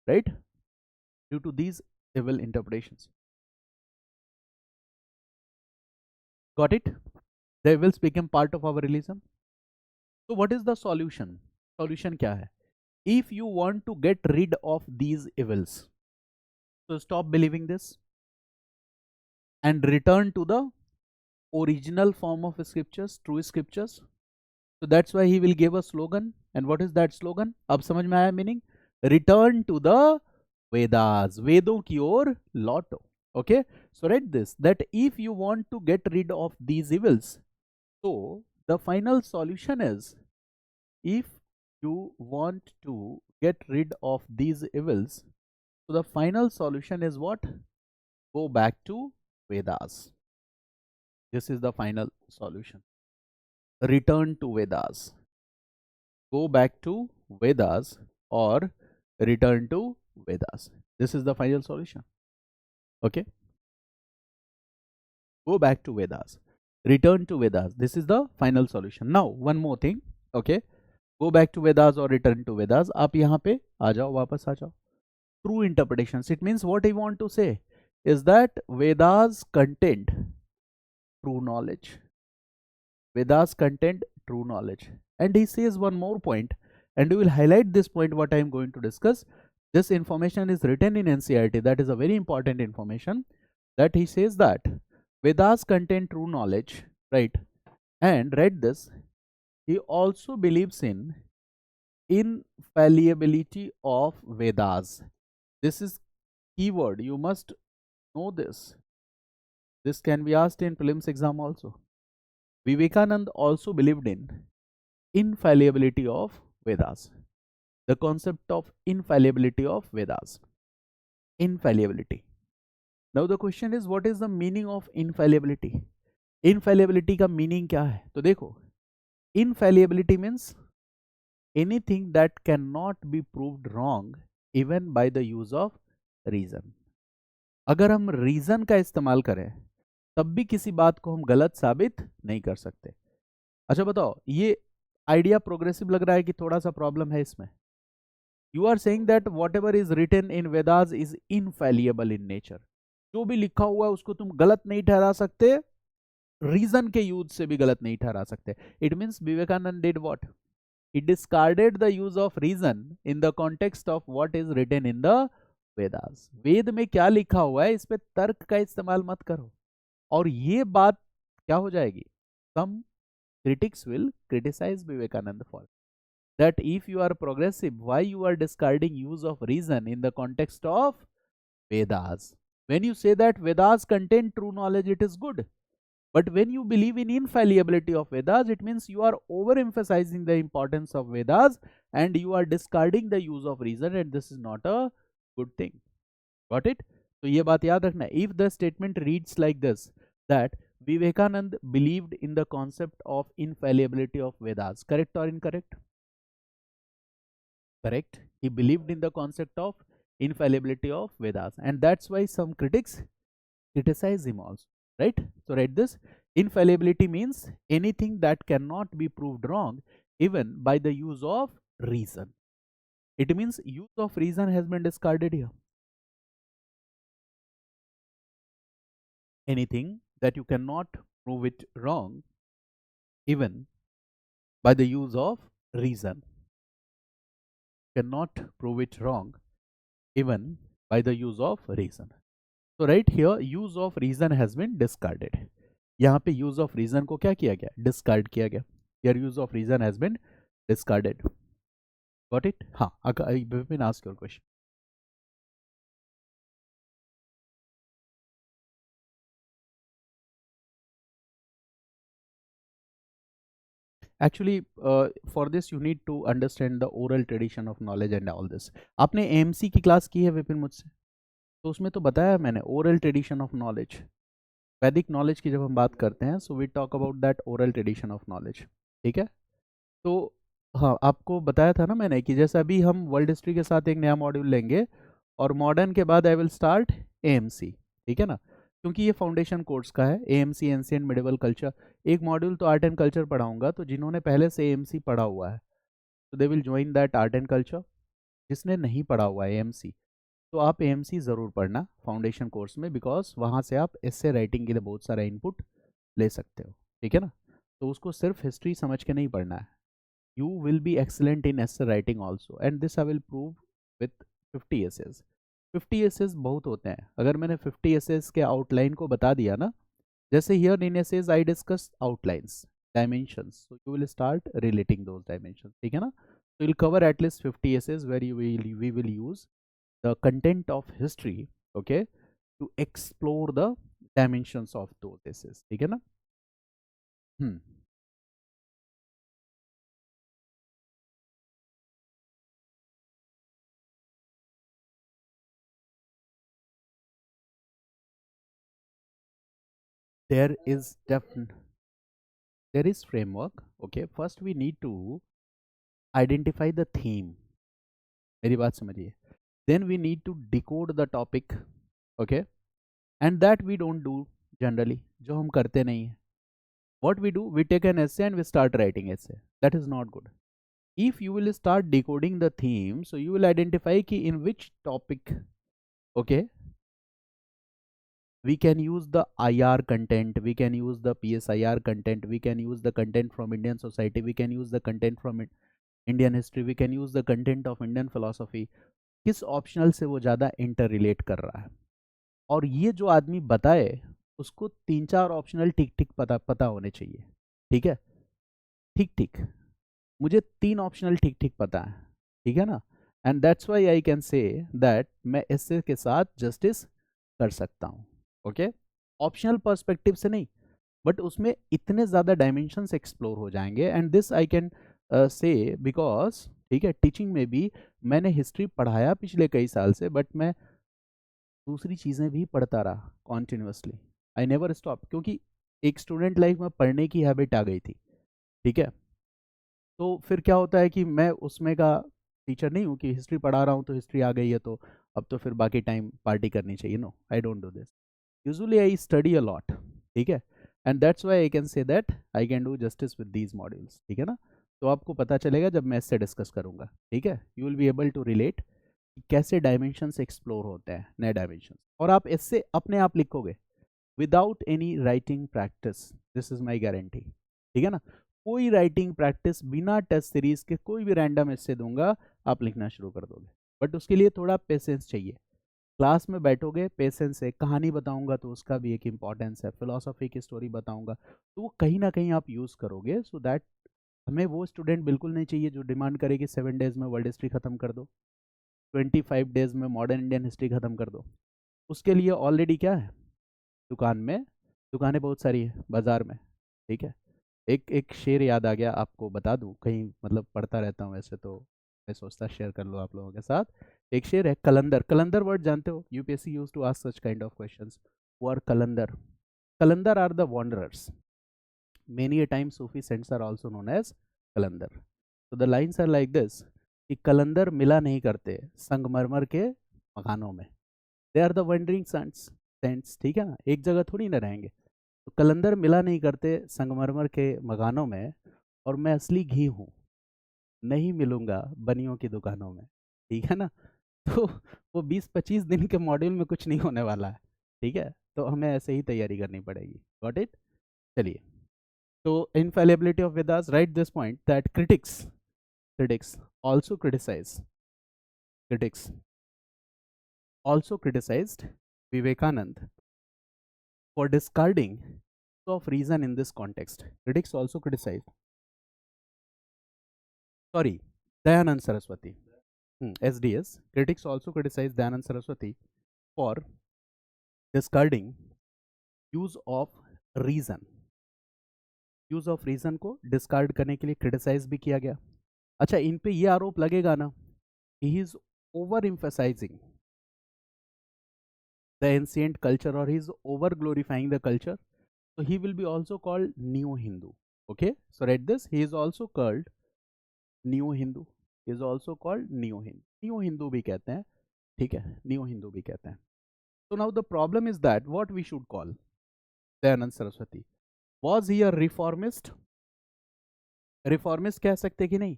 right, due to these evil interpretations. Got it? The evils become part of our religion. तो what is the solution? Solution क्या है? If you want to get rid of these evils, so stop believing this and return to the original form of scriptures, true scriptures. So that's why he will give a slogan. And what is that slogan? अब समझ में आया meaning? Return to the Vedas. वेदों की ओर लौटो. Okay, so read this, that if you want to get rid of these evils, so the final solution is, if you want to get rid of these evils, so the final solution is what? Go back to Vedas. This is the final solution. Return to Vedas. Go back to Vedas or return to Vedas. This is the final solution. Okay. Go back to Vedas. Return to Vedas. This is the final solution. Now, one more thing. Okay. Go back to Vedas or return to Vedas. आप यहाँ पे आ जाओ, वापस आ जाओ. True interpretations. It means what I want to say is that Vedas content true knowledge. Vedas content true knowledge. And he says one more point, and we will highlight this point what I am going to discuss. This information is written in NCERT. That is a very important information, that he says that Vedas contain true knowledge, right? And read this. He also believes in infallibility of Vedas. This is keyword. You must know this. This can be asked in prelims exam also. Vivekananda also believed in infallibility of Vedas. The concept of infallibility of Vedas. Infallibility. Now the question is, what is the meaning of infallibility? Infallibility का meaning क्या है? तो देखो, infallibility means anything that can not be proved wrong even by the use of reason. अगर हम reason का इस्तेमाल करें तब भी किसी बात को हम गलत साबित नहीं कर सकते। अच्छा बताओ, ये आइडिया प्रोग्रेसिव लग रहा है कि थोड़ा सा प्रॉब्लम है इसमें? You are saying that whatever is written in Vedas is infallible in nature. जो भी लिखा हुआ है उसको तुम गलत नहीं ठहरा सकते, रीजन के यूज से भी गलत नहीं ठहरा सकते। It means Vivekananda did what? He discarded the use of reason in the context of what is written in the Vedas. वेद में क्या लिखा हुआ है इस पे तर्क का इस्तेमाल मत करो। और ये बात क्या हो जाएगी? Some critics will criticize Vivekananda for that. If you are progressive, why you are discarding use of reason in the context of Vedas? When you say that Vedas contain true knowledge, it is good. But when you believe in infallibility of Vedas, it means you are overemphasizing the importance of Vedas and you are discarding the use of reason, and this is not a good thing. Got it? So ये बात याद रखना. If the statement reads like this, that Vivekanand believed in the concept of infallibility of Vedas, correct or incorrect? Correct. He believed in the concept of infallibility of Vedas, and that's why some critics criticize him also, right? So write this. Infallibility means anything that cannot be proved wrong even by the use of reason. It means use of reason has been discarded here. Anything that you cannot prove it wrong even by the use of reason. Cannot prove it wrong even by the use of reason. So right here use of reason has been discarded. यहाँ पे use of reason को क्या किया गया? Discard किया गया. Here use of reason has been discarded. Got it? हाँ, Vipin, ask your question. Actually, for this you need to understand the oral tradition of knowledge and all this. आपने AMC की class की है विपिन मुझसे? तो उसमें तो बताया मैंने oral tradition of knowledge. Vedic knowledge की जब हम बात करते हैं, so we talk about that oral tradition of knowledge. ठीक है? तो हाँ, आपको बताया था ना मैंने कि जैसे अभी हम वर्ल्ड हिस्ट्री के साथ एक नया मॉड्यूल लेंगे और मॉडर्न के बाद आई विल स्टार्ट एएमसी. ठीक है ना? क्योंकि ये फाउंडेशन कोर्स का है, एएमसी एंशिएंट मिडिवल कल्चर. एक मॉड्यूल तो आर्ट एंड कल्चर पढ़ाऊंगा, तो जिन्होंने पहले से एएमसी पढ़ा हुआ है तो they will join that art and culture. जिसने नहीं पढ़ा हुआ है एएमसी, तो आप एएमसी ज़रूर पढ़ना फाउंडेशन कोर्स में, बिकॉज वहाँ से आप एस्से राइटिंग के लिए बहुत सारा इनपुट ले सकते हो. ठीक है ना? तो उसको सिर्फ हिस्ट्री समझ के नहीं पढ़ना है. You will be excellent in essay writing also, and this I will prove with 50 essays. 50 essays बहुत होते हैं. अगर मैंने 50 एसेज के आउटलाइन को बता दिया ना, जैसे here in essays I discuss outlines, dimensions, so you will start relating those dimensions. ठीक है ना? So you'll cover at least 50 essays where we will use the content of history, okay, to explore the dimensions of those essays. ठीक है ना? There is there is framework. Okay, first we need to identify the theme. मेरी बात समझिए. Then we need to decode the topic. Okay, and that we don't do generally. जो हम करते नहीं हैं. What we do, we take an essay and we start writing essay. That is not good. If you will start decoding the theme, so you will identify ki in which topic, okay, we can use the IR content, we can use the PSIR content, we can use the content from Indian society, we can use the content from Indian history, we can use the content of Indian philosophy. किस optional से वो ज़्यादा inter relate कर रहा है, और ये जो आदमी बताए उसको 3-4 ऑप्शनल ठीक ठीक पता होने चाहिए. ठीक है? ठीक ठीक. मुझे 3 ऑप्शनल ठीक ठीक पता है. ठीक है ना? And that's why I can say that मैं एस्से के साथ जस्टिस कर सकता हूँ. ओके, ऑप्शनल पर्सपेक्टिव से नहीं, बट उसमें इतने ज़्यादा डायमेंशंस एक्सप्लोर हो जाएंगे. एंड दिस आई कैन से बिकॉज, ठीक है, टीचिंग में भी मैंने हिस्ट्री पढ़ाया पिछले कई साल से, बट मैं दूसरी चीज़ें भी पढ़ता रहा कॉन्टिन्यूसली. आई नेवर स्टॉप, क्योंकि एक स्टूडेंट लाइफ में पढ़ने की हैबिट आ गई थी. ठीक है? तो फिर क्या होता है कि मैं उसमें का टीचर नहीं हूँ कि हिस्ट्री पढ़ा रहा हूँ तो हिस्ट्री आ गई है तो अब तो फिर बाकी टाइम पार्टी करनी चाहिए. No, I don't do this. Usually I study a lot. ठीक है. And that's why I can say that I can do justice with these modules. ठीक है ना. तो आपको पता चलेगा जब मैं इससे डिस्कस करूंगा. ठीक है. You will be able to relate कैसे डायमेंशंस एक्सप्लोर होते हैं, नए डायमेंशन, और आप इससे अपने आप लिखोगे without any writing practice. This is my guarantee. ठीक है ना. कोई राइटिंग प्रैक्टिस बिना टेस्ट सीरीज के कोई भी रैंडम इससे दूंगा, आप लिखना शुरू कर दोगे. बट उसके लिए थोड़ा पेशेंस चाहिए. क्लास में बैठोगे, पेशेंस है, कहानी बताऊंगा तो उसका भी एक इंपॉर्टेंस है, फिलोसॉफी की स्टोरी बताऊंगा तो वो कहीं ना कहीं आप यूज़ करोगे. सो दैट हमें वो स्टूडेंट बिल्कुल नहीं चाहिए जो डिमांड करे कि 7 डेज में वर्ल्ड हिस्ट्री खत्म कर दो, 25 डेज में मॉडर्न इंडियन हिस्ट्री खत्म कर दो. उसके लिए ऑलरेडी क्या है, दुकान में, दुकानें बहुत सारी है बाजार में. ठीक है. एक एक शेर याद आ गया, आपको बता दूं, कहीं मतलब पढ़ता रहता हूँ वैसे तो मैं सोचता शेयर कर लो आप लोगों के साथ. एक शेर है, कलंदर. कलंदर वर्ड जानते हो, UPSC use to ask such kind of questions. वो आर कलंदर. कलंदर are the wanderers. Many a time Sufi saints are also known as Qalandar. So the lines are like this कि कलंदर मिला नहीं करते संगमरमर के मकानों में. They are the wandering saints. Saints, ठीक है ना, एक जगह थोड़ी ना रहेंगे. तो कलंदर मिला नहीं करते संगमरमर के मकानों में, और मैं असली घी हूँ, नहीं मिलूंगा बनियों की दुकानों में. ठीक है ना. तो वो 20-25 दिन के मॉड्यूल में कुछ नहीं होने वाला है. ठीक है. तो हमें ऐसे ही तैयारी करनी पड़ेगी. Got it. चलिए. तो इनफेलिबिलिटी of Vedas, right this point that critics also criticize critics also criticized Vivekanand for discarding of reason in this context. Critics also criticized, sorry, Dayanand Saraswati. SDS. Critics also criticized Dayanand Saraswati for discarding use of reason. Use of reason को discard करने के लिए criticise भी किया गया. अच्छा, इन पे ये आरोप लगेगा ना, he is over emphasizing the ancient culture or he is over glorifying the culture. So he will be also called Neo Hindu. Okay, so read this. He is also called Neo Hindu. He is also called Neo Hindu. Neo Hindu भी कहते हैं. ठीक है, Neo Hindu भी कहते हैं. So now the problem is that what we should call Dayanand Saraswati. Was he a reformist? Reformist कह सकते कि नहीं?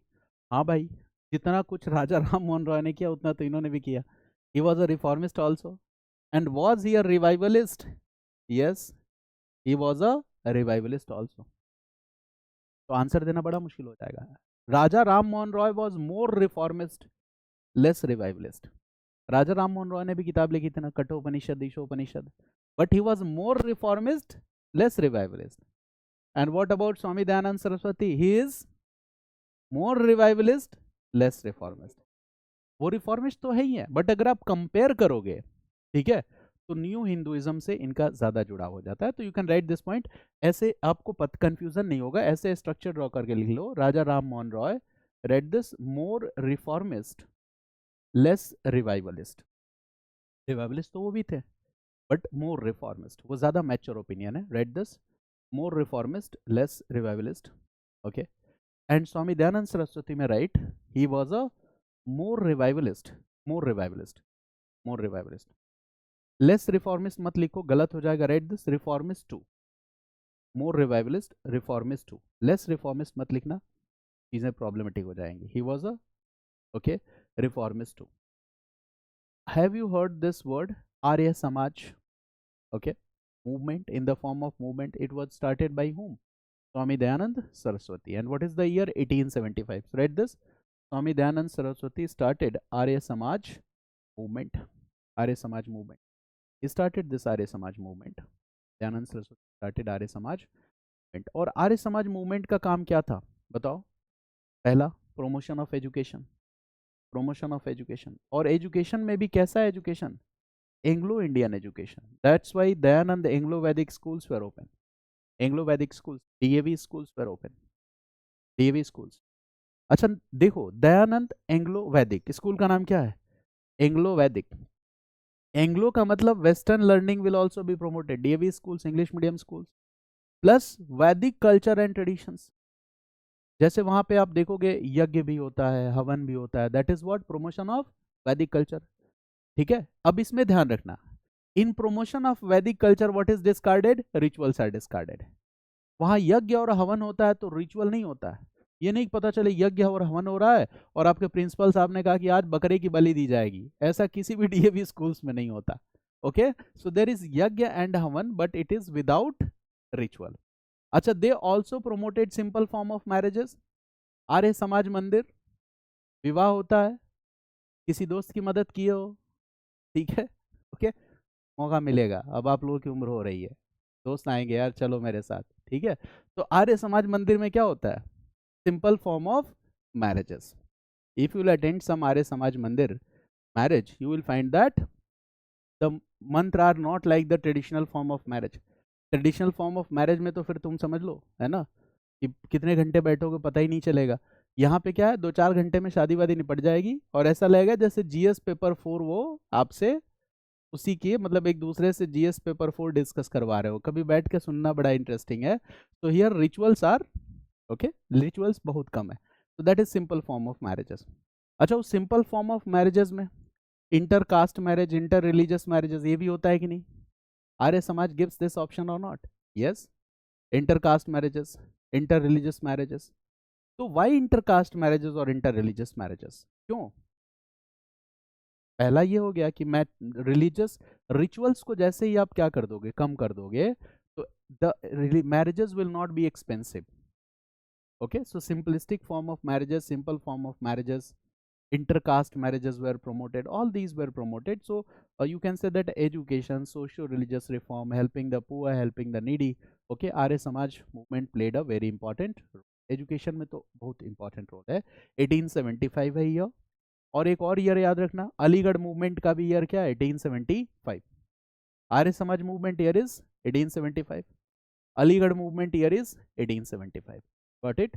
हाँ भाई, जितना कुछ राजा राम मोहन रॉय ने किया उतना तो इन्होंने भी किया. He was a reformist also. And was he a revivalist? Yes, he was a revivalist also. तो आंसर देना बड़ा मुश्किल हो जाएगा. Raja Ram Mohan Roy was more reformist, less revivalist. Raja Ram Mohan Roy ने भी किताब लिखी थी ना, Kathopanishad, Ishopanishad, but he was more reformist, less revivalist. And what about Swami Dayanand Saraswati? He is more revivalist, less reformist. वो रिफॉर्मिस्ट तो है ही है, बट अगर आप कंपेयर करोगे, ठीक है, तो न्यू हिंदुइज्म से इनका ज्यादा जुड़ाव हो जाता है. तो you can right this point. ऐसे आपको कंफ्यूजन नहीं होगा, ऐसे स्ट्रक्चर ड्रॉ करके लिख लो. Raja Ram Mohan Roy, write this, more reformist, less revivalist. Revivalist तो वो भी थे, बट मोर रिफॉर्मिस्ट, वो ज्यादा मैच्योर ओपिनियन है. Write this, more reformist, less revivalist. Okay. And Swami Dayanand Saraswati में write, he was a more revivalist. More revivalist, more revivalist. Less reformist मत लिखो, गलत हो जाएगा. Write this, reformist too. More revivalist, reformist too. Less reformist मत लिखना, चीजें प्रॉब्लमेटिक हो जाएंगी. He was a, okay, reformist too. Have you heard this word Arya Samaj? Okay. movement, in the form of movement, it was started by whom? Swami Dayanand Saraswati. And what is the year? 1875. So write this. Swami Dayanand Saraswati started Arya Samaj movement. Arya Samaj movement. He started this Arya Samaj movement. Dayanand Saraswati started Arya Samaj movement. और Arya Samaj movement का काम क्या था बताओ? पहला, promotion of education. Promotion of education. और education में भी कैसा education? Anglo-Indian education. That's why Dayanand Anglo-Vedic schools were open. Anglo-Vedic schools, DAV schools were open. DAV schools. अच्छा देखो, दयानंद एंग्लो वैदिक स्कूल का नाम क्या है? एंग्लो वैदिक. एंग्लो का मतलब western learning will also be promoted. DAV schools, English medium schools, plus वैदिक कल्चर एंड ट्रेडिशंस. जैसे वहां पे आप देखोगे यज्ञ भी होता है, हवन भी होता है, that is what promotion of Vedic culture. ठीक है, अब इसमें ध्यान रखना, in promotion of Vedic culture what is discarded, rituals are discarded. वहां यज्ञ और हवन होता है तो रिचुअल नहीं होता है। ये नहीं पता चले यज्ञ और हवन हो रहा है और आपके प्रिंसिपल साहब ने कहा कि आज बकरे की बलि दी जाएगी, ऐसा किसी भी डीएवी स्कूल्स में नहीं होता। Okay, so there is yajna and havan but it is without ritual. अच्छा, they also promoted simple form of marriages. Arya Samaj मंदिर, विवाह होता है, किसी दोस्त की मदद किए हो, ठीक है, ओके, मौका मिलेगा, अब आप लोगों की उम्र हो रही है, दोस्त आएंगे यार चलो मेरे साथ, ठीक है। तो आर्य समाज मंदिर में क्या होता है, simple form of marriages. If you will attend some Arya Samaj mandir marriage, you will find that the mantra are not like the traditional form of marriage. Traditional form of marriage में तो फिर तुम समझ लो है ना कि कितने घंटे बैठोगे पता ही नहीं चलेगा। यहाँ पे क्या है, 2-4 घंटे में शादी वादी निपट जाएगी और ऐसा लगेगा जैसे जीएस पेपर 4 वो आपसे उसी की मतलब एक दूसरे से जीएस पेपर 4 डिस्कस करवा रहे हो। कभी बैठ के सुनना, बड़ा इंटरेस्टिंग है। तो here rituals are okay, rituals बहुत कम है। तो that is simple form of marriages. अच्छा, उस सिंपल फॉर्म ऑफ मैरिजेस में inter caste marriage, inter religious marriages, ये भी होता है कि नहीं? Arya Samaj gives this option और not? Yes, inter caste marriages, inter religious marriages. तो वाई इंटर कास्ट मैरिजेस और इंटर रिलीजियस मैरिजेस, क्यों? पहला ये हो गया कि मैं रिलीजियस रिचुअल्स को जैसे ही आप क्या कर दोगे, कम कर दोगे, तो the marriages will not be expensive. Okay, so simplistic form of marriages, simple form of marriages, intercaste marriages were promoted, all these were promoted. So you can say that education, socio religious reform, helping the poor, helping the needy, okay, Arya Samaj movement played a very important role. Education में तो बहुत important role है। 1875 है year. और एक और year याद रखना, अलीगढ़ मूवमेंट का भी ईयर क्या है, 1875। Arya Samaj movement year is 1875, Aligarh movement year is 1875। Got it?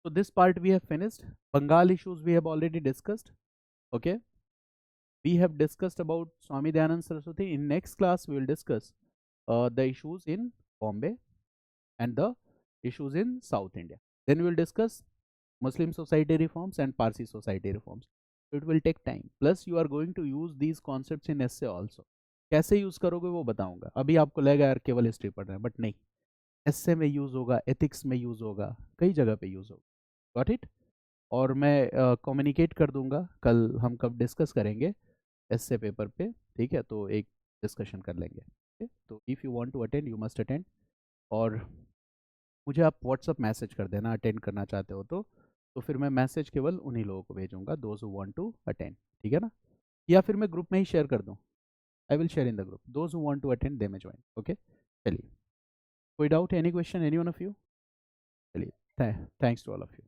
So this part we have finished. Bengal issues we have already discussed. Okay. We have discussed about Swami Dayanand Saraswati. In next class we will discuss the issues in Bombay and the issues in South India. Then we will discuss Muslim society reforms and Parsi society reforms. It will take time. Plus you are going to use these concepts in essay also. कैसे use करोगे वो बताऊंगा। अभी आपको लगेगा यार केवल history पढ़ रहे हैं, बट नहीं, एसए में यूज होगा, एथिक्स में यूज होगा, कई जगह पे यूज होगा। Got it? और मैं कम्युनिकेट कर दूंगा कल हम कब डिस्कस करेंगे एसए पेपर पे, ठीक है, तो एक डिस्कशन कर लेंगे। ठीक, तो if you want to attend you must attend. और मुझे आप व्हाट्सअप मैसेज कर देना अटेंड करना चाहते हो तो फिर मैं मैसेज केवल उन्हीं लोगों को भेजूंगा, those who want to attend, ठीक है ना? या फिर मैं ग्रुप में ही शेयर कर दूं, I will share in the group, those who want to attend they may join. Okay, चलिए, कोई doubt, any question, any one of you? चलिए, thanks to all of you.